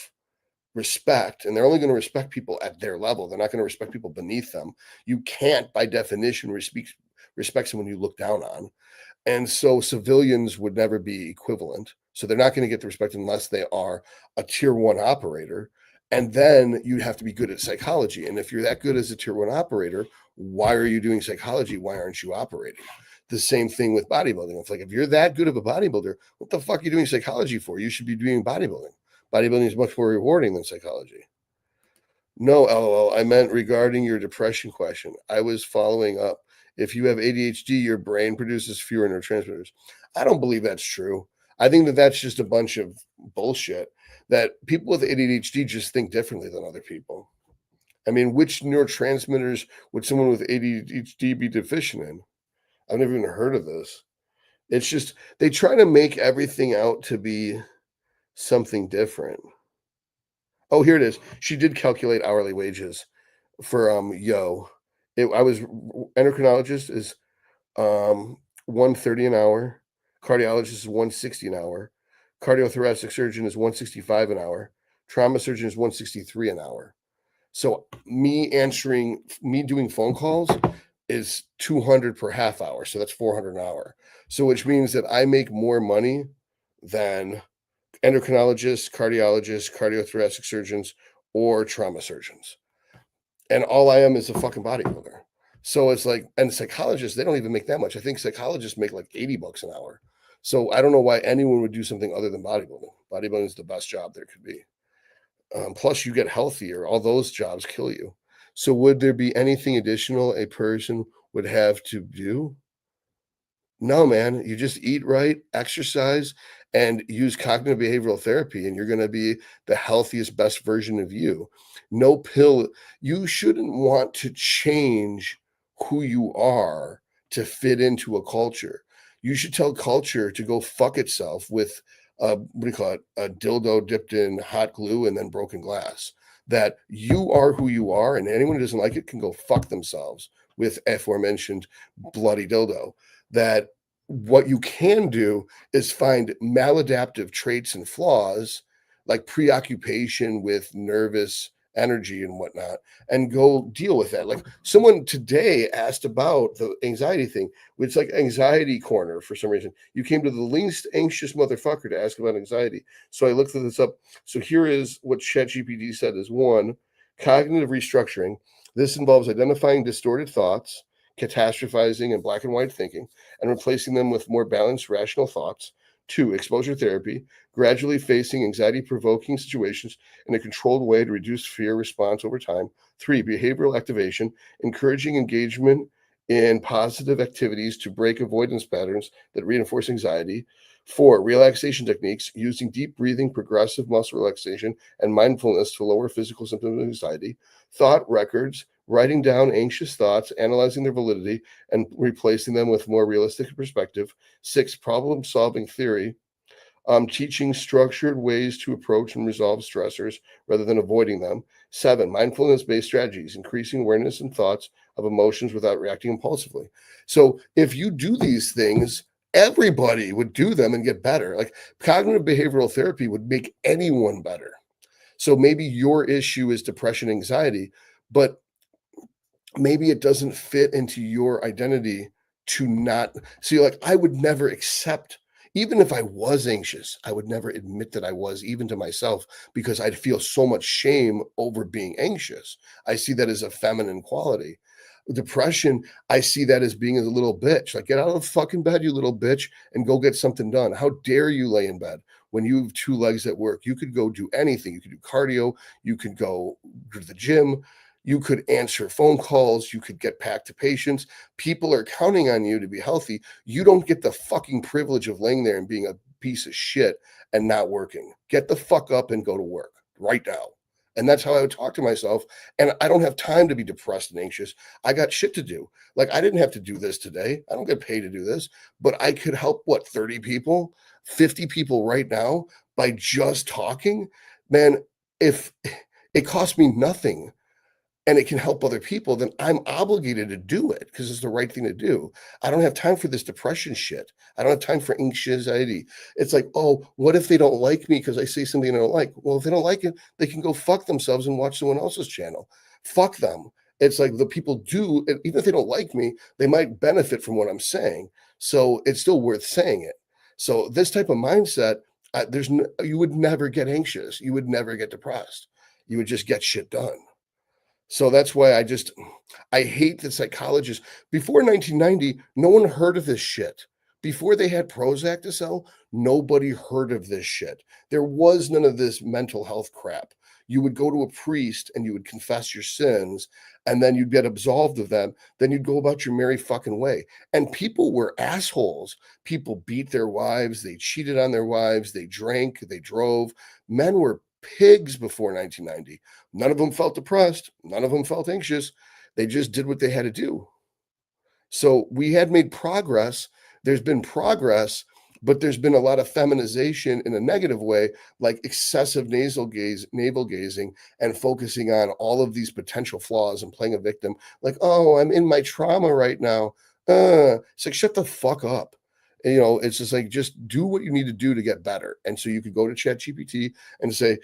respect, and they're only going to respect people at their level. They're not going to respect people beneath them. You can't, by definition, respect someone you look down on. And so civilians would never be equivalent. So they're not going to get the respect unless they are a tier one operator. And then you'd have to be good at psychology. And if you're that good as a tier one operator, why are you doing psychology? Why aren't you operating? The same thing with bodybuilding. It's like, if you're that good of a bodybuilder, what the fuck are you doing psychology for? You should be doing bodybuilding. Bodybuilding is much more rewarding than psychology. No, LOL. I meant regarding your depression question. I was following up. If you have ADHD, your brain produces fewer neurotransmitters. I don't believe that's true. I think that that's just a bunch of bullshit. That people with ADHD just think differently than other people. I mean, which neurotransmitters would someone with ADHD be deficient in? I've never even heard of this. It's just they try to make everything out to be something different. Oh, here it is. She did calculate hourly wages for Yo. I was endocrinologist is 130 an hour, cardiologist is 160 an hour, cardiothoracic surgeon is 165 an hour, trauma surgeon is 163 an hour. So me doing phone calls is 200 per half hour. So that's 400 an hour. So which means that I make more money than endocrinologists, cardiologists, cardiothoracic surgeons, or trauma surgeons. And all I am is a fucking bodybuilder. So it's like, and psychologists, they don't even make that much. I think psychologists make like 80 bucks an hour. So I don't know why anyone would do something other than bodybuilding. Bodybuilding is the best job there could be. Plus, you get healthier. All those jobs kill you. So, would there be anything additional a person would have to do? No, man. You just eat right, exercise, and use cognitive behavioral therapy, and you're going to be the healthiest, best version of you. No pill. You shouldn't want to change who you are to fit into a culture. You should tell culture to go fuck itself with what do you call it? A dildo dipped in hot glue and then broken glass. That you are who you are, and anyone who doesn't like it can go fuck themselves with aforementioned bloody dildo. That what you can do is find maladaptive traits and flaws like preoccupation with nervous energy and whatnot and go deal with that. Like someone today asked about the anxiety thing, which like anxiety corner for some reason. You came to the least anxious motherfucker to ask about anxiety. So I looked this up. So here is what ChatGPT said is one, cognitive restructuring. This involves identifying distorted thoughts, catastrophizing and black and white thinking, and replacing them with more balanced, rational thoughts. Two, exposure therapy, gradually facing anxiety provoking situations in a controlled way to reduce fear response over time. Three, behavioral activation, encouraging engagement in positive activities to break avoidance patterns that reinforce anxiety. Four, relaxation techniques, using deep breathing, progressive muscle relaxation, and mindfulness to lower physical symptoms of anxiety. Thought records, writing down anxious thoughts, analyzing their validity, and replacing them with more realistic perspective. Six, problem solving theory, teaching structured ways to approach and resolve stressors rather than avoiding them. Seven, mindfulness based strategies, increasing awareness and thoughts of emotions without reacting impulsively. So if you do these things, everybody would do them and get better. Like cognitive behavioral therapy would make anyone better. So maybe your issue is depression, anxiety, but maybe it doesn't fit into your identity to not see. Like I would never accept, even if I was anxious, I would never admit that I was, even to myself, because I'd feel so much shame over being anxious. I see that as a feminine quality. Depression, I see that as being a little bitch. Like, get out of the fucking bed, you little bitch, and go get something done. How dare you lay in bed when you have two legs at work? You could go do anything. You could do cardio. You could go to the gym. You could answer phone calls. You could get back to patients. People are counting on you to be healthy. You don't get the fucking privilege of laying there and being a piece of shit and not working. Get the fuck up and go to work right now. And that's how I would talk to myself. And I don't have time to be depressed and anxious. I got shit to do. Like, I didn't have to do this today. I don't get paid to do this, but I could help what, 30 people, 50 people right now by just talking. Man, if it costs me nothing and it can help other people, then I'm obligated to do it because it's the right thing to do. I don't have time for this depression shit. I don't have time for anxiety. It's like, oh, what if they don't like me because I say something they don't like? Well, if they don't like it, they can go fuck themselves and watch someone else's channel. Fuck them. It's like the people do, even if they don't like me, they might benefit from what I'm saying. So it's still worth saying it. So this type of mindset, you would never get anxious. You would never get depressed. You would just get shit done. So that's why I hate that psychologists before 1990, no one heard of this shit. Before they had Prozac to sell, nobody heard of this shit. There was none of this mental health crap. You would go to a priest and you would confess your sins, and then you'd get absolved of them. Then you'd go about your merry fucking way. And people were assholes. People beat their wives, they cheated on their wives, they drank, they drove. Men were pigs before 1990. None of them felt depressed. None of them felt anxious. They just did what they had to do. So we had made progress. There's been progress, but there's been a lot of feminization in a negative way, like excessive navel gazing, and focusing on all of these potential flaws and playing a victim. Like, oh, I'm in my trauma right now. It's like, shut the fuck up. And, it's just like, just do what you need to do to get better. And so you could go to ChatGPT and say,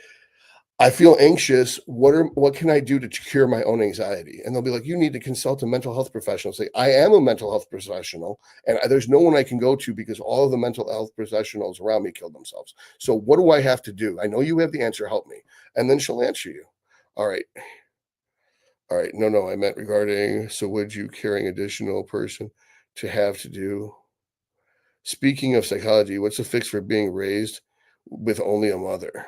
I feel anxious. What can I do to cure my own anxiety? And they'll be like, you need to consult a mental health professional. Say, I am a mental health professional, and there's no one I can go to because all of the mental health professionals around me killed themselves. So what do I have to do? I know you have the answer. Help me. And then she'll answer you. All right. All right. No, I meant regarding. So would you carrying additional person to have to do? Speaking of psychology, what's the fix for being raised with only a mother?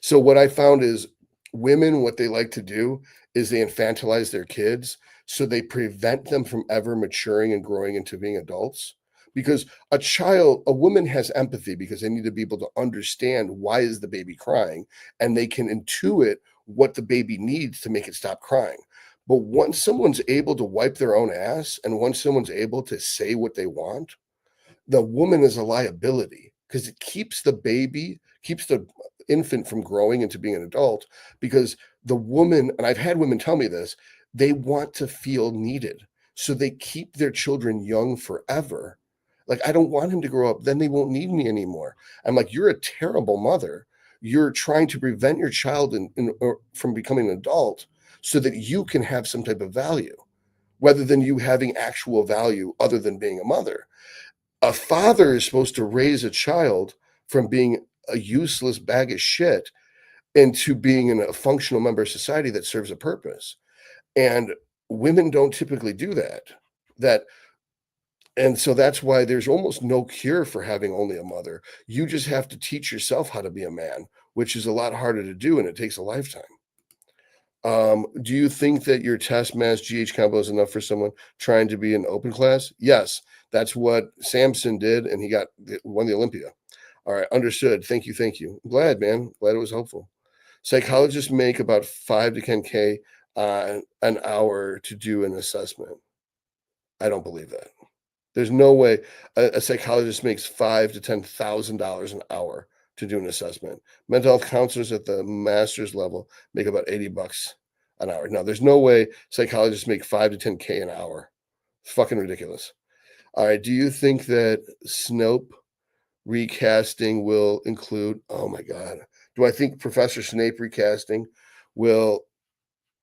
So what I found is women, what they like to do is they infantilize their kids, so they prevent them from ever maturing and growing into being adults. Because a woman has empathy because they need to be able to understand why is the baby crying, and they can intuit what the baby needs to make it stop crying. But once someone's able to wipe their own ass and once someone's able to say what they want, the woman is a liability because it keeps the infant from growing into being an adult. Because the woman, and I've had women tell me this, they want to feel needed. So they keep their children young forever. Like, I don't want him to grow up, then they won't need me anymore. I'm like, you're a terrible mother. You're trying to prevent your child from becoming an adult so that you can have some type of value, rather than you having actual value other than being a mother. A father is supposed to raise a child from being a useless bag of shit into being a functional member of society that serves a purpose. And women don't typically do that. That and so that's why there's almost no cure for having only a mother. You just have to teach yourself how to be a man, which is a lot harder to do and it takes a lifetime. Do you think that your test mass GH combo is enough for someone trying to be an open class? Yes, that's what Samson did, and he won the Olympia. All right, understood. Thank you, thank you. I'm glad, man. Glad it was helpful. Psychologists make about 5 to 10K an hour to do an assessment. I don't believe that. There's no way a psychologist makes $5,000 to $10,000 an hour to do an assessment. Mental health counselors at the master's level make about $80 an hour. Now, there's no way psychologists make 5 to 10K an hour. It's fucking ridiculous. All right. Do you think that Snope recasting will include? Oh my God. Do I think Professor Snape recasting will?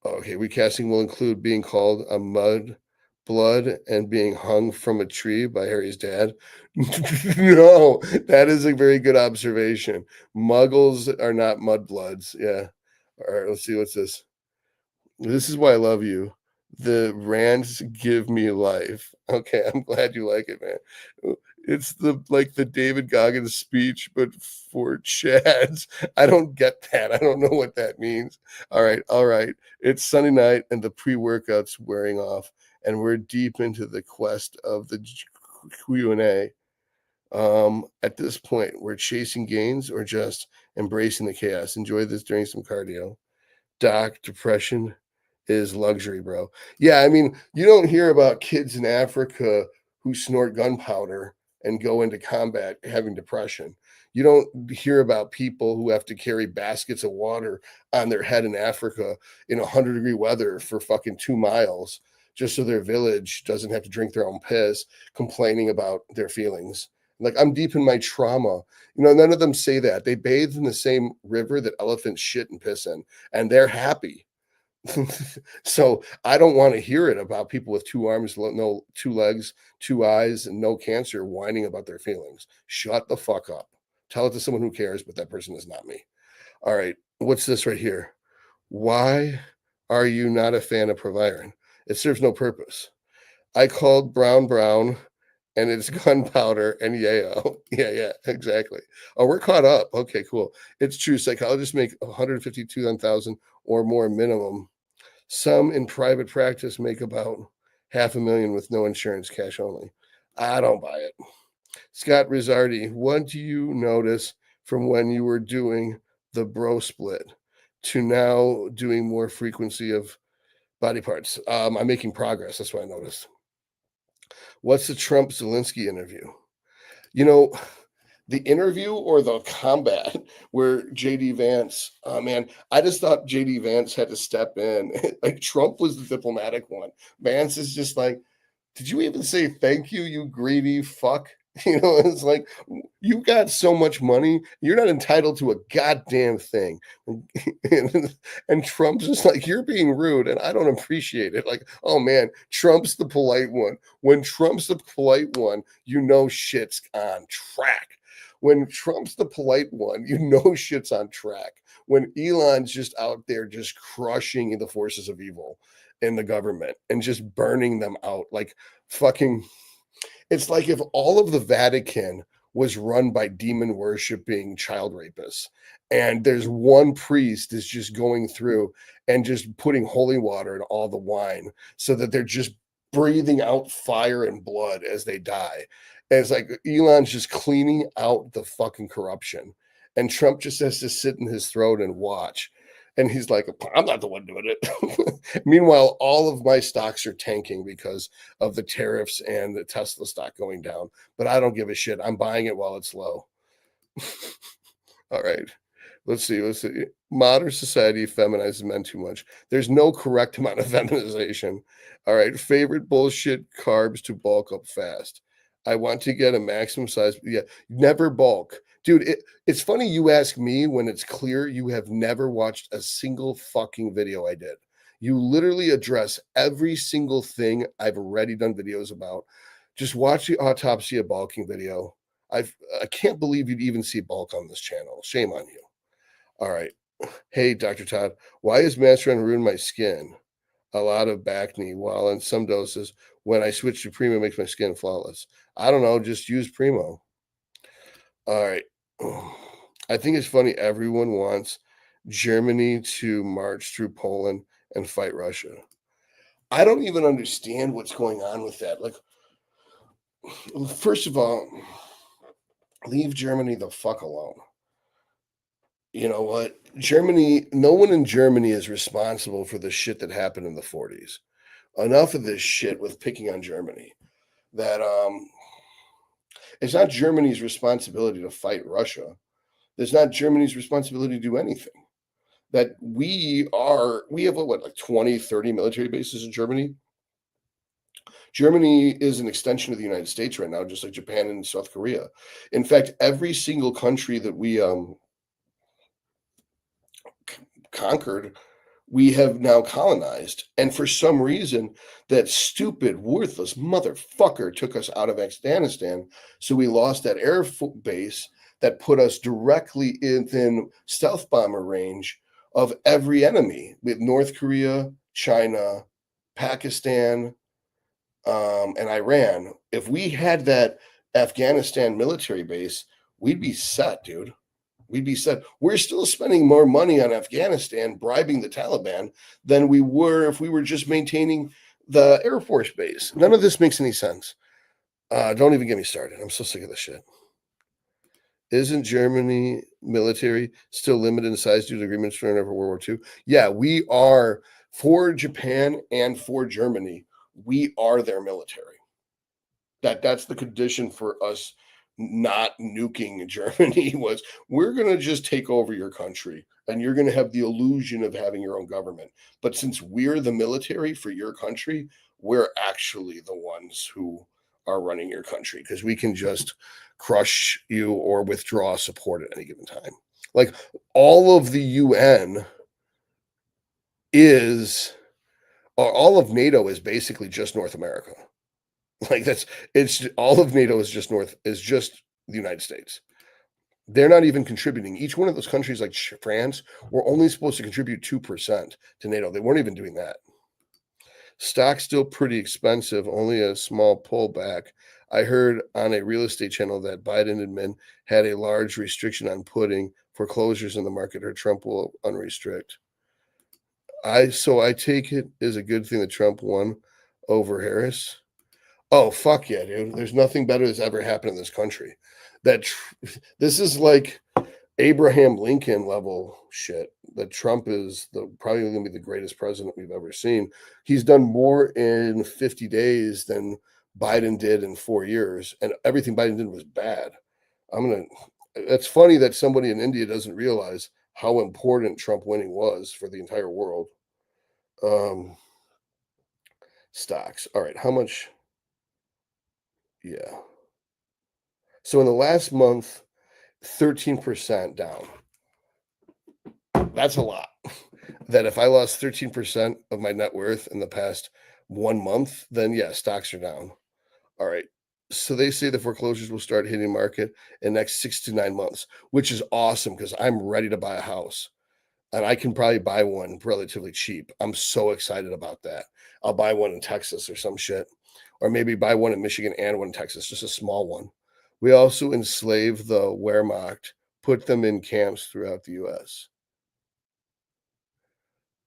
Okay, recasting will include being called a mud blood and being hung from a tree by Harry's dad. No, that is a very good observation. Muggles are not mudbloods. Yeah. All right, let's see what's this. This is why I love you. The rands give me life. Okay, I'm glad you like it, man. It's the David Goggins speech, but for Chads. I don't get that. I don't know what that means. All right. It's Sunday night and the pre-workout's wearing off, and we're deep into the quest of the Q&A. At this point, we're chasing gains or just embracing the chaos. Enjoy this during some cardio. Doc, depression is luxury, bro. Yeah, I mean, you don't hear about kids in Africa who snort gunpowder and go into combat having depression. You don't hear about people who have to carry baskets of water on their head in Africa in 100-degree weather for fucking 2 miles just so their village doesn't have to drink their own piss, complaining about their feelings. Like, I'm deep in my trauma. None of them say that. They bathe in the same river that elephants shit and piss in, and they're happy. So I don't want to hear it about people with 2 arms, no 2 legs, 2 eyes, and no cancer whining about their feelings. Shut the fuck up. Tell it to someone who cares, but that person is not me. All right. What's this right here? Why are you not a fan of Proviron? It serves no purpose. I called brown and it's gunpowder and yayo. Yeah, exactly. Oh, we're caught up. Okay, cool. It's true. Psychologists make 152,000 or more minimum. Some in private practice make about 500,000 with no insurance, cash only. I don't buy it. Scott Rizzardi, what do you notice from when you were doing the bro split to now doing more frequency of body parts? I'm making progress. That's what I noticed. What's the Trump Zelensky interview? You know, the interview or the combat where JD Vance, oh man, I just thought JD Vance had to step in. Like, Trump was the diplomatic one. Vance is just like, did you even say thank you, you greedy fuck? It's like, you got so much money, you're not entitled to a goddamn thing. And Trump's just like, you're being rude, and I don't appreciate it. Like, oh man, Trump's the polite one. When Trump's the polite one, shit's on track. When Trump's the polite one, shit's on track. When Elon's just out there just crushing the forces of evil in the government and just burning them out like fucking, it's like if all of the Vatican was run by demon worshiping child rapists, and there's one priest is just going through and just putting holy water in all the wine so that they're just breathing out fire and blood as they die. And it's like Elon's just cleaning out the fucking corruption. And Trump just has to sit in his throat and watch. And he's like, I'm not the one doing it. Meanwhile, all of my stocks are tanking because of the tariffs and the Tesla stock going down. But I don't give a shit. I'm buying it while it's low. All right. Let's see. Modern society feminizes men too much. There's no correct amount of feminization. All right. Favorite bullshit carbs to bulk up fast. I want to get a maximum size. Yeah. Never bulk. Dude, it's funny you ask me when it's clear you have never watched a single fucking video I did. You literally address every single thing I've already done videos about. Just watch the autopsy of bulking video. I can't believe you'd even see bulk on this channel. Shame on you. All right. Hey, Dr. Todd, why is Masteron ruin my skin? A lot of back knee, while in some doses, when I switch to Primo, makes my skin flawless. I don't know. Just use Primo. All right. I think it's funny. Everyone wants Germany to march through Poland and fight Russia. I don't even understand what's going on with that. Like, first of all, leave Germany the fuck alone. You know what? Germany, no one in Germany is responsible for the shit that happened in the 40s. Enough of this shit with picking on Germany. That it's not Germany's responsibility to fight Russia. It's not Germany's responsibility to do anything. That we have what, like 20, 30 military bases in Germany. Germany is an extension of the United States right now, just like Japan and South Korea. In fact, every single country that we conquered, we have now colonized. And for some reason, that stupid, worthless motherfucker took us out of Afghanistan. So we lost that air base that put us directly within stealth bomber range of every enemy with North Korea, China, Pakistan, and Iran. If we had that Afghanistan military base, we'd be set, dude. We'd be set. We're still spending more money on Afghanistan bribing the Taliban than we were if we were just maintaining the Air Force base. None of this makes any sense. Don't even get me started. I'm so sick of this shit. Isn't Germany military still limited in size due to agreements from over World War II? Yeah, we are for Japan and for Germany. We are their military. That's the condition for us not nuking Germany was we're going to just take over your country and you're going to have the illusion of having your own government. But since we're the military for your country, we're actually the ones who are running your country because we can just crush you or withdraw support at any given time. Like all of the UN is, or all of NATO is basically just North America. Like that's it's all of NATO is just the United States. They're not even contributing. Each one of those countries, like France, were only supposed to contribute 2% to NATO. They weren't even doing that. Stock's still pretty expensive, only a small pullback. I heard on a real estate channel that Biden admin had a large restriction on putting foreclosures in the market, or Trump will unrestrict. I take it as a good thing that Trump won over Harris. Oh fuck yeah, dude! There's nothing better that's ever happened in this country. This is like Abraham Lincoln level shit. That Trump is probably going to be the greatest president we've ever seen. He's done more in 50 days than Biden did in 4 years, and everything Biden did was bad. I'm gonna. It's funny that somebody in India doesn't realize how important Trump winning was for the entire world. Um, Stocks. All right, how much? Yeah. So in the last month, 13% down. That's a lot. That if I lost 13% of my net worth in the past 1 month, then yeah, stocks are down. All right. So they say the foreclosures will start hitting market in the next 6 to 9 months, which is awesome because I'm ready to buy a house and I can probably buy one relatively cheap. I'm so excited about that. I'll buy one in Texas or some shit, or maybe buy one in Michigan and one in Texas, just a small one. We also enslave the Wehrmacht, put them in camps throughout the US.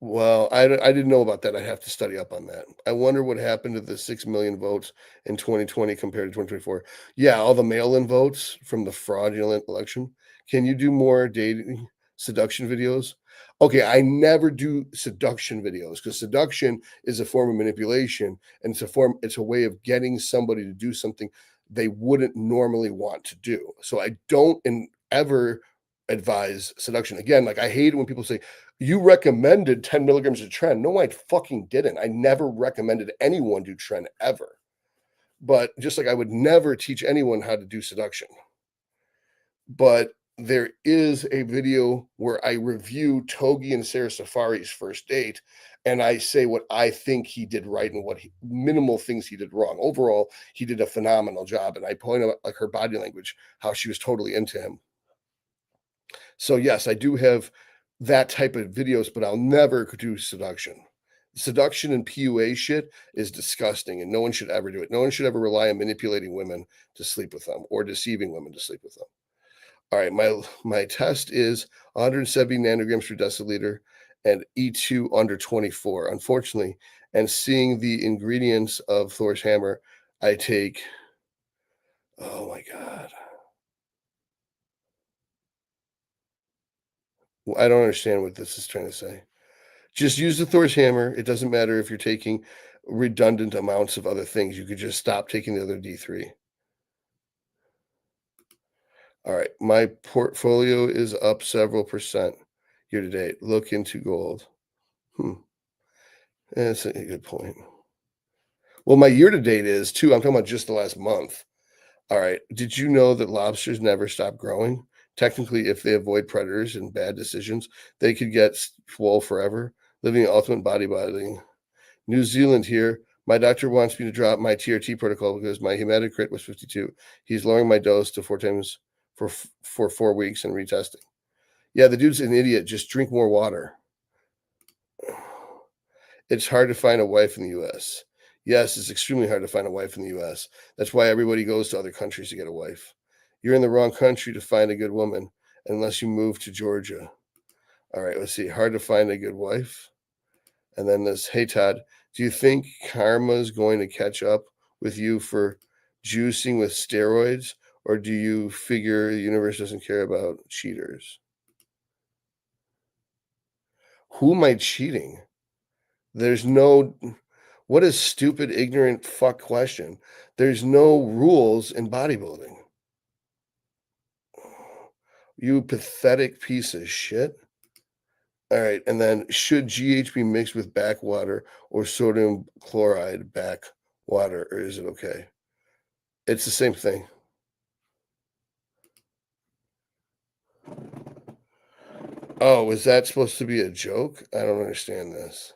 Well, I didn't know about that. I'd have to study up on that. I wonder what happened to the 6 million votes in 2020 compared to 2024. Yeah, all the mail-in votes from the fraudulent election. Can you do more dating seduction videos? Okay, I never do seduction videos because seduction is a form of manipulation and it's a way of getting somebody to do something they wouldn't normally want to do. So I don't ever advise seduction. Again, like I hate it when people say, you recommended 10 milligrams of Tren. No, I fucking didn't. I never recommended anyone do Tren ever. But just like I would never teach anyone how to do seduction. But there is a video where I review Togi and Sarah Safari's first date, and I say what I think he did right and what minimal things he did wrong. Overall, he did a phenomenal job, and I point out like her body language, how she was totally into him. So yes, I do have that type of videos, but I'll never do seduction. Seduction and PUA shit is disgusting, and no one should ever do it. No one should ever rely on manipulating women to sleep with them or deceiving women to sleep with them. All right, my test is 170 nanograms per deciliter and E2 under 24. Unfortunately, and seeing the ingredients of Thor's hammer, I take. Oh my god. I don't understand what this is trying to say. Just use the Thor's hammer. It doesn't matter if you're taking redundant amounts of other things. You could just stop taking the other D3. All right. My portfolio is up several percent year to date. Look into gold. That's a good point. Well, my year to date is too. I'm talking about just the last month. All right. Did you know that lobsters never stop growing? Technically, if they avoid predators and bad decisions, they could get swole forever, living ultimate bodybuilding. New Zealand here. My doctor wants me to drop my TRT protocol because my hematocrit was 52. He's lowering my dose to 4 times for 4 weeks and retesting. Yeah, the dude's an idiot. Just drink more water. It's hard to find a wife in the US. Yes, it's extremely hard to find a wife in the US. That's why everybody goes to other countries to get a wife. You're in the wrong country to find a good woman unless you move to Georgia. All right, let's see. Hard to find a good wife. And then this, hey Todd, do you think karma's going to catch up with you for juicing with steroids, or do you figure the universe doesn't care about cheaters? Who am I cheating? There's no, what a stupid, ignorant fuck question. There's no rules in bodybuilding. You pathetic piece of shit. All right, and then should GH be mixed with backwater or sodium chloride backwater, or is it okay? It's the same thing. Oh, is that supposed to be a joke? I don't understand this.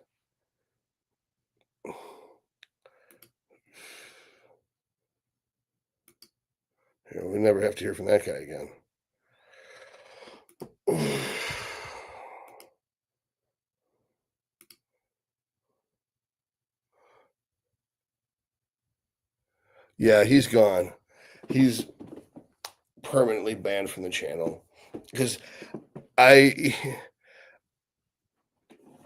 You know, we never have to hear from that guy again. Yeah, he's gone. He's permanently banned from the channel because I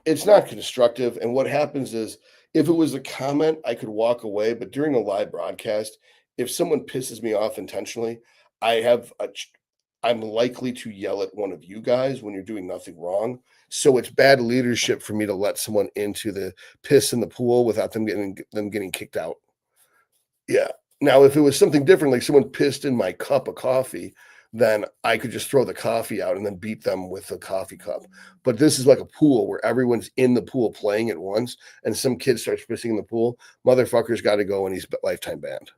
it's not constructive. And what happens is if it was a comment, I could walk away. But during a live broadcast, if someone pisses me off intentionally, I have a I'm likely to yell at one of you guys when you're doing nothing wrong. So it's bad leadership for me to let someone into the piss in the pool without them getting kicked out. Yeah. Now, if it was something different, like someone pissed in my cup of coffee, then I could just throw the coffee out and then beat them with the coffee cup. But this is like a pool where everyone's in the pool playing at once, and some kid starts pissing in the pool. Motherfucker's got to go, and he's lifetime banned.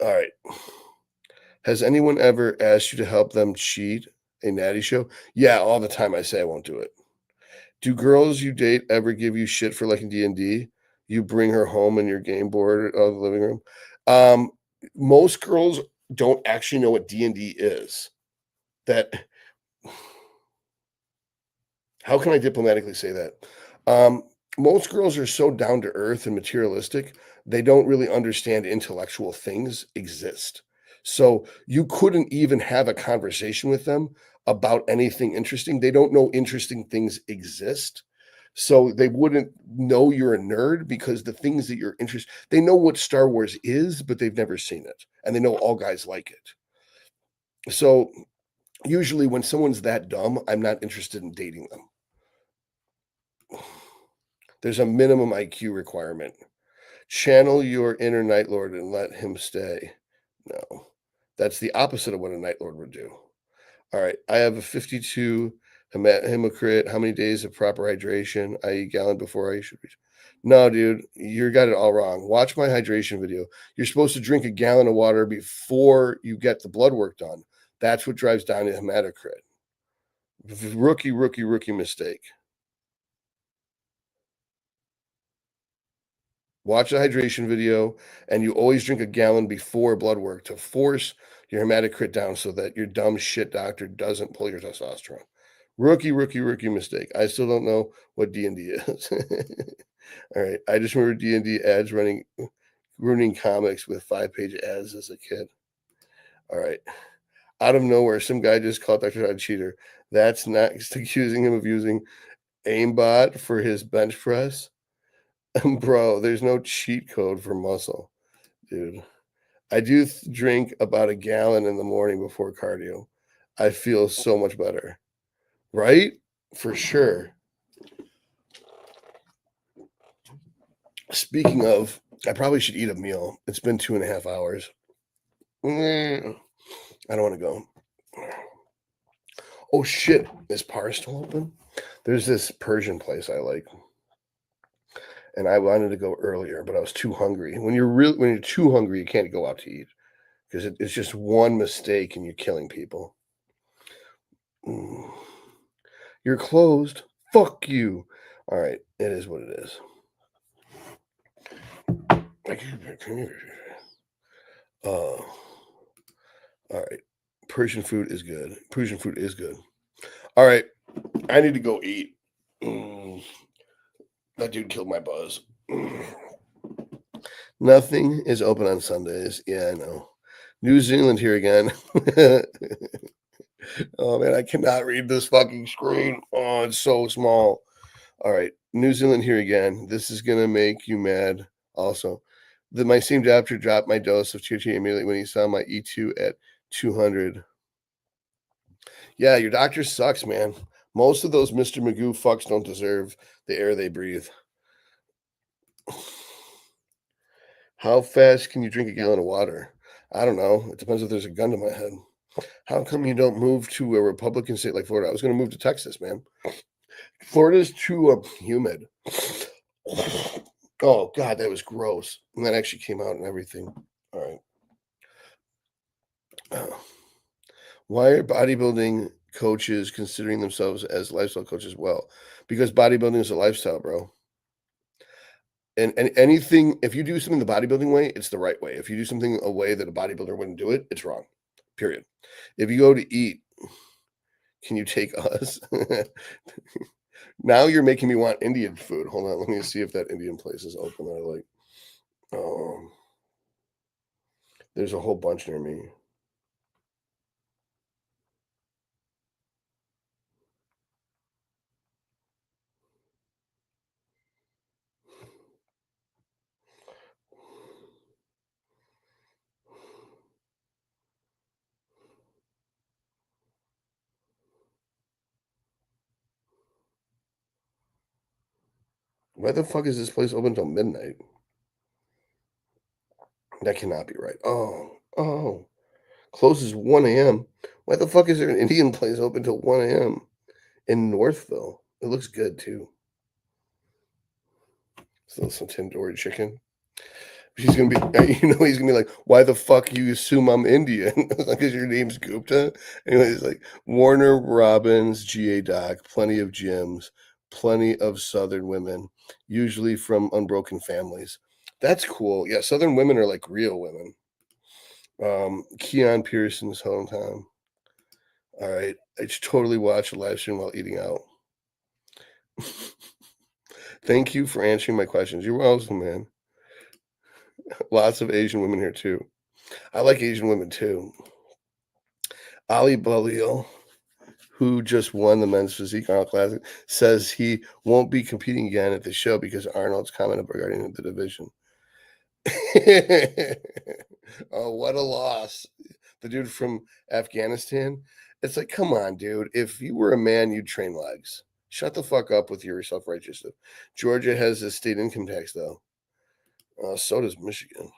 All right. Has anyone ever asked you to help them cheat a natty show? Yeah, all the time. I say I won't do it. Do girls you date ever give you shit for liking D&D? You bring her home in your game board of the living room? Um, Most girls don't actually know what D&D is. That How can I diplomatically say that? Um, Most girls are so down to earth and materialistic, they don't really understand intellectual things exist. So you couldn't even have a conversation with them about anything interesting. They don't know interesting things exist. So they wouldn't know you're a nerd because the things that you're interested, they know what Star Wars is, but they've never seen it. And they know all guys like it. So usually when someone's that dumb, I'm not interested in dating them. There's a minimum IQ requirement. Channel your inner Night Lord and let him stay. No, that's the opposite of what a Night Lord would do. All right, I have a 52 hematocrit. How many days of proper hydration, i.e., gallon before I should reach? No, dude, you got it all wrong. Watch my hydration video. You're supposed to drink a gallon of water before you get the blood work done. That's what drives down the hematocrit. Rookie mistake. Watch the hydration video, and you always drink a gallon before blood work to force your hematocrit down so that your dumb shit doctor doesn't pull your testosterone. Rookie mistake. I still don't know what D&D is. All right. I just remember D&D ads ruining comics with 5-page ads as a kid. All right. Out of nowhere, some guy just called Dr. Todd cheater. That's next, accusing him of using aimbot for his bench press. Bro, there's no cheat code for muscle, dude. I do drink about a gallon in the morning before cardio. I feel so much better. Right? For sure. Speaking of, I probably should eat a meal. It's been 2.5 hours. I don't want to go. Oh shit, is Par still open? There's this Persian place I like, and I wanted to go earlier, but I was too hungry. When you're too hungry, you can't go out to eat because it's just one mistake and you're killing people. Mm. You're closed. Fuck you. All right, it is what it is. All right. Persian food is good. Persian food is good. All right, I need to go eat. Mm. That dude killed my buzz. Nothing is open on Sundays. Yeah, I know. New Zealand here again. Oh man, I cannot read this fucking screen. Oh, it's so small. All right, New Zealand here again. This is gonna make you mad. Also, my same doctor dropped my dose of THC immediately when he saw my E2 at 200. Yeah, your doctor sucks, man. Most of those Mr. Magoo fucks don't deserve the air they breathe. How fast can you drink a gallon of water? I don't know. It depends if there's a gun to my head. How come you don't move to a Republican state like Florida? I was going to move to Texas, man. Florida's too humid. Oh, God, that was gross. And that actually came out and everything. All right. Why are bodybuilding coaches considering themselves as lifestyle coaches? Well, because bodybuilding is a lifestyle, bro. And anything, if you do something the bodybuilding way, it's the right way. If you do something a way that a bodybuilder wouldn't do it, it's wrong. Period. If you go to eat, can you take us? Now you're making me want Indian food. Hold on, let me see if that Indian place is open. I like. There's a whole bunch near me. Why the fuck is this place open till midnight? That cannot be right. Oh, closes 1 a.m. Why the fuck is there an Indian place open till 1 a.m. in Northville? It looks good too. So some tandoori chicken. He's gonna be, he's gonna be like, "Why the fuck you assume I'm Indian? Because your name's Gupta." Anyways, like Warner Robins, GA Doc, plenty of gyms, plenty of Southern women, usually from unbroken families. That's cool. Yeah, Southern women are like real women. Keon Pearson's hometown. All right, I should totally watch a live stream while eating out. Thank you for answering my questions. You're welcome, man. Lots of Asian women here too. I like Asian women too. Ali Balil, who just won the men's physique Arnold Classic, says he won't be competing again at the show because Arnold's comment regarding the division. Oh, what a loss. The dude from Afghanistan. It's like, come on, dude. If you were a man, you'd train legs. Shut the fuck up with your self righteousness. Georgia has a state income tax, though. So does Michigan.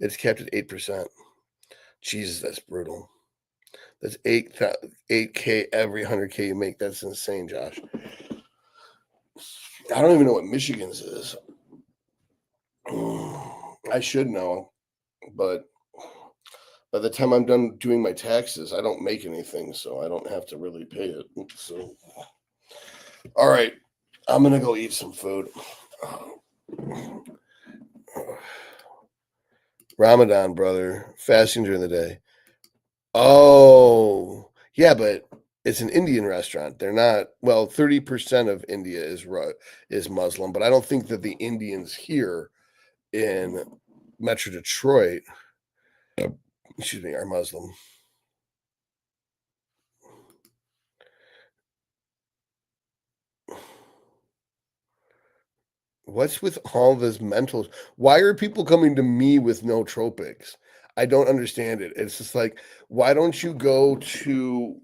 It's capped at 8%. Jesus, that's brutal. That's 8K every 100K you make. That's insane, Josh. I don't even know what Michigan's is. I should know, but by the time I'm done doing my taxes, I don't make anything, so I don't have to really pay it. So, all right, I'm gonna go eat some food. Ramadan, brother, fasting during the day. Oh, yeah, but it's an Indian restaurant. They're not. Well, 30% of India is Muslim, but I don't think that the Indians here in Metro Detroit, excuse me, are Muslim. What's with all this mental? Why are people coming to me with nootropics? I don't understand it. It's just like, why don't you go to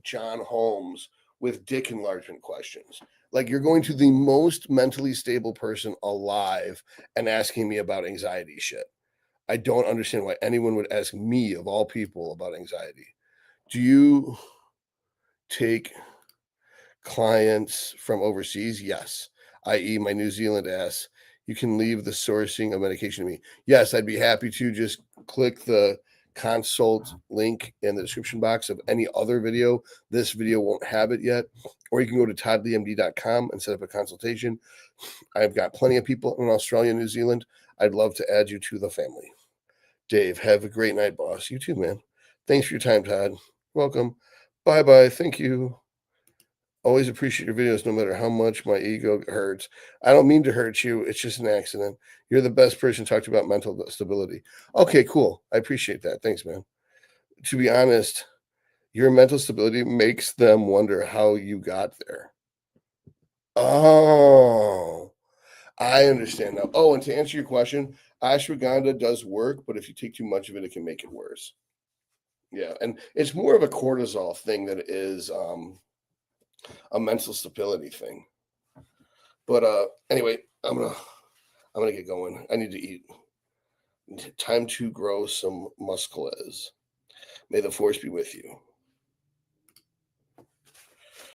John Holmes with dick enlargement questions? Like you're going to the most mentally stable person alive and asking me about anxiety shit. I don't understand why anyone would ask me of all people about anxiety. Do you take clients from overseas? Yes, i.e., my New Zealand ass. You can leave the sourcing of medication to me. Yes, I'd be happy to just click the consult link in the description box of any other video. This video won't have it yet. Or you can go to toddleemd.com and set up a consultation. I've got plenty of people in Australia, New Zealand. I'd love to add you to the family. Dave, have a great night, boss. You too, man. Thanks for your time, Todd. Welcome. Bye bye. Thank you. Always appreciate your videos no matter how much my ego hurts. I don't mean to hurt you. It's just an accident. You're the best person to talk to about mental stability. Okay, cool. I appreciate that. Thanks, man. To be honest, your mental stability makes them wonder how you got there. Oh, I understand now. Oh, and to answer your question, ashwagandha does work, but if you take too much of it, it can make it worse. Yeah, and it's more of a cortisol thing than it is a mental stability thing. But anyway, I'm gonna get going. I need to eat. Time to grow some muscles. May the force be with you.